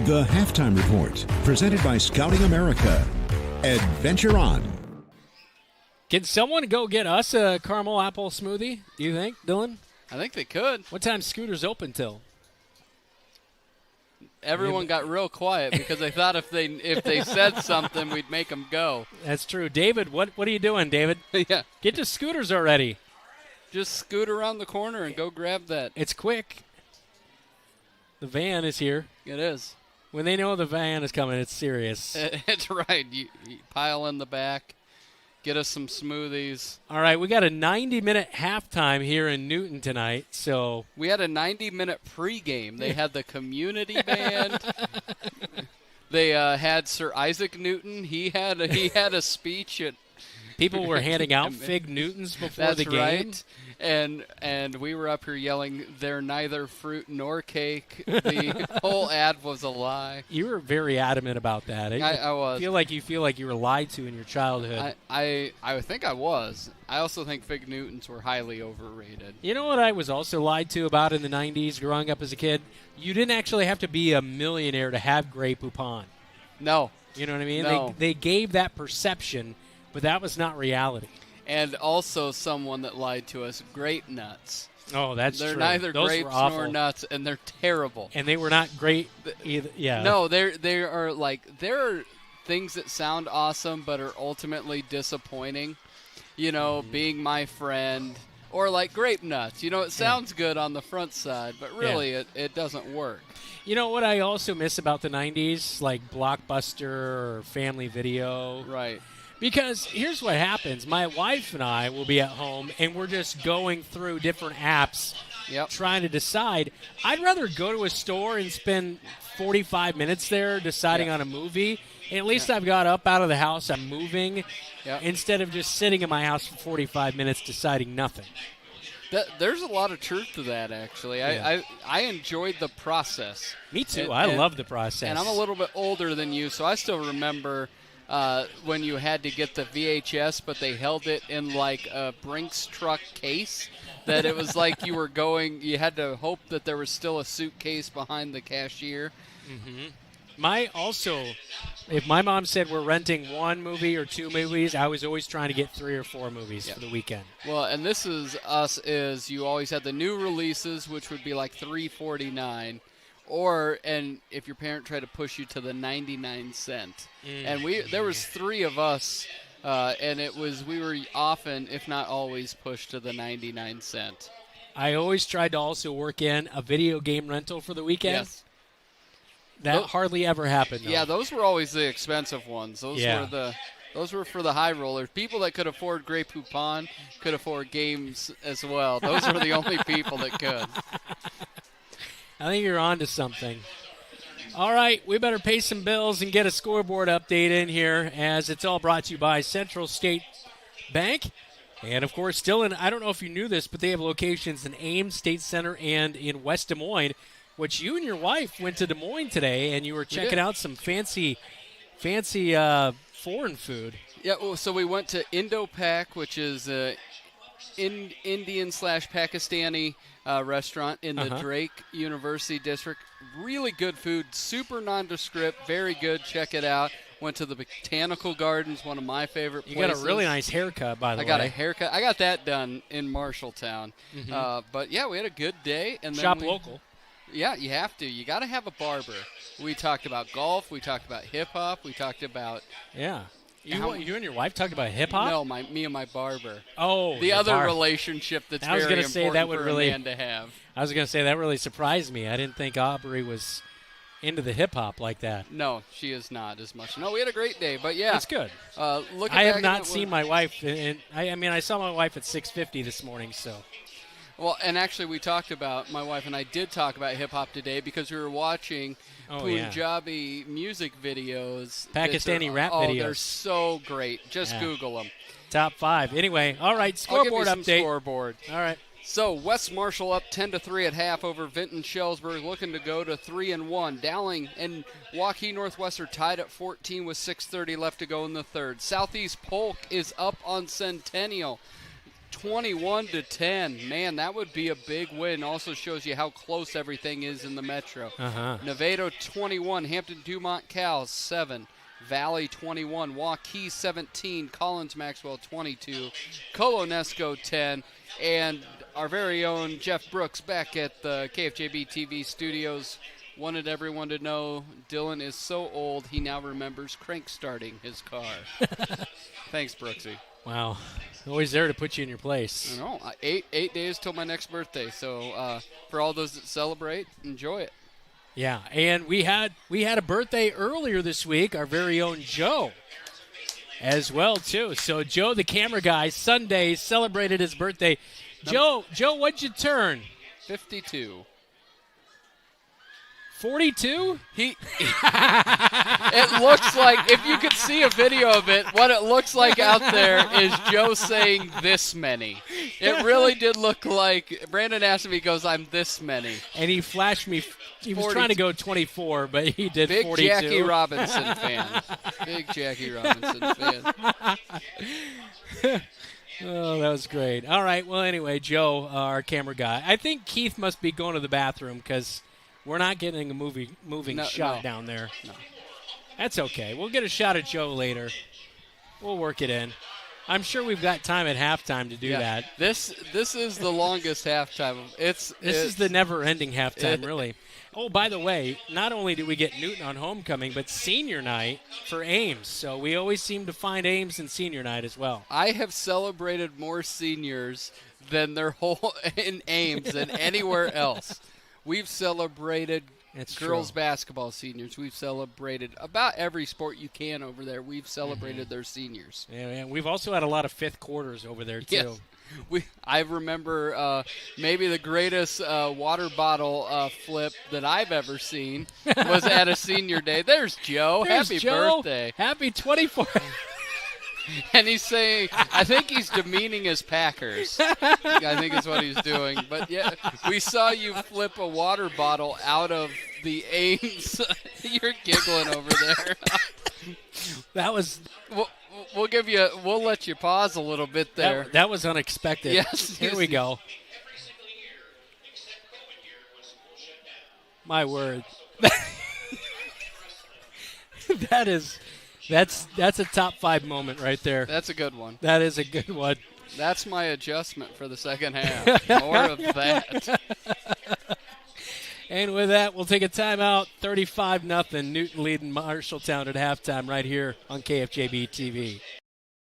The Halftime Report, presented by Scouting America. Adventure on. Can someone go get us a caramel apple smoothie, do you think, Dylan? I think they could. What time Scooters open till? Everyone got real quiet because they thought if they said something, we'd make them go. That's true. David, what are you doing, David? Yeah. Get to Scooters already. Just scoot around the corner and go grab that. It's quick. The van is here. It is. When they know the van is coming, it's serious. It's right. You pile in the back, get us some smoothies. All right, we got a 90-minute halftime here in Newton tonight. So we had a 90-minute pregame. They had the community band. They had Sir Isaac Newton. He had a speech at. People were handing out Fig Newtons before the game. Right. And we were up here yelling, "They're neither fruit nor cake." The whole ad was a lie. You were very adamant about that. I was. You feel like you were lied to in your childhood. I think I was. I also think Fig Newtons were highly overrated. You know what I was also lied to about in the 90s growing up as a kid? You didn't actually have to be a millionaire to have Grey Poupon. No. You know what I mean? No. They gave that perception, but that was not reality. And also someone that lied to us, grape nuts. Oh, that's they're true. They're neither Those grapes were awful. nor nuts, and they're terrible. And they were not great either. Yeah. No, there are things that sound awesome but are ultimately disappointing. You know, being my friend, or like grape nuts. You know, it sounds good on the front side, but really it doesn't work. You know what I also miss about the 90s? Like Blockbuster or Family Video. Right. Because here's what happens. My wife and I will be at home, and we're just going through different apps trying to decide. I'd rather go to a store and spend 45 minutes there deciding on a movie. And at least I've got up out of the house. I'm moving instead of just sitting in my house for 45 minutes deciding nothing. There's a lot of truth to that, actually. Yeah. I enjoyed the process. Me too. I love the process. And I'm a little bit older than you, so I still remember when you had to get the VHS, but they held it in like a Brinks truck case, that it was like you had to hope that there was still a suitcase behind the cashier. Mm-hmm. If my mom said we're renting one movie or two movies, I was always trying to get 3 or 4 movies for the weekend. Well, and this is us, is you always had the new releases, which would be like $3.49. And if your parent tried to push you to the 99-cent. And there was 3 of us, and we were often, if not always, pushed to the 99-cent. I always tried to also work in a video game rental for the weekend. Yes. That hardly ever happened, though. Yeah, those were always the expensive ones. Those were for the high rollers. People that could afford Grey Poupon could afford games as well. Those were the only people that could. I think you're on to something. All right, we better pay some bills and get a scoreboard update in here, as it's all brought to you by Central State Bank. And, of course, Dylan, I don't know if you knew this, but they have locations in Ames, State Center, and in West Des Moines, which you and your wife went to Des Moines today, and you were checking out some fancy foreign food. Yeah, well, so we went to Indo-Pac, which is Indian/Pakistani restaurant in the Drake University District. Really good food, super nondescript, very good. Check it out. Went to the Botanical Gardens, one of my favorite places. You got a really nice haircut, by the way. I got a haircut. I got that done in Marshalltown. But, yeah, we had a good day. And then local. Yeah, you have to. You got to have a barber. We talked about golf. We talked about hip-hop. We talked about You and your wife talked about hip-hop? No, me and my barber. Oh, the other relationship that's very important for a man to have. I was going to say that really surprised me. I didn't think Aubrey was into the hip-hop like that. No, she is not as much. No, we had a great day, but yeah. That's good. I have not seen my wife. And I saw my wife at 6:50 this morning, so. Well, and actually we talked about, my wife and I did talk about hip-hop today because we were watching Punjabi music videos. Pakistani rap videos. Oh, they're so great. Just Google them. Top 5. Anyway, all right, scoreboard I'll give you some update. Scoreboard. All right. So West Marshall up 10-3 at half over Vinton-Shellsburg, looking to go to 3-1. Dowling and Waukee Northwest are tied at 14 with 6:30 left to go in the third. Southeast Polk is up on Centennial, 21-10. Man, that would be a big win. Also shows you how close everything is in the Metro. Nevada 21, Hampton-Dumont Cal 7. Valley 21, Waukee 17, Collins Maxwell 22, Colonesco 10, and our very own Jeff Brooks back at the KFJB-TV studios wanted everyone to know Dylan is so old he now remembers crank starting his car. Thanks, Brooksy. Wow. Always there to put you in your place. I know. 8 days till my next birthday, so for all those that celebrate, enjoy it. Yeah, and we had a birthday earlier this week, our very own Joe as well, too. So Joe, the camera guy, Sunday celebrated his birthday. Joe, what'd you turn? 52. 42? It looks like, if you could see a video of it, what it looks like out there is Joe saying this many. It really did look like, Brandon asked me, he goes, I'm this many. And he flashed me, he was trying to go 24, but he did Big 42. Jackie Robinson fan. Big Jackie Robinson fan. Oh, that was great. All right, well, anyway, Joe, our camera guy. I think Keith must be going to the bathroom because we're not getting a moving shot down there. No. That's okay. We'll get a shot at Joe later. We'll work it in. I'm sure we've got time at halftime to do that. This is the longest halftime. This is the never-ending halftime, really. Oh, by the way, not only did we get Newton on homecoming, but senior night for Ames. So we always seem to find Ames in senior night as well. I have celebrated more seniors than their whole in Ames than anywhere else. We've celebrated girls basketball seniors. We've celebrated about every sport you can over there. We've celebrated their seniors. Yeah, and we've also had a lot of fifth quarters over there, too. Yes. I remember maybe the greatest water bottle flip that I've ever seen was at a senior day. There's Joe. Happy birthday. Happy 24th. And he's saying, I think he's demeaning his Packers. I think is what he's doing. But, yeah, we saw you flip a water bottle out of the Ames. You're giggling over there. That was... We'll let you pause a little bit there. That was unexpected. Yes. Here we go. My word. That's a top 5 moment right there. That's a good one. That is a good one. That's my adjustment for the second half. More of that. And with that, we'll take a timeout. 35-0. Newton leading Marshalltown at halftime right here on KFJB-TV.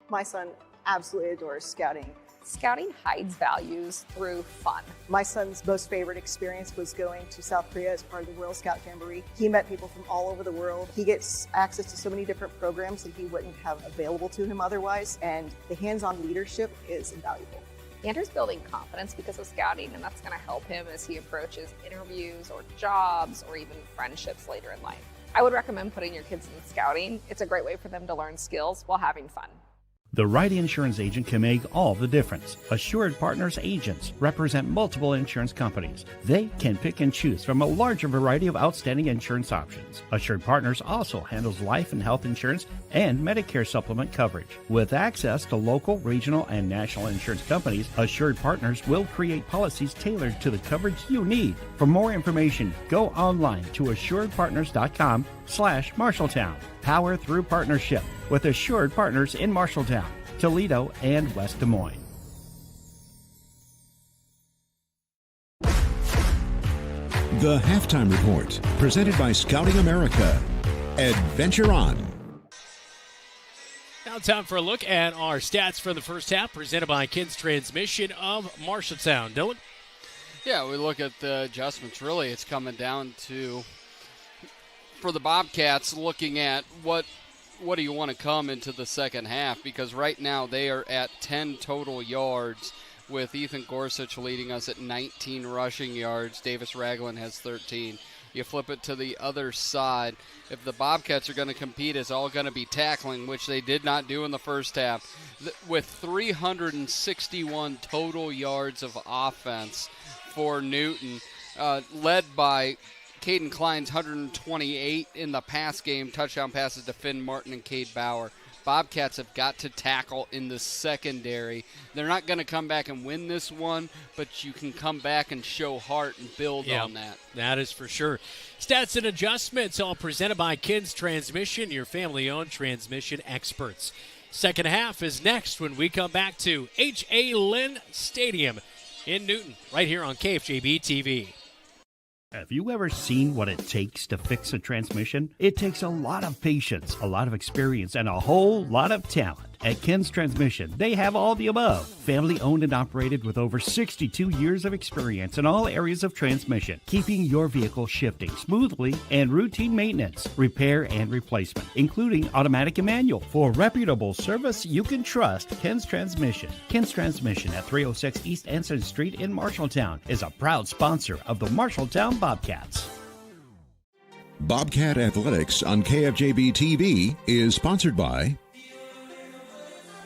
My son absolutely adores scouting. Scouting hides values through fun. My son's most favorite experience was going to South Korea as part of the World Scout Jamboree. He met people from all over the world. He gets access to so many different programs that he wouldn't have available to him otherwise, and the hands-on leadership is invaluable. Andrew's building confidence because of scouting, and that's going to help him as he approaches interviews or jobs or even friendships later in life. I would recommend putting your kids in scouting. It's a great way for them to learn skills while having fun. The right insurance agent can make all the difference. Assured Partners agents represent multiple insurance companies. They can pick and choose from a larger variety of outstanding insurance options. Assured Partners also handles life and health insurance and Medicare supplement coverage. With access to local, regional, and national insurance companies, Assured Partners will create policies tailored to the coverage you need. For more information, go online to assuredpartners.com/Marshalltown. Power through partnership with Assured Partners in Marshalltown, Toledo, and West Des Moines. The Halftime Report, presented by Scouting America. Adventure on. Now time for a look at our stats for the first half, presented by Ken's Transmission of Marshalltown. Dylan? Yeah, we look at the adjustments. Really, it's coming down to, for the Bobcats, looking at what do you want to come into the second half, because right now they are at 10 total yards, with Ethan Gorsuch leading us at 19 rushing yards. Davis Ragland has 13. You flip it to the other side. If the Bobcats are going to compete, it's all going to be tackling, which they did not do in the first half. With 361 total yards of offense for Newton, led by Caden Klein's 128 in the pass game, touchdown passes to Finn Martin and Cade Bauer. Bobcats have got to tackle in the secondary. They're not going to come back and win this one, but you can come back and show heart and build on that. That is for sure. Stats and adjustments, all presented by Ken's Transmission, your family-owned transmission experts. Second half is next when we come back to H.A. Lynn Stadium in Newton, right here on KFJB-TV. Have you ever seen what it takes to fix a transmission? It takes a lot of patience, a lot of experience, and a whole lot of talent. At Ken's Transmission, they have all the above. Family owned and operated with over 62 years of experience in all areas of transmission, keeping your vehicle shifting smoothly, and routine maintenance, repair, and replacement, including automatic and manual. For reputable service you can trust, Ken's Transmission. Ken's Transmission at 306 East Anson Street in Marshalltown is a proud sponsor of the Marshalltown Bobcats. Bobcat Athletics on KFJB-TV is sponsored by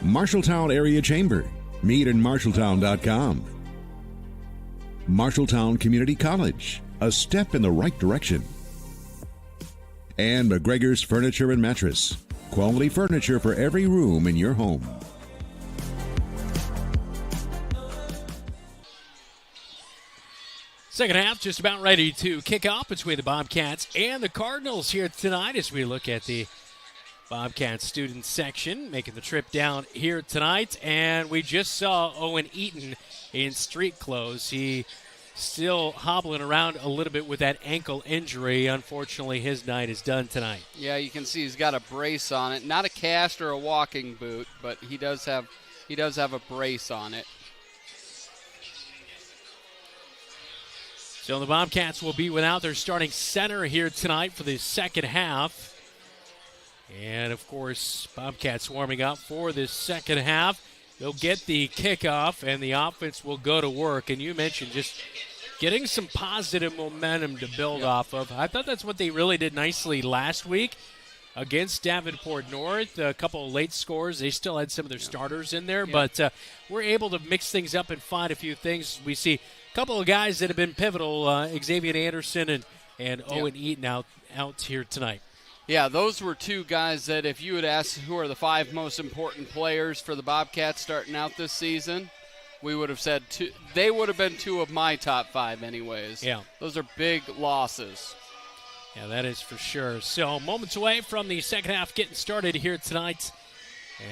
Marshalltown Area Chamber. Meet in Marshalltown.com. Marshalltown Community College, a step in the right direction. And McGregor's Furniture and Mattress, quality furniture for every room in your home. Second half just about ready to kick off between the Bobcats and the Cardinals here tonight as we look at the Bobcats student section making the trip down here tonight. And we just saw Owen Eaton in street clothes. He still hobbling around a little bit with that ankle injury. Unfortunately, his night is done tonight. Yeah, you can see he's got a brace on it. Not a cast or a walking boot, but he does have a brace on it. So the Bobcats will be without their starting center here tonight for the second half. And, of course, Bobcats warming up for this second half. They'll get the kickoff, and the offense will go to work. And you mentioned just getting some positive momentum to build off of. I thought that's what they really did nicely last week against Davenport North. A couple of late scores. They still had some of their starters in there, but we're able to mix things up and find a few things. We see a couple of guys that have been pivotal, Xavier Anderson and Owen Eaton out here tonight. Yeah, those were two guys that if you had asked who are the 5 most important players for the Bobcats starting out this season, we would have said two. They would have been 2 of my top 5 anyways. Yeah. Those are big losses. Yeah, that is for sure. So moments away from the second half getting started here tonight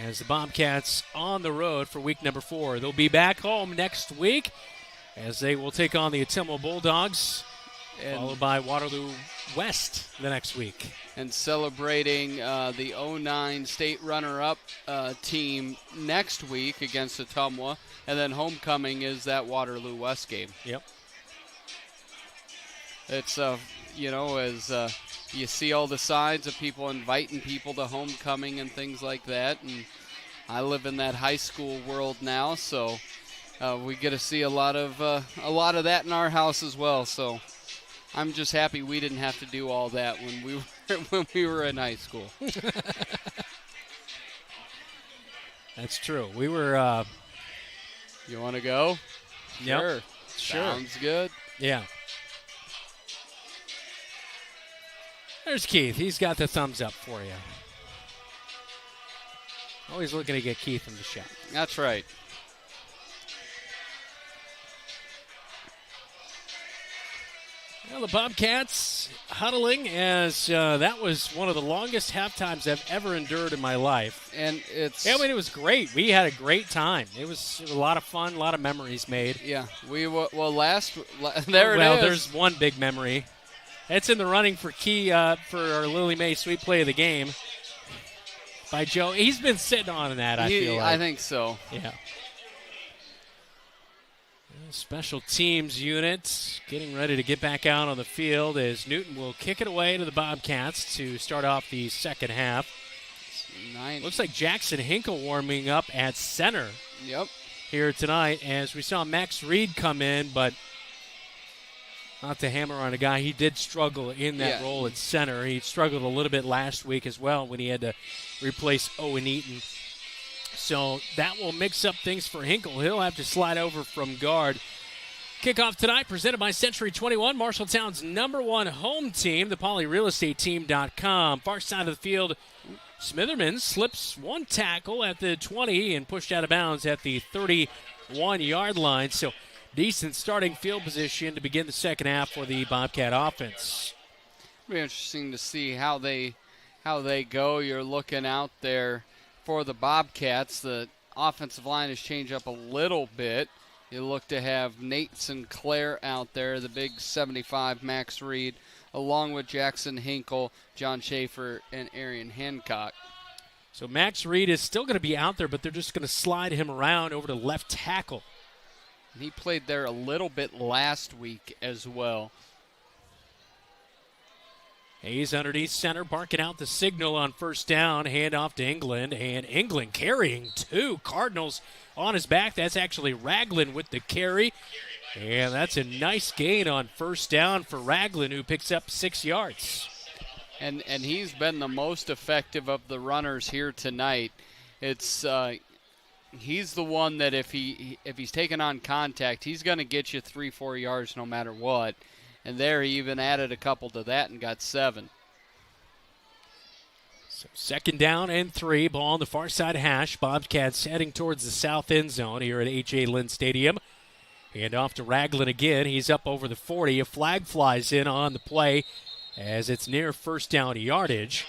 as the Bobcats on the road for week number 4. They'll be back home next week as they will take on the Ottumwa Bulldogs, followed by Waterloo West the next week. And celebrating the 09 state runner-up team next week against Ottumwa. And then homecoming is that Waterloo West game. Yep. It's, as you see all the signs of people inviting people to homecoming and things like that. And I live in that high school world now, so we get to see a lot of that in our house as well. So I'm just happy we didn't have to do all that when we were in high school. That's true. We were. You want to go? Yep. Sure. Sounds good. Yeah. There's Keith. He's got the thumbs up for you. Always looking to get Keith in the shot. That's right. Well, the Bobcats huddling as that was one of the longest halftimes I've ever endured in my life. And it was great. We had a great time. It was a lot of fun, a lot of memories made. Yeah. Well, there's one big memory. It's in the running for for our Lily Mae Sweet Play of the Game by Joe. He's been sitting on that, I feel like. I think so. Yeah. Special teams unit getting ready to get back out on the field as Newton will kick it away to the Bobcats to start off the second half. Looks like Jackson Hinkle warming up at center. Yep. Here tonight as we saw Max Reed come in, but not to hammer on a guy. He did struggle in that role at center. He struggled a little bit last week as well when he had to replace Owen Eaton. So that will mix up things for Hinkle. He'll have to slide over from guard. Kickoff tonight presented by Century 21, Marshalltown's #1 home team, the PolyRealEstateTeam.com. Far side of the field, Smitherman slips one tackle at the 20 and pushed out of bounds at the 31-yard line. So decent starting field position to begin the second half for the Bobcat offense. It'll be interesting to see how they go. You're looking out there for the Bobcats. The offensive line has changed up a little bit. You look to have Nate Sinclair out there, the big 75 Max Reed, along with Jackson Hinkle, John Schaefer, and Arian Hancock. So Max Reed is still going to be out there, but they're just going to slide him around over to left tackle. He played there a little bit last week as well. Hayes underneath center, barking out the signal on first down. Hand off to England, and England carrying two Cardinals on his back. That's actually Ragland with the carry, and that's a nice gain on first down for Ragland, who picks up 6 yards. And he's been the most effective of the runners here tonight. It's he's the one that if he's taking on contact, he's going to get you 3-4 yards no matter what. And there he even added a couple to that and got 7. So second down and 3. Ball on the far side hash. Bobcats heading towards the south end zone here at H.A. Lynn Stadium. Hand off to Ragland again. He's up over the 40. A flag flies in on the play as it's near first down yardage.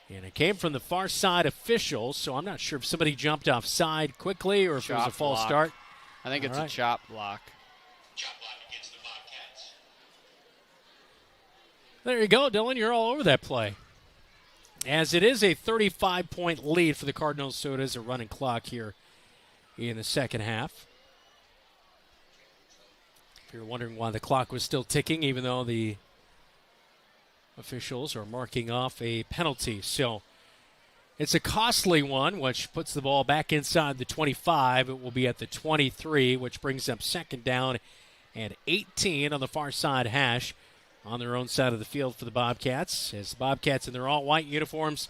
And it came from the far side officials, so I'm not sure if somebody jumped offside quickly or if it was a false start. I think it's a chop block. There you go, Dylan. You're all over that play. As it is a 35-point lead for the Cardinals, so it is a running clock here in the second half. If you're wondering why the clock was still ticking, even though the officials are marking off a penalty. So it's a costly one, which puts the ball back inside the 25. It will be at the 23, which brings up second down and 18 on the far side hash. On their own side of the field for the Bobcats. As the Bobcats in their all-white uniforms,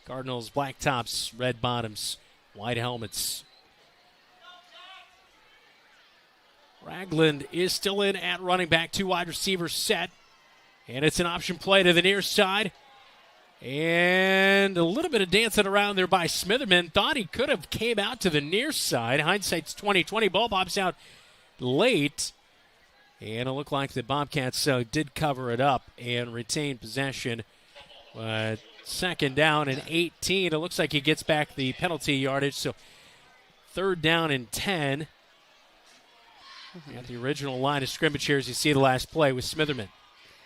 Cardinals black tops, red bottoms, white helmets. Ragland is still in at running back. 2 wide receivers set. And it's an option play to the near side. And a little bit of dancing around there by Smitherman. Thought he could have came out to the near side. Hindsight's 20/20. Ball pops out late. And it looked like the Bobcats did cover it up and retain possession. Second down and 18. It looks like he gets back the penalty yardage. So third down and 10. At the original line of scrimmage here as you see the last play with Smitherman.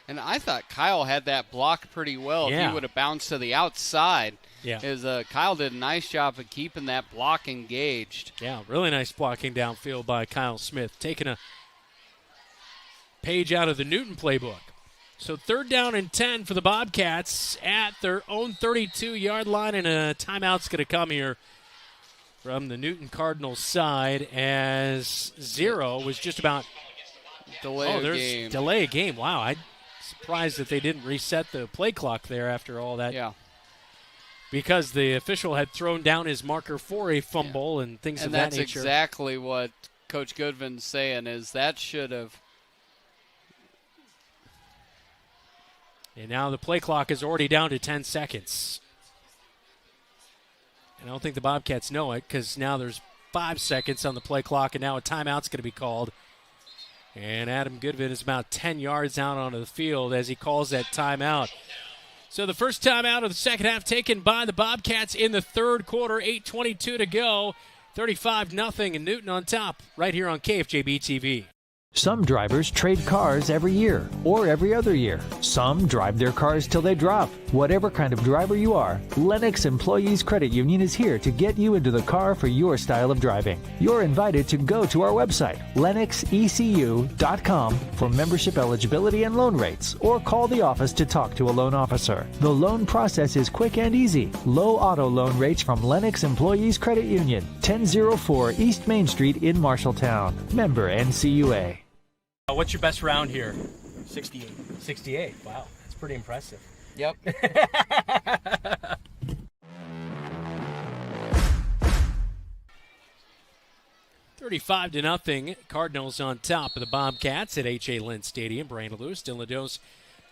And I thought Kyle had that block pretty well. Yeah. If he would have bounced to the outside. Yeah. Kyle did a nice job of keeping that block engaged. Yeah, really nice blocking downfield by Kyle Smith. Taking a page out of the Newton playbook. So third down and 10 for the Bobcats at their own 32-yard line, and a timeout's going to come here from the Newton Cardinals side as Zero was just about delay a game. Wow, I'm surprised that they didn't reset the play clock there after all that because the official had thrown down his marker for a fumble and things of that nature. And that's exactly what Coach Goodvin's saying is that should have. And now the play clock is already down to 10 seconds. And I don't think the Bobcats know it because now there's 5 seconds on the play clock, and now a timeout's going to be called. And Adam Goodvin is about 10 yards out onto the field as he calls that timeout. So the first timeout of the second half taken by the Bobcats in the third quarter, 8:22 to go. 35-0, and Newton on top right here on KFJB-TV. Some drivers trade cars every year or every other year. Some drive their cars till they drop. Whatever kind of driver you are, Lennox Employees Credit Union is here to get you into the car for your style of driving. You're invited to go to our website, lennoxecu.com, for membership eligibility and loan rates, or call the office to talk to a loan officer. The loan process is quick and easy. Low auto loan rates from Lennox Employees Credit Union, 1004 East Main Street in Marshalltown. Member NCUA. What's your best round here? 68. 68. Wow, that's pretty impressive. Yep. 35-0. Cardinals on top of the Bobcats at H.A. Lynn Stadium. Brandon Lewis, Dylan Lados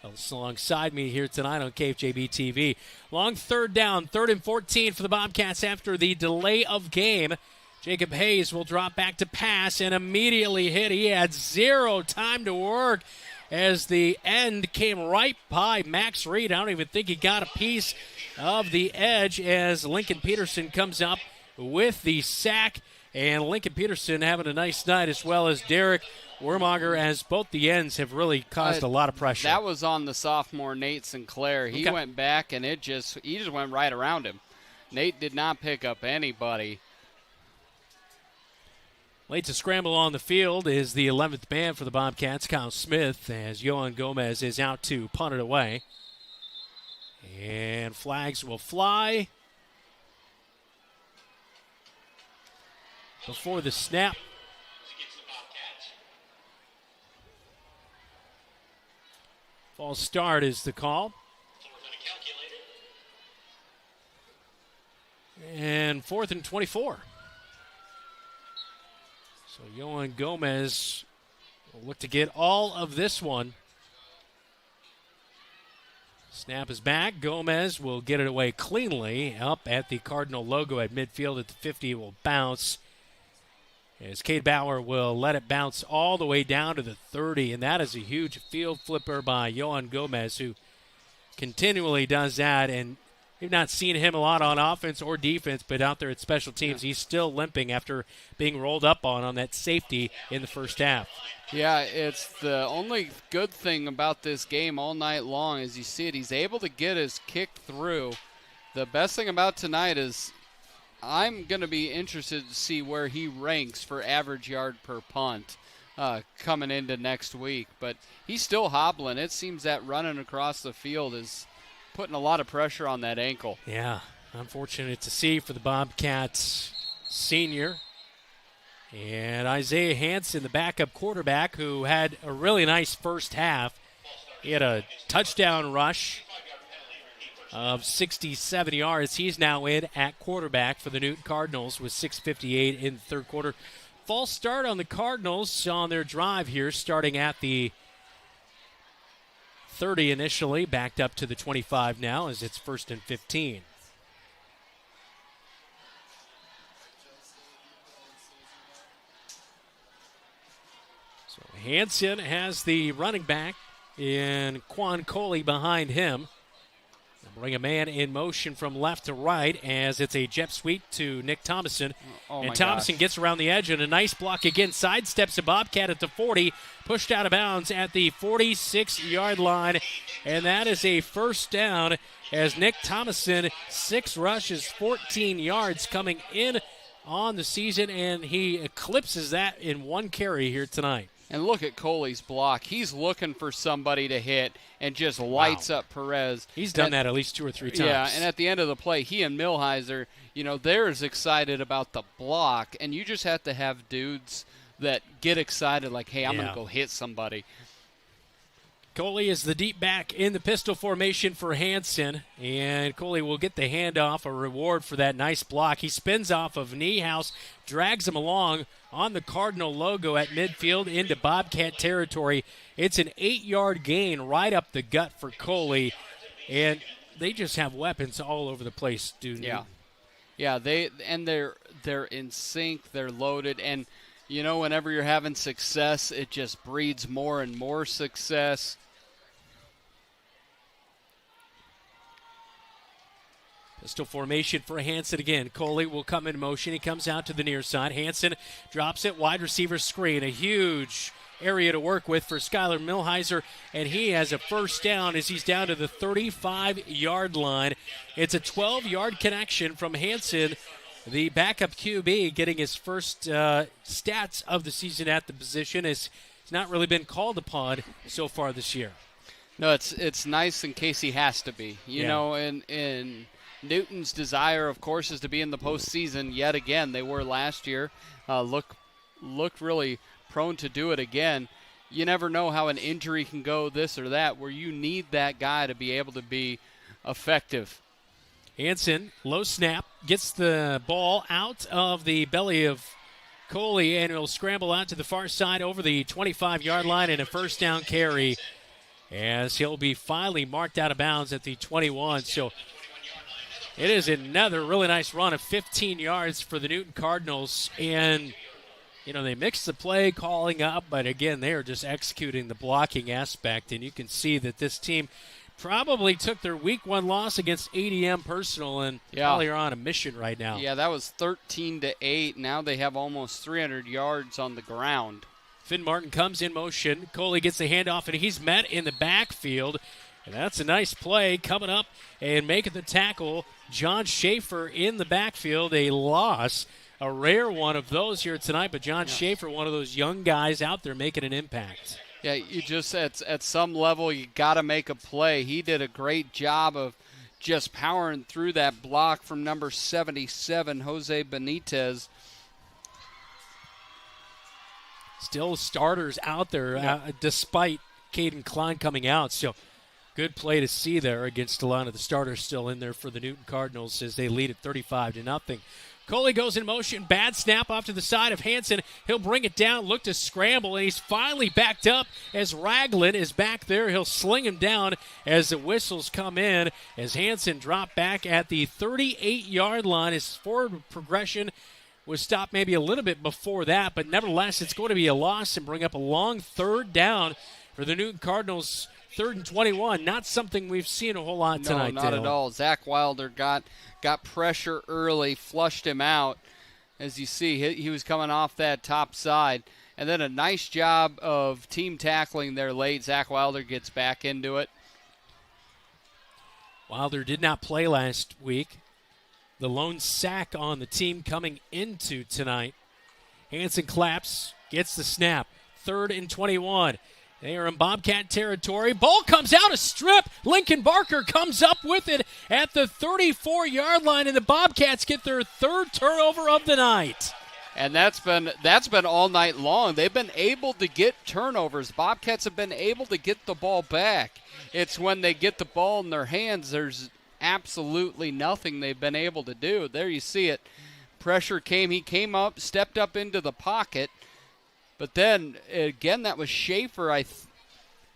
alongside me here tonight on KFJB-TV. Long third down, 3rd and 14 for the Bobcats after the delay of game. Jacob Hayes will drop back to pass and immediately hit. He had 0 time to work as the end came right by Max Reed. I don't even think he got a piece of the edge as Lincoln Peterson comes up with the sack. And Lincoln Peterson having a nice night, as well as Derek Wormager, as both the ends have really caused a lot of pressure. That was on the sophomore Nate Sinclair. He went back and he just went right around him. Nate did not pick up anybody. Late to scramble on the field is the 11th man for the Bobcats, Kyle Smith, as Yohan Gomez is out to punt it away. And flags will fly before the snap. False start is the call. And 4th and 24. So Yohan Gomez will look to get all of this one. Snap is back. Gomez will get it away cleanly. Up at the Cardinal logo at midfield at the 50. It will bounce. As Cade Bauer will let it bounce all the way down to the 30. And that is a huge field flipper by Yohan Gomez, who continually does that. And we've not seen him a lot on offense or defense, but out there at special teams, he's still limping after being rolled up on that safety in the first half. Yeah, it's the only good thing about this game all night long is you see it. He's able to get his kick through. The best thing about tonight is I'm going to be interested to see where he ranks for average yard per punt coming into next week. But he's still hobbling. It seems that running across the field is putting a lot of pressure on that ankle. Yeah, unfortunate to see for the Bobcats senior. And Isaiah Hansen, the backup quarterback, who had a really nice first half. He had a touchdown rush of 67 yards. He's now in at quarterback for the Newton Cardinals with 6:58 in the third quarter. False start on the Cardinals on their drive here, starting at the 30 initially, backed up to the 25 now as it's 1st and 15. So Hansen has the running back in Quan Coley behind him. They'll bring a man in motion from left to right as it's a jet sweep to Nick Thomason. And Thomason gets around the edge and a nice block again. Sidesteps a Bobcat at the 40. Pushed out of bounds at the 46-yard line. And that is a first down as Nick Thomason, 6 rushes, 14 yards coming in on the season. And he eclipses that in 1 carry here tonight. And look at Coley's block. He's looking for somebody to hit and just lights up Perez. He's done that at least 2 or 3 times. Yeah, and at the end of the play, he and Milheiser, they're as excited about the block, and you just have to have dudes that get excited like, hey, I'm going to go hit somebody. Coley is the deep back in the pistol formation for Hansen, and Coley will get the handoff, a reward for that nice block. He spins off of Niehaus, drags him along on the Cardinal logo at midfield into Bobcat territory. It's an 8-yard gain right up the gut for Coley, and they just have weapons all over the place, dude. Yeah, they're in sync, they're loaded, and you know, whenever you're having success, it just breeds more and more success. Pistol formation for Hansen again. Coley will come in motion. He comes out to the near side. Hansen drops it. Wide receiver screen. A huge area to work with for Skylar Milheiser, and he has a first down as he's down to the 35-yard line. It's a 12-yard connection from Hansen, the backup QB, getting his first stats of the season at the position. It's not really been called upon so far this year. No, it's nice in case he has to be. You know, in Newton's desire, of course, is to be in the postseason yet again. They were last year. Looked really prone to do it again. You never know how an injury can go this or that, where you need that guy to be able to be effective. Hansen, low snap, gets the ball out of the belly of Coley, and it'll scramble out to the far side over the 25-yard line, and a first down carry as he'll be finally marked out of bounds at the 21. So it is another really nice run of 15 yards for the Newton Cardinals. And, you know, they mixed the play calling up, but again, they are just executing the blocking aspect. And you can see that this team probably took their week 1 loss against ADM personal and probably are on a mission right now. Yeah, that was 13-8. Now they have almost 300 yards on the ground. Finn Martin comes in motion. Coley gets the handoff, and he's met in the backfield. And that's a nice play coming up and making the tackle. John Schaefer in the backfield, a loss. A rare one of those here tonight, but John Schaefer, one of those young guys out there making an impact. Yeah, you just, at some level, you got to make a play. He did a great job of just powering through that block from number 77, Jose Benitez. Still starters out there despite Caden Klein coming out. So good play to see there against a lot of the starters still in there for the Newton Cardinals as they lead at 35-0. Coley goes in motion. Bad snap off to the side of Hansen. He'll bring it down, look to scramble, and he's finally backed up as Ragland is back there. He'll sling him down as the whistles come in as Hansen dropped back at the 38-yard line. His forward progression was stopped maybe a little bit before that, but nevertheless, it's going to be a loss and bring up a long third down for the Newton Cardinals. 3rd and 21, not something we've seen a whole lot tonight. No, not at all. Zach Wilder got pressure early, flushed him out. As you see, he was coming off that top side. And then a nice job of team tackling there late. Zach Wilder gets back into it. Wilder did not play last week. The lone sack on the team coming into tonight. Hansen claps, gets the snap. 3rd and 21. They are in Bobcat territory. Ball comes out a strip. Lincoln Barker comes up with it at the 34-yard line, and the Bobcats get their 3rd turnover of the night. And that's been all night long. They've been able to get turnovers. Bobcats have been able to get the ball back. It's when they get the ball in their hands, there's absolutely nothing they've been able to do. There you see it. Pressure came. He came up, stepped up into the pocket. But then, again, that was Schaefer.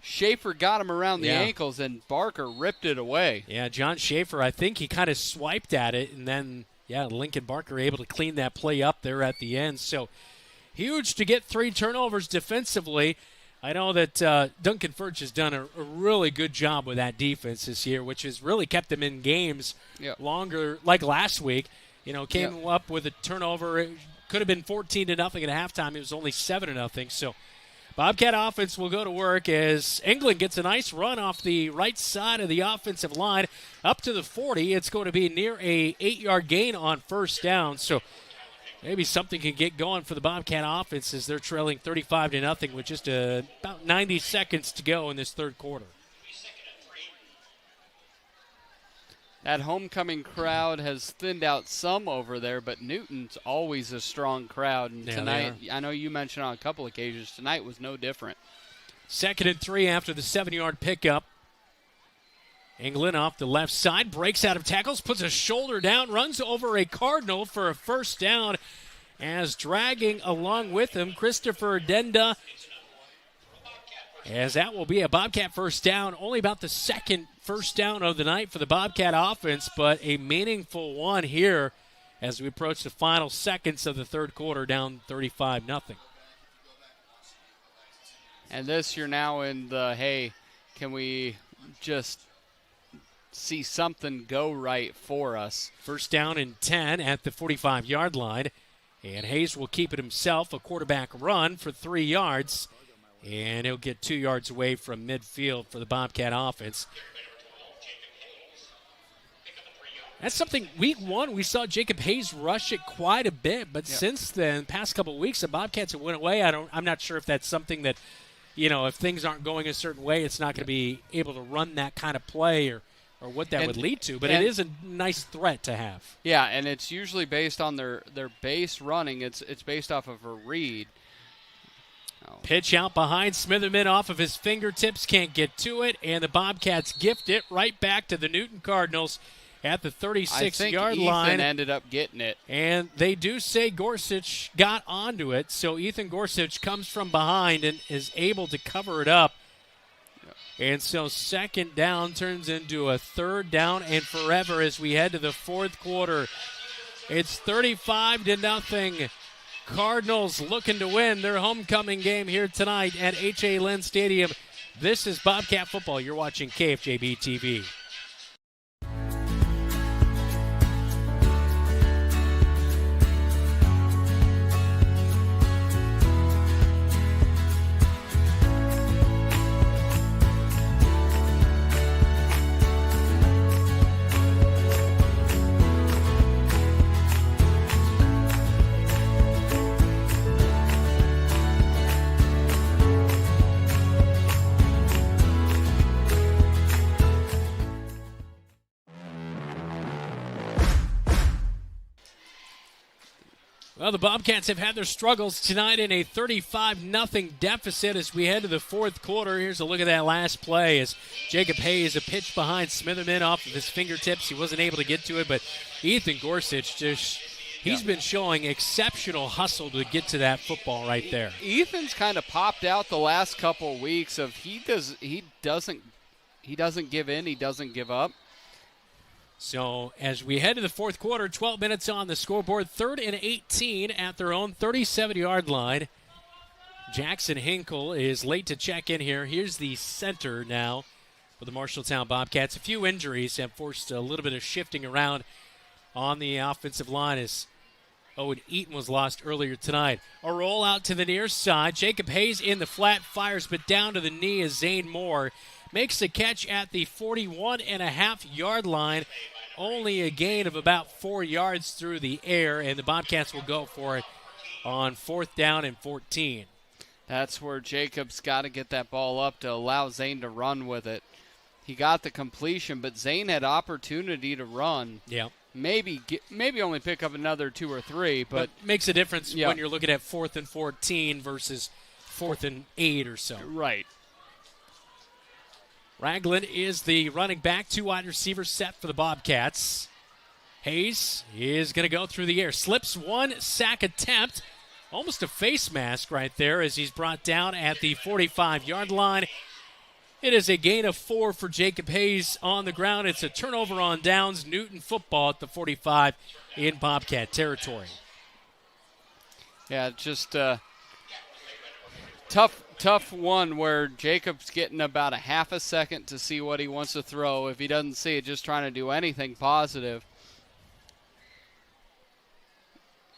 Schaefer got him around the ankles, and Barker ripped it away. Yeah, John Schaefer, I think he kind of swiped at it, and then, Lincoln Barker able to clean that play up there at the end. So, huge to get 3 turnovers defensively. I know that Duncan Furch has done a really good job with that defense this year, which has really kept them in games longer, like last week. Came up with a turnover. It could have been 14-0 at halftime. It was only 7-0. So Bobcat offense will go to work as England gets a nice run off the right side of the offensive line up to the 40. It's going to be near a 8-yard gain on first down. So maybe something can get going for the Bobcat offense as they're trailing 35-0 with just about 90 seconds to go in this third quarter. That homecoming crowd has thinned out some over there, but Newton's always a strong crowd. And tonight, I know you mentioned on a couple occasions, tonight was no different. 2nd and 3 after the 7-yard pickup. England off the left side, breaks out of tackles, puts a shoulder down, runs over a Cardinal for a first down, as dragging along with him Christopher Denda, as that will be a Bobcat first down, only about the second first down of the night for the Bobcat offense, but a meaningful one here as we approach the final seconds of the third quarter, down 35-0. And this, you're now in the, hey, can we just see something go right for us? First down and 10 at the 45-yard line. And Hayes will keep it himself, a quarterback run for 3 yards. And he'll get 2 yards away from midfield for the Bobcat offense. That's something, week 1, we saw Jacob Hayes rush it quite a bit. But since then, past couple of weeks, the Bobcats have went away. I'm not sure if that's something that, if things aren't going a certain way, it's not going to be able to run that kind of play or what that would lead to, but it is a nice threat to have. Yeah, and it's usually based on their base running. It's based off of a read. Pitch out behind Smitherman off of his fingertips, can't get to it, and the Bobcats gift it right back to the Newton Cardinals at the 36-yard line. Ethan ended up getting it. And they do say Gorsuch got onto it, so Ethan Gorsuch comes from behind and is able to cover it up. And so second down turns into a third down and forever as we head to the fourth quarter. It's 35-0. Cardinals looking to win their homecoming game here tonight at H.A. Lynn Stadium. This is Bobcat football. You're watching KFJB-TV. Well, the Bobcats have had their struggles tonight in a 35-0 deficit as we head to the fourth quarter. Here's a look at that last play as Jacob Hayes, a pitch behind Smitherman off of his fingertips. He wasn't able to get to it, but Ethan Gorsuch he's been showing exceptional hustle to get to that football right there. Ethan's kind of popped out the last couple of weeks of he doesn't give in, he doesn't give up. So as we head to the fourth quarter, 12 minutes on the scoreboard, 3rd and 18 at their own 37-yard line. Jackson Hinkle is late to check in here. Here's the center now for the Marshalltown Bobcats. A few injuries have forced a little bit of shifting around on the offensive line as Owen Eaton was lost earlier tonight. A roll out to the near side. Jacob Hayes in the flat, fires, but down to the knee as Zane Moore makes the catch at the 41.5-yard line. Only a gain of about 4 yards through the air, and the Bobcats will go for it on 4th down and 14. That's where Jacob's got to get that ball up to allow Zane to run with it. He got the completion, but Zane had opportunity to run. Yeah. Maybe only pick up another 2 or 3, but makes a difference when you're looking at 4th and 14 versus 4th and 8 or so. Right. Ragland is the running back, 2 wide receivers set for the Bobcats. Hayes is going to go through the air. Slips 1 sack attempt. Almost a face mask right there as he's brought down at the 45-yard line. It is a gain of 4 for Jacob Hayes on the ground. It's a turnover on downs. Newton football at the 45 in Bobcat territory. Yeah, just tough one where Jacob's getting about a half a second to see what he wants to throw. If he doesn't see it, just trying to do anything positive.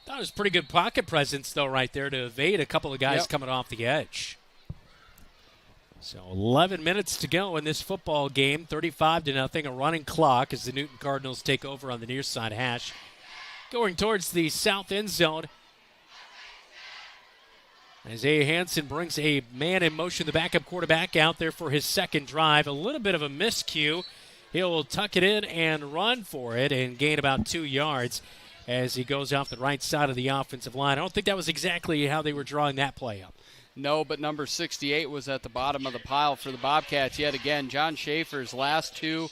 That was pretty good pocket presence, though, right there to evade a couple of guys coming off the edge. So 11 minutes to go in this football game, 35-0, a running clock as the Newton Cardinals take over on the near side hash. Going towards the south end zone. Isaiah Hansen brings a man in motion, the backup quarterback out there for his second drive. A little bit of a miscue. He'll tuck it in and run for it and gain about 2 yards as he goes off the right side of the offensive line. I don't think that was exactly how they were drawing that play up. No, but number 68 was at the bottom of the pile for the Bobcats yet again. John Schaefer's last two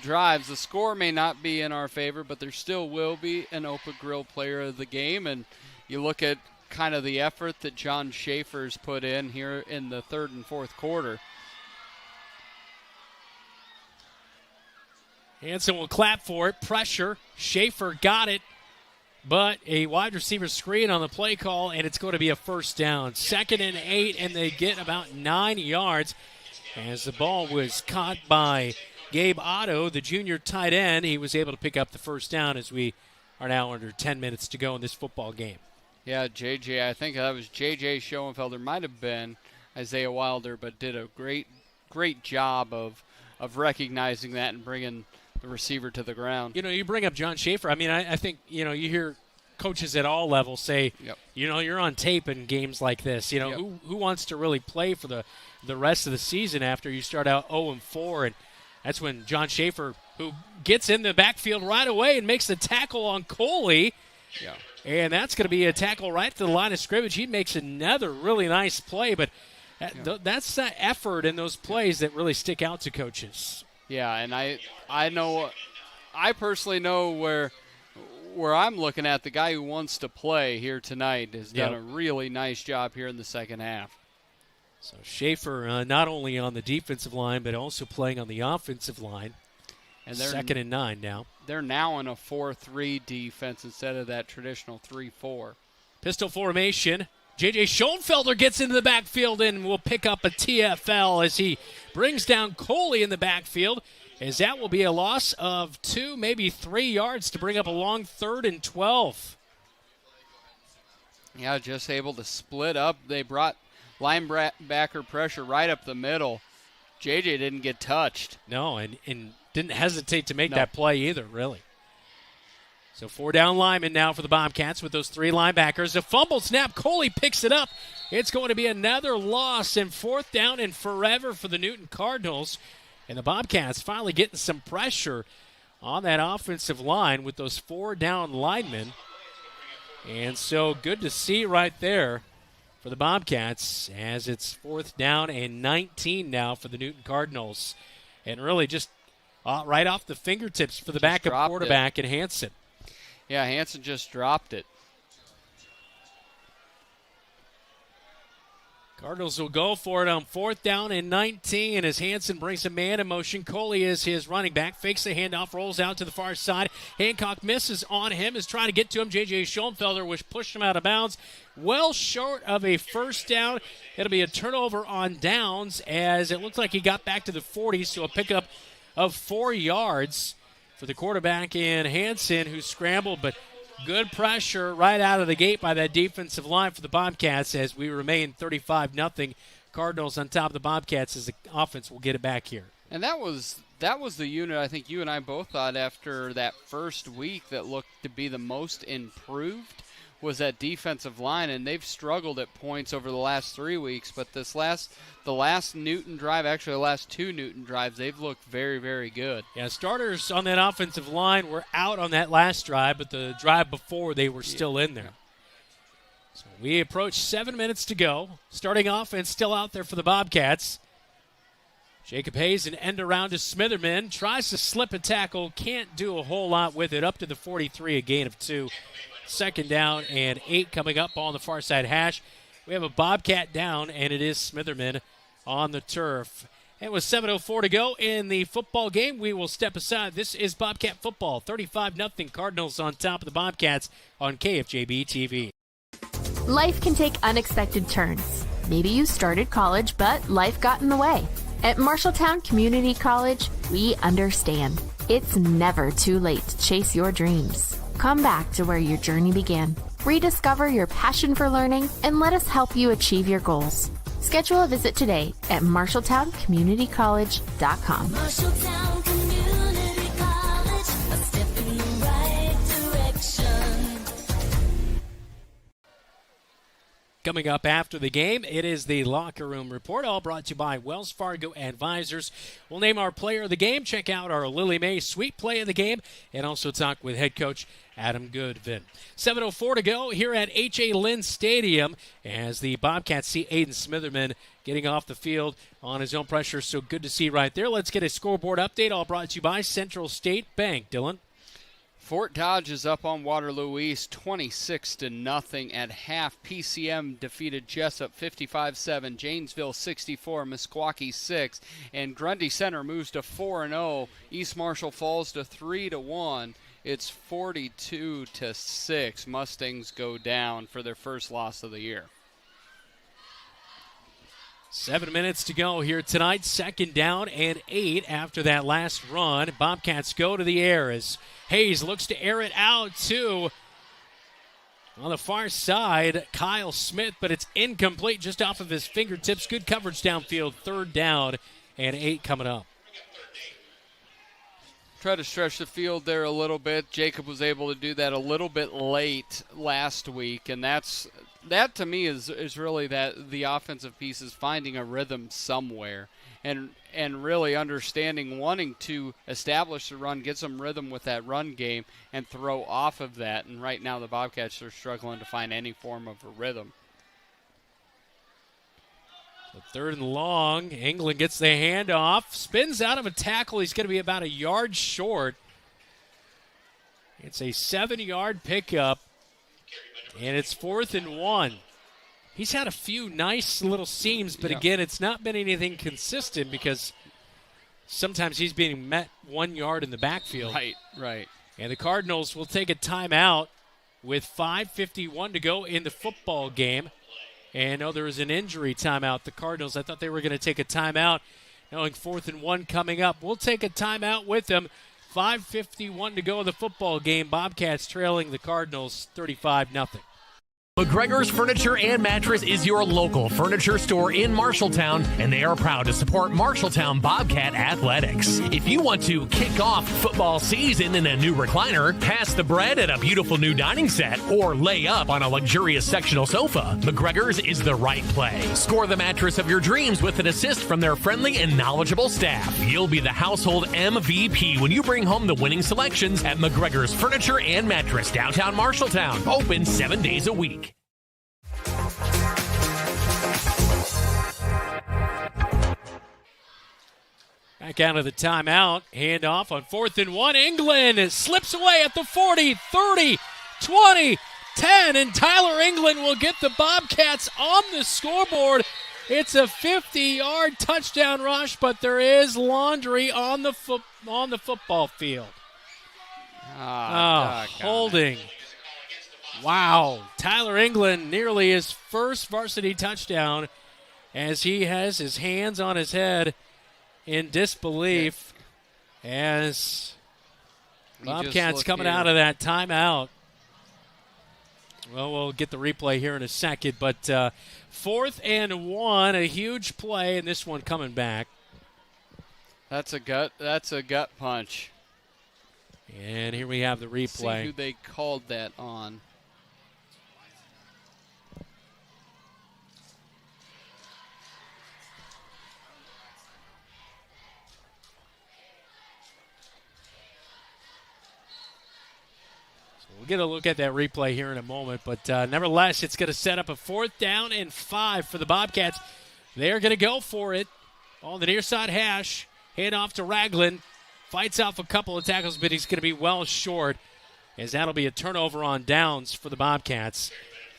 drives. The score may not be in our favor, but there still will be an Opa Grill player of the game. And you look at kind of the effort that John Schaefer's put in here in the third and fourth quarter. Hansen will clap for it. Pressure. Schaefer got it. But a wide receiver screen on the play call, and it's going to be a first down. 2nd and 8, and they get about 9 yards as the ball was caught by Gabe Otto, the junior tight end. He was able to pick up the first down as we are now under 10 minutes to go in this football game. Yeah, JJ, I think that was JJ Schoenfelder. Might have been Isaiah Wilder, but did a great job of recognizing that and bringing the receiver to the ground. You bring up John Schaefer. I mean, I think, you hear coaches at all levels say, yep, you're on tape in games like this. Yep. Who wants to really play for the rest of the season after you start out 0-4? And that's when John Schaefer, who gets in the backfield right away and makes the tackle on Coley. Yeah. And that's going to be a tackle right to the line of scrimmage. He makes another really nice play, but that's the effort in those plays that really stick out to coaches. Yeah, and I personally know where I'm looking at. The guy who wants to play here tonight has done a really nice job here in the second half. So Schaefer not only on the defensive line, but also playing on the offensive line. And they're 2nd and 9 now. They're now in a 4-3 defense instead of that traditional 3-4. Pistol formation. J.J. Schoenfelder gets into the backfield and will pick up a TFL as he brings down Coley in the backfield, as that will be a loss of 2, maybe 3 yards to bring up a long 3rd and 12. Yeah, just able to split up. They brought linebacker pressure right up the middle. J.J. didn't get touched. No, and didn't hesitate to make that play either, really. So 4 down linemen now for the Bobcats with those 3 linebackers. A fumble snap. Coley picks it up. It's going to be another loss and 4th down and forever for the Newton Cardinals. And the Bobcats finally getting some pressure on that offensive line with those 4 down linemen. And so good to see right there for the Bobcats as it's 4th down and 19 now for the Newton Cardinals. And really just right off the fingertips for the backup quarterback and Hansen. Yeah, Hansen just dropped it. Cardinals will go for it on 4th down and 19 as Hansen brings a man in motion. Coley is his running back, fakes the handoff, rolls out to the far side. Hancock misses on him, is trying to get to him. J.J. Schoenfelder, which pushed him out of bounds. Well short of a first down. It'll be a turnover on downs as it looks like he got back to the 40, so a pickup of 4 yards for the quarterback in Hansen, who scrambled, but good pressure right out of the gate by that defensive line for the Bobcats as we remain 35-0. Cardinals on top of the Bobcats as the offense will get it back here. And that was the unit I think you and I both thought after that first week that looked to be the most improved was that defensive line, and they've struggled at points over the last 3 weeks, but the last Newton drive, actually the last 2 Newton drives, they've looked very, very good. Yeah, starters on that offensive line were out on that last drive, but the drive before they were still in there. So we approach 7 minutes to go. Starting offense still out there for the Bobcats. Jacob Hayes, an end around to Smitherman, tries to slip a tackle, can't do a whole lot with it, up to the 43, a gain of 2. 2nd down and 8 coming up on the far side hash. We have a Bobcat down, and it is Smitherman on the turf. And with 7:04 to go in the football game, we will step aside. This is Bobcat football, 35-0 Cardinals on top of the Bobcats on KFJB-TV. Life can take unexpected turns. Maybe you started college, but life got in the way. At Marshalltown Community College, we understand. It's never too late to chase your dreams. Come back to where your journey began. Rediscover your passion for learning and let us help you achieve your goals. Schedule a visit today at MarshalltownCommunityCollege.com. Marshalltown Community College, a step in the right direction. Coming up after the game, it is the Locker Room Report, all brought to you by Wells Fargo Advisors. We'll name our player of the game, check out our Lily Mae Sweet Play of the game, and also talk with head coach Adam Goodvin. 7:04 to go here at H.A. Lynn Stadium as the Bobcats see Aiden Smitherman getting off the field on his own pressure. So good to see right there. Let's get a scoreboard update, all brought to you by Central State Bank. Dylan? Fort Dodge is up on Waterloo East 26-0 at half. PCM defeated Jessup 55-7, Janesville 64, Meskwaki 6, and Grundy Center moves to 4-0. East Marshall falls to 3-1. It's 42-6. Mustangs go down for their first loss of the year. 7 minutes to go here tonight. 2nd down and 8 after that last run. Bobcats go to the air as Hayes looks to air it out to, on the far side, Kyle Smith, but it's incomplete just off of his fingertips. Good coverage downfield. 3rd down and 8 coming up. Try to stretch the field there a little bit. Jacob was able to do that a little bit late last week, and that to me is really that the offensive piece is finding a rhythm somewhere and really understanding, wanting to establish the run, get some rhythm with that run game, and throw off of that. And right now the Bobcats are struggling to find any form of a rhythm. The 3rd and long. England gets the handoff, spins out of a tackle. He's going to be about a yard short. It's a 7-yard pickup, and it's 4th and 1. He's had a few nice little seams, but again, it's not been anything consistent because sometimes he's being met 1 yard in the backfield. Right. And the Cardinals will take a timeout with 5:51 to go in the football game. And there was an injury timeout. The Cardinals, I thought they were going to take a timeout, knowing 4th and 1 coming up. We'll take a timeout with them. 5:51 to go in the football game. Bobcats trailing the Cardinals 35-0. McGregor's Furniture and Mattress is your local furniture store in Marshalltown, and they are proud to support Marshalltown Bobcat Athletics. If you want to kick off football season in a new recliner, pass the bread at a beautiful new dining set, or lay up on a luxurious sectional sofa, McGregor's is the right play. Score the mattress of your dreams with an assist from their friendly and knowledgeable staff. You'll be the household MVP when you bring home the winning selections at McGregor's Furniture and Mattress, downtown Marshalltown. Open 7 days a week. Back out of the timeout. Handoff on 4th and 1. England slips away at the 40, 30, 20, 10, and Tyler England will get the Bobcats on the scoreboard. It's a 50-yard touchdown rush, but there is laundry on the football field. Holding. Wow. Tyler England nearly his first varsity touchdown as he has his hands on his head in disbelief as Bobcats coming out of that timeout. Well, we'll get the replay here in a second, but 4th and 1, a huge play, and this one coming back. That's a gut punch. And here we have the replay. See who they called that on. We'll get a look at that replay here in a moment, but nevertheless, it's going to set up a 4th down and 5 for the Bobcats. They're going to go for it on the near side hash. Hand off to Ragland. Fights off a couple of tackles, but he's going to be well short, as that'll be a turnover on downs for the Bobcats.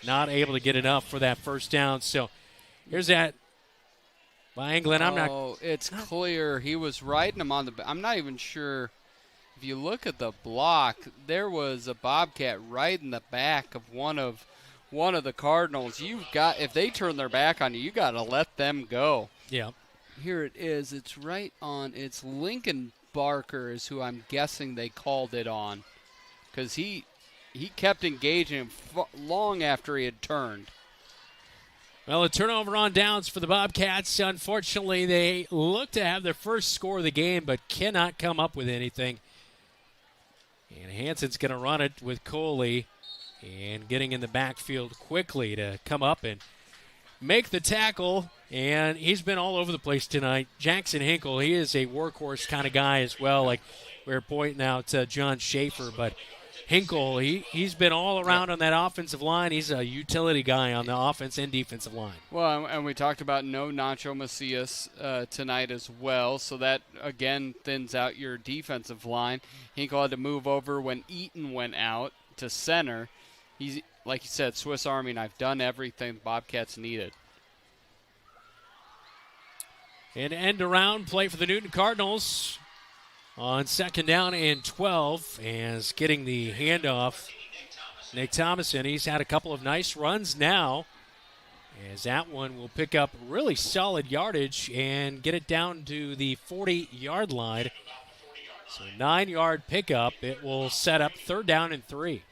Not able to get enough for that 1st down. So here's that by England. It's clear. He was riding him on the – I'm not even sure – if you look at the block, there was a Bobcat right in the back of one of the Cardinals. If they turn their back on you, you got to let them go. Yeah. Here it is. It's right on. It's Lincoln Barker is who I'm guessing they called it on, because he kept engaging him long after he had turned. Well, a turnover on downs for the Bobcats. Unfortunately, they look to have their first score of the game, but cannot come up with anything. And Hanson's going to run it with Coley and getting in the backfield quickly to come up and make the tackle, and he's been all over the place tonight. Jackson Hinkle, he is a workhorse kind of guy as well, like we were pointing out John Schaefer, but Hinkle, he's been all around on that offensive line. He's a utility guy on the offense and defensive line. Well, and we talked about no Nacho Macias tonight as well, so that, again, thins out your defensive line. Hinkle had to move over when Eaton went out to center. He's, like you said, Swiss Army knife, done everything the Bobcats needed. And end around play for the Newton Cardinals on 2nd down and 12, as getting the handoff. Nick Thomason, he's had a couple of nice runs now, as that one will pick up really solid yardage and get it down to the 40-yard line. So 9-yard pickup. It will set up 3rd down and 3.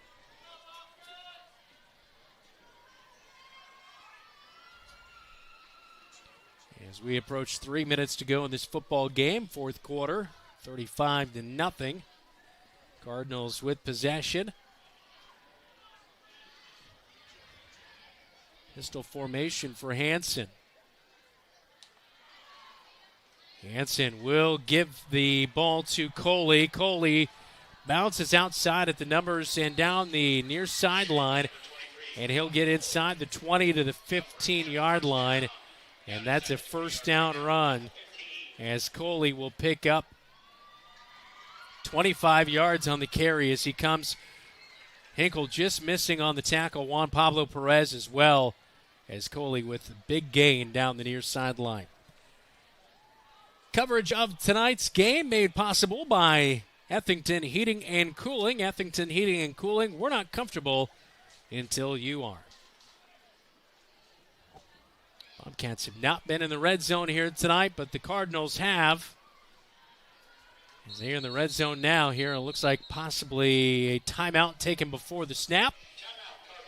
As we approach 3 minutes to go in this football game, 4th quarter, 35-0. Cardinals with possession. Pistol formation for Hansen. Hansen will give the ball to Coley. Coley bounces outside at the numbers and down the near sideline, and he'll get inside the 20 to the 15-yard line, and that's a 1st down run, as Coley will pick up 25 yards on the carry as he comes. Hinkle just missing on the tackle. Juan Pablo Perez as well, as Coley with a big gain down the near sideline. Coverage of tonight's game made possible by Ethington Heating and Cooling. Ethington Heating and Cooling, we're not comfortable until you are. Bobcats have not been in the red zone here tonight, but the Cardinals have. As they're in the red zone now here, it looks like possibly a timeout taken before the snap,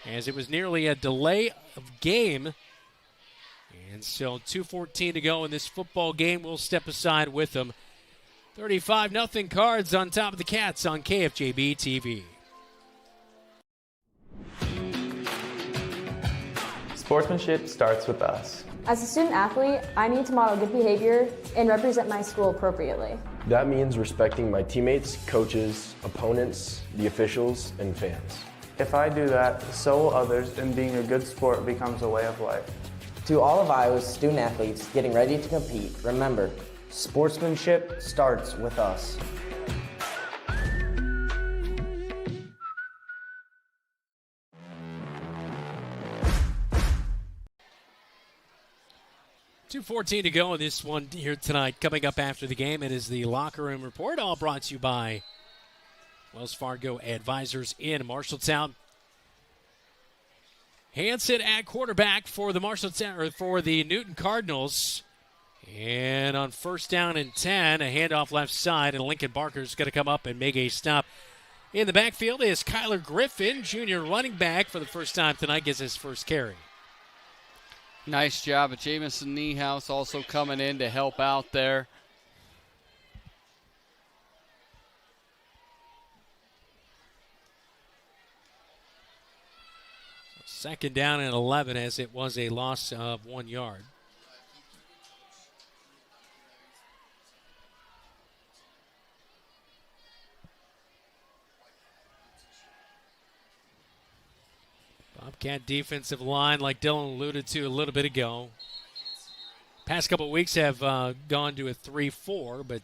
as it was nearly a delay of game. And so 2:14 to go in this football game. We'll step aside with them. 35-0 Cards on top of the Cats on KFJB-TV. Sportsmanship starts with us. As a student athlete, I need to model good behavior and represent my school appropriately. That means respecting my teammates, coaches, opponents, the officials, and fans. If I do that, so will others, and being a good sport becomes a way of life. To all of Iowa's student athletes getting ready to compete, remember, sportsmanship starts with us. .214 to go in this one here tonight. Coming up after the game, it is the Locker Room Report, all brought to you by Wells Fargo Advisors in Marshalltown. Hansen at quarterback for the Newton Cardinals. And on 1st down and 10, a handoff left side, and Lincoln Barker's going to come up and make a stop. In the backfield is Kyler Griffin, junior running back, for the first time tonight, gets his first carry. Nice job of Jamison Niehaus also coming in to help out there. Second down and 11, as it was a loss of 1 yard. Bobcat defensive line, like Dylan alluded to a little bit ago. Past couple of weeks have gone to a 3-4, but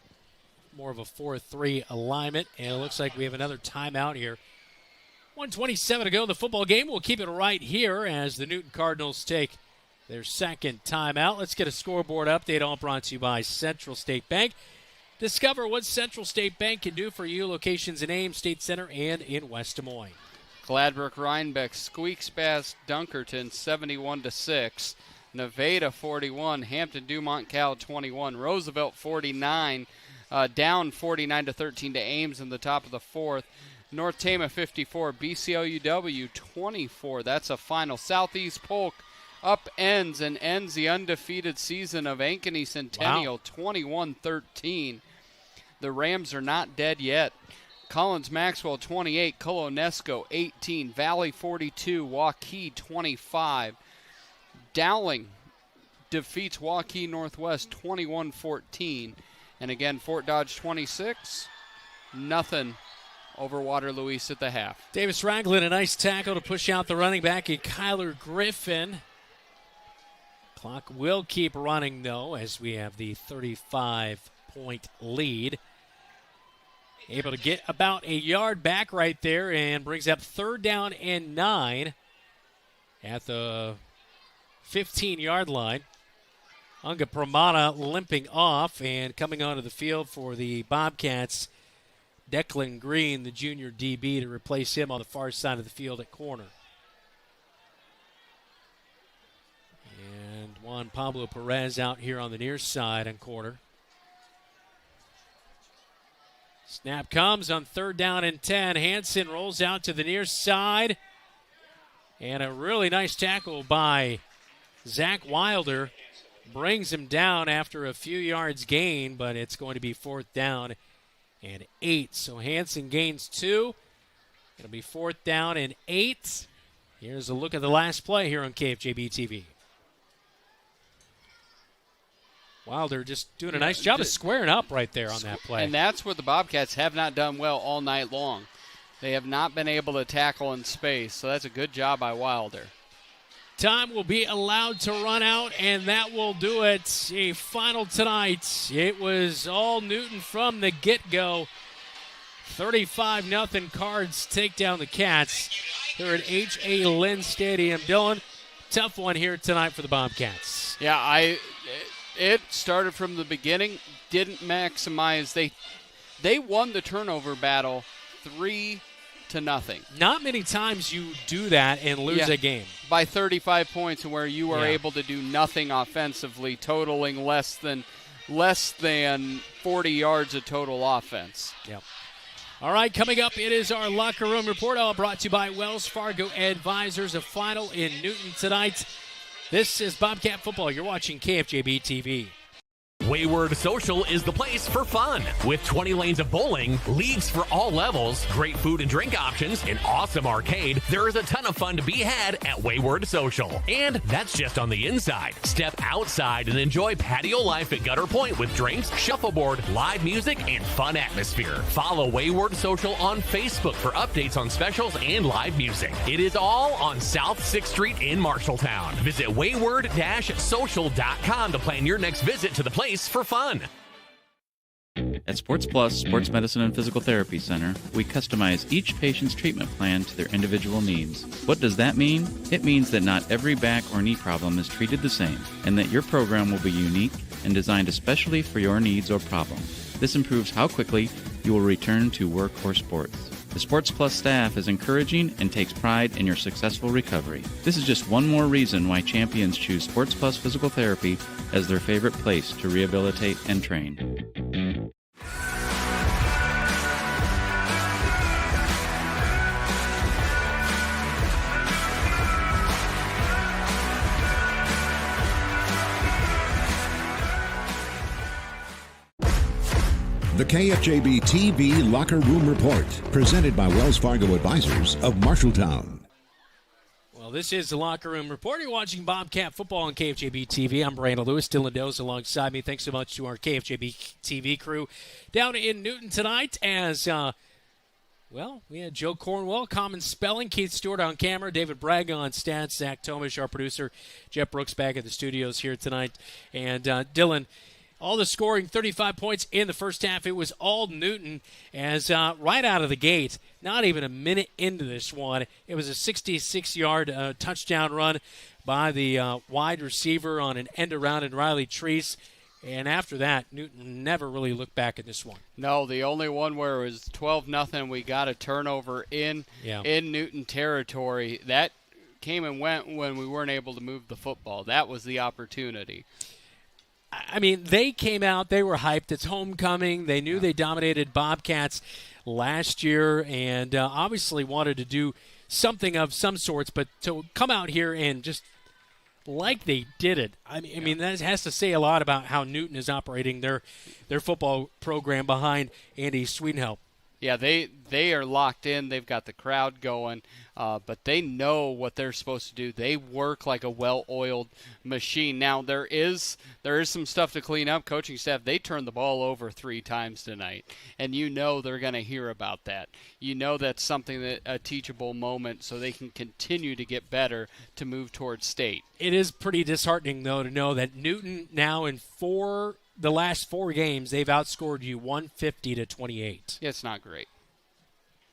more of a 4-3 alignment. And it looks like we have another timeout here. 1:27 to go in the football game. We'll keep it right here as the Newton Cardinals take their second timeout. Let's get a scoreboard update, all brought to you by Central State Bank. Discover what Central State Bank can do for you. Locations in Ames, State Center, and in West Des Moines. Gladbrook Rhinebeck squeaks past Dunkerton 71-6. Nevada 41, Hampton Dumont Cal 21, Roosevelt 49, down 49-13 to Ames in the top of the 4th. North Tama 54, BCLUW 24. That's a final. Southeast Polk upends and ends the undefeated season of Ankeny Centennial 21-13. The Rams are not dead yet. Collins Maxwell 28, Colonesco 18, Valley 42, Waukee 25. Dowling defeats Waukee Northwest 21-14. And again, Fort Dodge 26, nothing over Waterloo East at the half. Davis Ragland, a nice tackle to push out the running back, Kyler Griffin. Clock will keep running, though, as we have the 35-point lead. Able to get about a yard back right there and brings up 3rd down and 9 at the 15-yard line. Unga Pramana limping off, and coming onto the field for the Bobcats, Declan Green, the junior DB, to replace him on the far side of the field at corner. And Juan Pablo Perez out here on the near side and corner. Snap comes on 3rd down and 10. Hansen rolls out to the near side. And a really nice tackle by Zach Wilder brings him down after a few yards gain, but it's going to be 4th down and 8. So Hansen gains 2. It'll be 4th down and 8. Here's a look at the last play here on KFJB-TV. Wilder just doing a nice job of squaring up right there on that play. And that's what the Bobcats have not done well all night long. They have not been able to tackle in space, so that's a good job by Wilder. Time will be allowed to run out, and that will do it. A final tonight. It was all Newton from the get-go. 35-0 Cards take down the Cats. They're at H.A. Lynn Stadium. Dylan, tough one here tonight for the Bobcats. Yeah, it started from the beginning. Didn't maximize. They won the turnover battle 3-0. Not many times you do that and lose a game. By 35 points, where you are able to do nothing offensively, totaling less than 40 yards of total offense. Yep. All right, coming up, it is our locker room report, all brought to you by Wells Fargo Advisors. A final in Newton tonight. This is Bobcat Football. You're watching KFJB-TV. Wayward Social is the place for fun. With 20 lanes of bowling, leagues for all levels, great food and drink options, an awesome arcade, there is a ton of fun to be had at Wayward Social. And that's just on the inside. Step outside and enjoy patio life at Gutter Point with drinks, shuffleboard, live music, and fun atmosphere. Follow Wayward Social on Facebook for updates on specials and live music. It is all on South 6th Street in Marshalltown. Visit wayward-social.com to plan your next visit to the place for fun. At Sports Plus Sports Medicine and Physical Therapy Center, we customize each patient's treatment plan to their individual needs. What does that mean? It means that not every back or knee problem is treated the same, and that your program will be unique and designed especially for your needs or problem. This improves how quickly you will return to work or sports. The Sports Plus staff is encouraging and takes pride in your successful recovery. This is just one more reason why champions choose Sports Plus Physical Therapy as their favorite place to rehabilitate and train. The KFJB-TV Locker Room Report, presented by Wells Fargo Advisors of Marshalltown. Well, this is the Locker Room Report. You're watching Bobcat Football on KFJB-TV. I'm Brandon Lewis, Dylan Doze alongside me. Thanks so much to our KFJB-TV crew down in Newton tonight as, we had Joe Cornwell, Common Spelling, Keith Stewart on camera, David Braga on stats, Zach Tomish, our producer, Jeff Brooks back at the studios here tonight. And Dylan, all the scoring, 35 points in the first half. It was all Newton as right out of the gate, not even a minute into this one, it was a 66-yard touchdown run by the wide receiver on an end around in Riley Treese. And after that, Newton never really looked back at this one. No, the only one where it was 12-0, we got a turnover in Newton territory. That came and went when we weren't able to move the football. That was the opportunity. I mean, they came out, they were hyped. It's homecoming. They knew they dominated Bobcats last year and obviously wanted to do something of some sorts, but to come out here and just like they did it, I mean that has to say a lot about how Newton is operating their football program behind Andy Swedenhelp. Yeah, they are locked in. They've got the crowd going, but they know what they're supposed to do. They work like a well-oiled machine. Now, there is some stuff to clean up. Coaching staff, they turned the ball over 3 times tonight, and you know they're going to hear about that. You know that's something that a teachable moment so they can continue to get better to move towards state. It is pretty disheartening, though, to know that Newton now in the last 4 games, they've outscored you 150-28. Yeah, it's not great.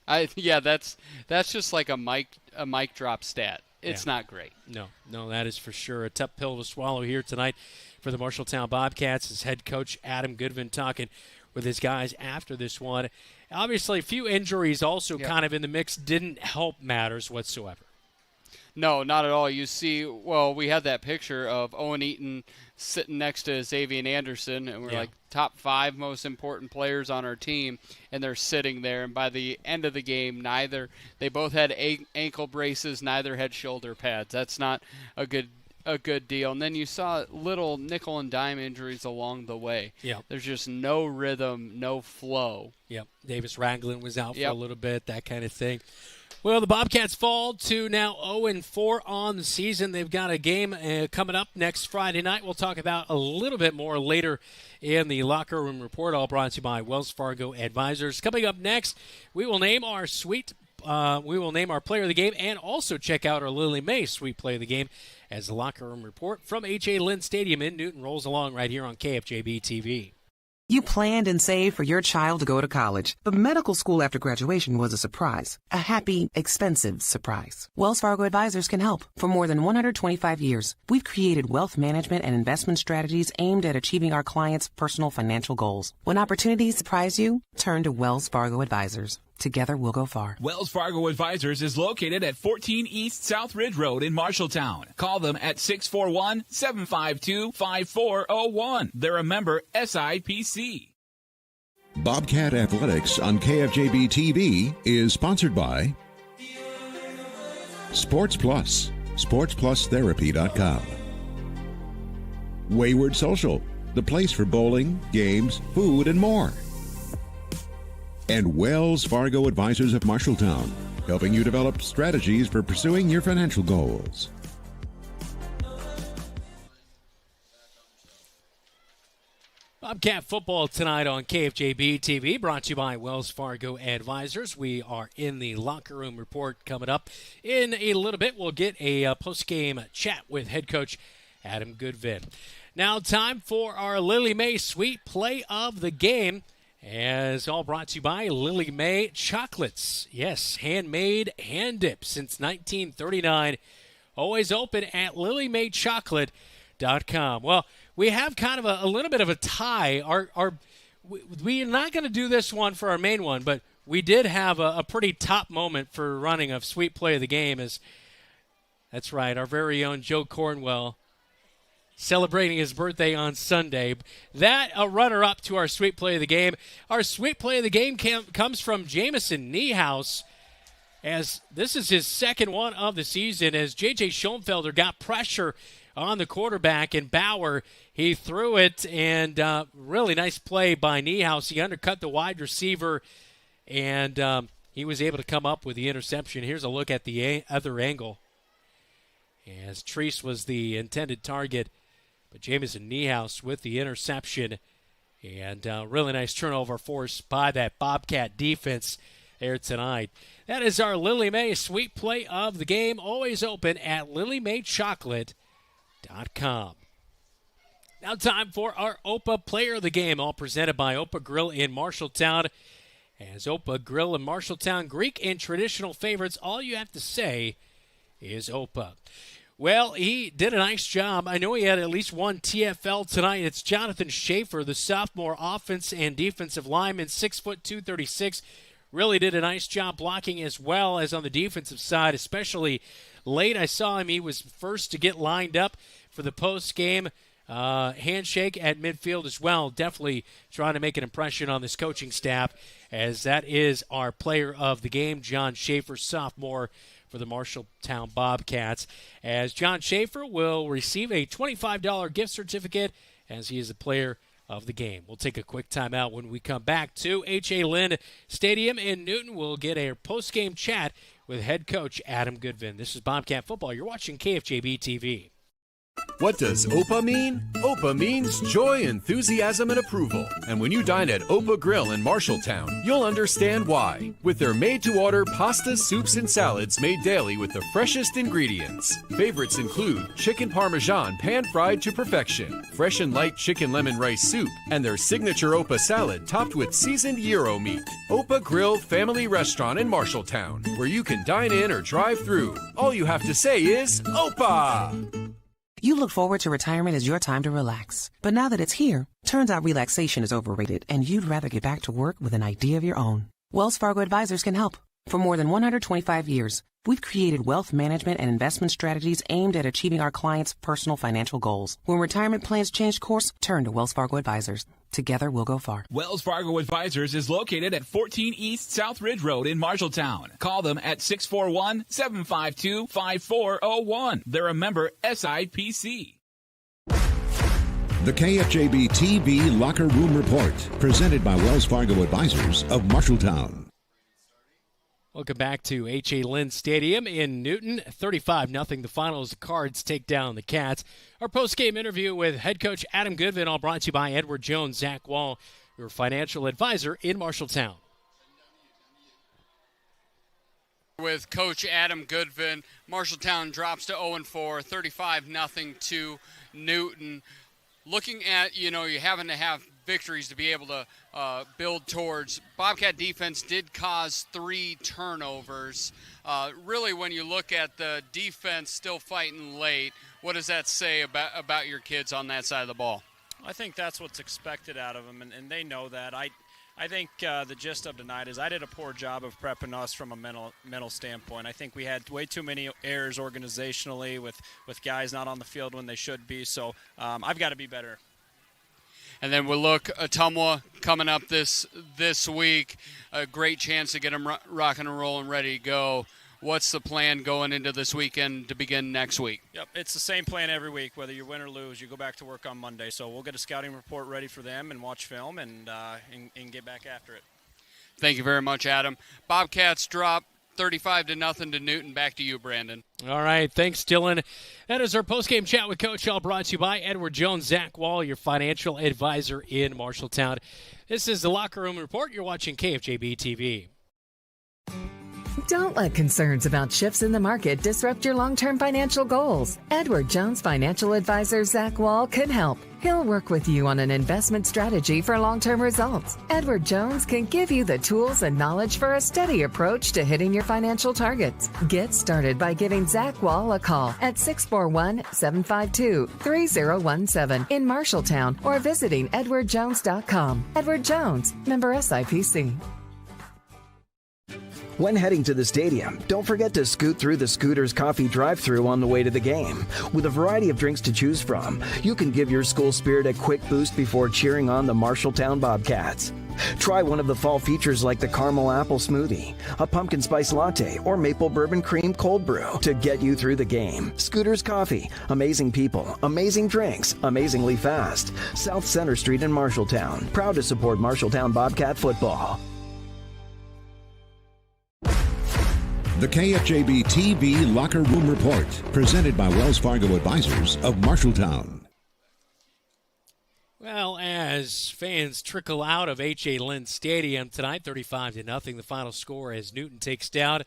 That's just like a mic drop stat. It's not great. No, that is for sure a tough pill to swallow here tonight for the Marshalltown Bobcats. As head coach Adam Goodvin talking with his guys after this one. Obviously, a few injuries also kind of in the mix didn't help matters whatsoever. No, not at all. You see, we had that picture of Owen Eaton sitting next to Xavier Anderson, and we're like top 5 most important players on our team, and they're sitting there. And by the end of the game, they both had ankle braces, neither had shoulder pads. That's not a good deal. And then you saw little nickel and dime injuries along the way. Yeah, there's just no rhythm, no flow. Yep, Davis Ragland was out for a little bit, that kind of thing. Well, the Bobcats fall to now 0-4 on the season. They've got a game coming up next Friday night. We'll talk about a little bit more later in the Locker Room Report, all brought to you by Wells Fargo Advisors. Coming up next, we will name our player of the game and also check out our Lily May sweet play of the game as the Locker Room Report from H.A. Lynn Stadium in Newton rolls along right here on KFJB-TV. You planned and saved for your child to go to college, but medical school after graduation was a surprise. A happy, expensive surprise. Wells Fargo Advisors can help. For more than 125 years, we've created wealth management and investment strategies aimed at achieving our clients' personal financial goals. When opportunities surprise you, turn to Wells Fargo Advisors. Together, we'll go far. Wells Fargo Advisors is located at 14 East South Ridge Road in Marshalltown. Call them at 641-752-5401. They're a member SIPC. Bobcat Athletics on KFJB-TV is sponsored by Sports Plus, SportsPlusTherapy.com. Wayward Social, the place for bowling, games, food, and more. And Wells Fargo Advisors of Marshalltown, helping you develop strategies for pursuing your financial goals. Bobcat football tonight on KFJB-TV, brought to you by Wells Fargo Advisors. We are in the Locker Room Report coming up. In a little bit, we'll get a post-game chat with head coach Adam Goodvin. Now time for our Lily May sweet play of the game. As all brought to you by Lily May Chocolates. Yes, handmade, hand dipped since 1939. Always open at lilymaychocolate.com. Well, we have kind of a little bit of a tie. We're not going to do this one for our main one, but we did have a pretty top moment for running of sweet play of the game. That's right, our very own Joe Cornwell celebrating his birthday on Sunday. That a runner-up to our sweet play of the game. Our sweet play of the game comes from Jamison Niehaus, as this is his second one of the season, as J.J. Schoenfelder got pressure on the quarterback, and Bauer, he threw it, and really nice play by Niehaus. He undercut the wide receiver, and he was able to come up with the interception. Here's a look at the other angle, as Treese was the intended target. But Jamison Niehaus with the interception, and really nice turnover force by that Bobcat defense there tonight. That is our Lily May sweet play of the game, always open at lilymaychocolate.com. Now time for our OPA player of the game, all presented by OPA Grill in Marshalltown. As OPA Grill in Marshalltown, Greek and traditional favorites, all you have to say is OPA. Well, he did a nice job. I know he had at least one TFL tonight. It's Jonathan Schaefer, the sophomore offense and defensive lineman, 6 foot 236. Really did a nice job blocking as well as on the defensive side, especially late. I saw him. He was first to get lined up for the post-game handshake at midfield as well. Definitely trying to make an impression on this coaching staff, as that is our player of the game, John Schaefer, sophomore for the Marshalltown Bobcats, as John Schaefer will receive a $25 gift certificate, as he is the player of the game. We'll take a quick timeout. When we come back to H.A. Lynn Stadium in Newton, we'll get a post-game chat with head coach Adam Goodvin. This is Bobcat Football. You're watching KFJB-TV. What does OPA mean? OPA means joy, enthusiasm, and approval. And when you dine at OPA Grill in Marshalltown, you'll understand why. With their made-to-order pastas, soups, and salads made daily with the freshest ingredients. Favorites include chicken parmesan pan-fried to perfection, fresh and light chicken lemon rice soup, and their signature OPA salad topped with seasoned gyro meat. OPA Grill Family Restaurant in Marshalltown, where you can dine in or drive through. All you have to say is OPA! You look forward to retirement as your time to relax. But now that it's here, turns out relaxation is overrated and you'd rather get back to work with an idea of your own. Wells Fargo Advisors can help. For more than 125 years, we've created wealth management and investment strategies aimed at achieving our clients' personal financial goals. When retirement plans change course, turn to Wells Fargo Advisors. Together, we'll go far. Wells Fargo Advisors is located at 14 East South Ridge Road in Marshalltown. Call them at 641-752-5401. They're a member SIPC. The KFJB-TV Locker Room Report, presented by Wells Fargo Advisors of Marshalltown. Welcome back to H.A. Lynn Stadium in Newton. 35-0 the final as the Cards take down the Cats. Our post-game interview with head coach Adam Goodvin, all brought to you by Edward Jones, Zach Wall, your financial advisor in Marshalltown. With Coach Adam Goodvin, Marshalltown drops to 0-4, 35-0 to Newton. Looking at, you having to have victories to be able to build towards. Bobcat defense did cause 3 turnovers. Really, when you look at the defense still fighting late, what does that say about your kids on that side of the ball? I think that's what's expected out of them, and they know that. I think the gist of tonight is I did a poor job of prepping us from a mental standpoint. I think we had way too many errors organizationally with guys not on the field when they should be, so I've got to be better. And then we'll look Ottumwa coming up this week. A great chance to get them rocking and rolling, ready to go. What's the plan going into this weekend to begin next week? Yep, it's the same plan every week. Whether you win or lose, you go back to work on Monday. So we'll get a scouting report ready for them and watch film and get back after it. Thank you very much, Adam. Bobcats drop 35-0 to Newton. Back to you, Brandon. All right, thanks, Dylan. That is our postgame chat with Coach, all brought to you by Edward Jones, Zach Wall, your financial advisor in Marshalltown. This is the Locker Room Report. You're watching KFJB-TV. Don't let concerns about shifts in the market disrupt your long-term financial goals. Edward Jones financial advisor Zach Wall can help. He'll work with you on an investment strategy for long-term results. Edward Jones can give you the tools and knowledge for a steady approach to hitting your financial targets. Get started by giving Zach Wall a call at 641-752-3017 in Marshalltown or visiting edwardjones.com. Edward Jones, member SIPC. When heading to the stadium, don't forget to scoot through the Scooter's Coffee drive-thru on the way to the game. With a variety of drinks to choose from, you can give your school spirit a quick boost before cheering on the Marshalltown Bobcats. Try one of the fall features like the caramel apple smoothie, a pumpkin spice latte, or maple bourbon cream cold brew to get you through the game. Scooter's Coffee, amazing people, amazing drinks, amazingly fast. South Center Street in Marshalltown. Proud to support Marshalltown Bobcat football. The KFJB-TV Locker Room Report, presented by Wells Fargo Advisors of Marshalltown. Well, as fans trickle out of H.A. Lynn Stadium tonight, 35-0, the final score as Newton takes down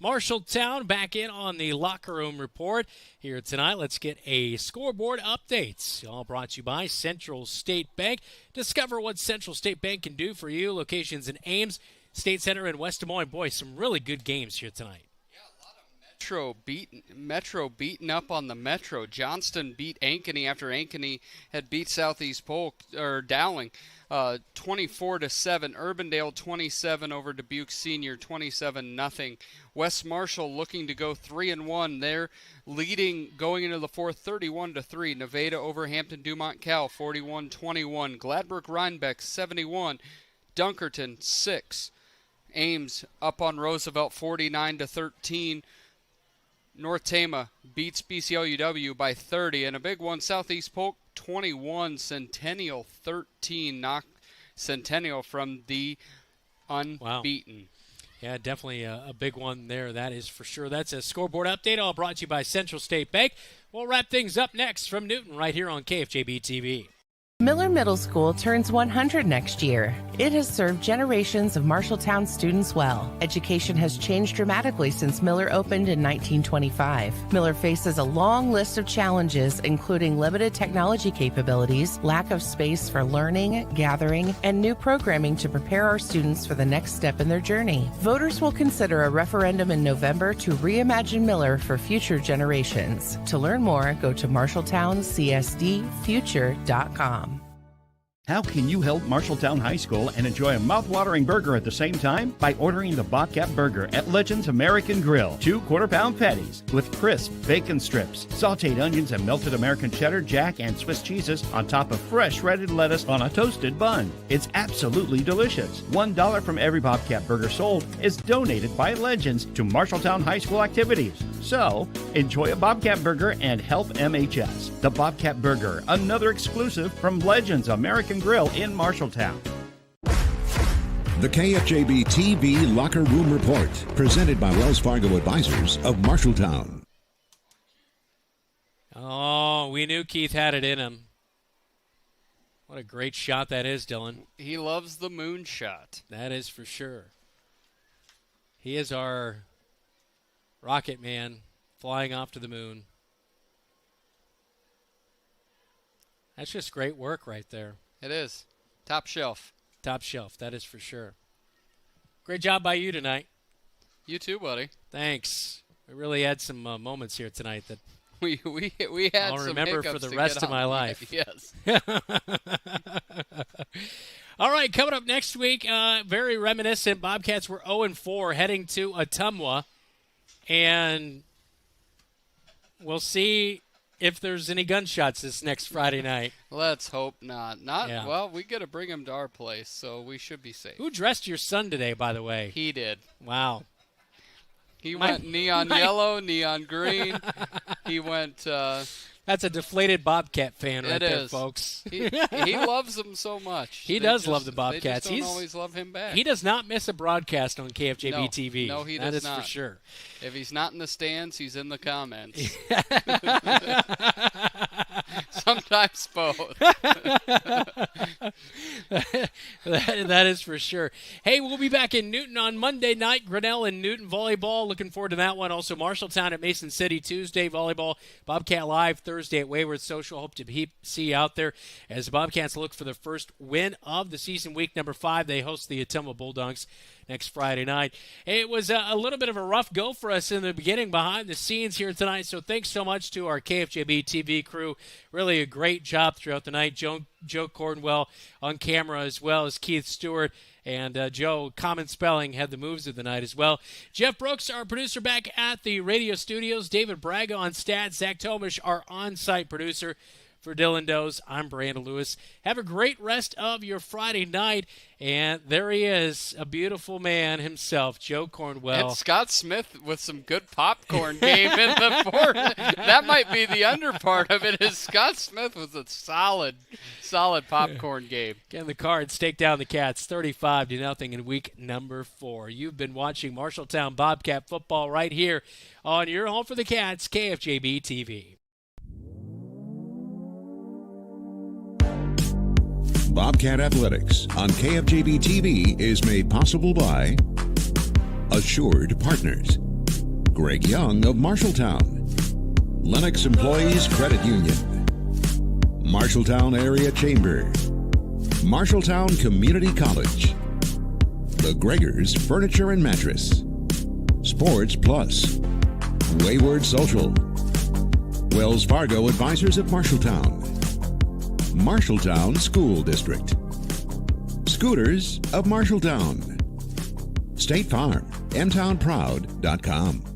Marshalltown. Back in on the Locker Room Report here tonight. Let's get a scoreboard update. All brought to you by Central State Bank. Discover what Central State Bank can do for you. Locations in Ames, State Center, and West Des Moines. Boy, some really good games here tonight. Metro beating up on the Metro. Johnston beat Ankeny after Ankeny had beat Southeast Polk or Dowling 24-7. Urbandale 27 over Dubuque Senior 27-0. West Marshall looking to go 3-1. They're leading going into the fourth 31-3. Nevada over Hampton Dumont Cal 41-21. Gladbrook Rhinebeck 71. Dunkerton 6. Ames up on Roosevelt 49-13. North Tama beats BCLUW by 30, and a big one, Southeast Polk 21, Centennial 13, knocked Centennial from the unbeaten. Wow. Yeah, definitely a big one there, that is for sure. That's a scoreboard update, all brought to you by Central State Bank. We'll wrap things up next from Newton right here on KFJB-TV. Miller Middle School turns 100 next year. It has served generations of Marshalltown students well. Education has changed dramatically since Miller opened in 1925. Miller faces a long list of challenges, including limited technology capabilities, lack of space for learning, gathering, and new programming to prepare our students for the next step in their journey. Voters will consider a referendum in November to reimagine Miller for future generations. To learn more, go to marshalltowncsdfuture.com. How can you help Marshalltown High School and enjoy a mouth-watering burger at the same time? By ordering the Bobcat Burger at Legends American Grill. 2 quarter-pound patties with crisp bacon strips, sautéed onions, and melted American cheddar, jack, and Swiss cheeses on top of fresh shredded lettuce on a toasted bun. It's absolutely delicious. $1 from every Bobcat Burger sold is donated by Legends to Marshalltown High School activities. So, enjoy a Bobcat Burger and help MHS. The Bobcat Burger, another exclusive from Legends American Grill in Marshalltown. The KFJB-TV Locker Room Report, presented by Wells Fargo Advisors of Marshalltown. Oh, we knew Keith had it in him. What a great shot that is, Dylan. He loves the moon shot. That is for sure. He is our rocket man flying off to the moon. That's just great work right there. It is. Top shelf. Top shelf, that is for sure. Great job by you tonight. You too, buddy. Thanks. We really had some moments here tonight that we had I'll some remember for the rest of my life. Yes. All right, coming up next week, very reminiscent. Bobcats were 0-4 heading to Ottumwa, and we'll see if there's any gunshots this next Friday night. Let's hope not. Yeah. Well, we got to bring him to our place, so we should be safe. Who dressed your son today, by the way? He did. Wow. He went neon yellow, neon green. He went... That's a deflated Bobcat fan right there, is. folks. He loves them so much. He does love the Bobcats. They just don't always love him back. He does not miss a broadcast on KFJB-TV. No, he does not. That is for sure. If he's not in the stands, he's in the comments. Sometimes both. that is for sure. Hey, we'll be back in Newton on Monday night. Grinnell and Newton volleyball. Looking forward to that one. Also, Marshalltown at Mason City Tuesday volleyball. Bobcat Live Thursday at Wayward Social. Hope to see you out there as the Bobcats look for their first win of the season, week number 5. They host the Ottumwa Bulldogs next Friday night. It was a little bit of a rough go for us in the beginning behind the scenes here tonight, so thanks so much to our KFJB-TV crew. Really a great job throughout the night. Joe Cornwell on camera, as well as Keith Stewart. And Joe, Common Spelling, had the moves of the night as well. Jeff Brooks, our producer, back at the radio studios. David Braga on stats. Zach Tomish, our on-site producer. For Dylan Does, I'm Brandon Lewis. Have a great rest of your Friday night. And there he is, a beautiful man himself, Joe Cornwell. And Scott Smith with some good popcorn game in the fourth. That might be the under part of it, is Scott Smith was a solid popcorn game. Again, the Cards take down the Cats 35-0 in week number 4. You've been watching Marshalltown Bobcat football right here on your home for the Cats, KFJB-TV. Bobcat Athletics on KFJB-TV is made possible by Assured Partners, Greg Young of Marshalltown, Lennox Employees Credit Union, Marshalltown Area Chamber, Marshalltown Community College, The Gregors Furniture and Mattress, Sports Plus, Wayward Social, Wells Fargo Advisors of Marshalltown, Marshalltown School District, Scooters of Marshalltown, State Farm, mtownproud.com.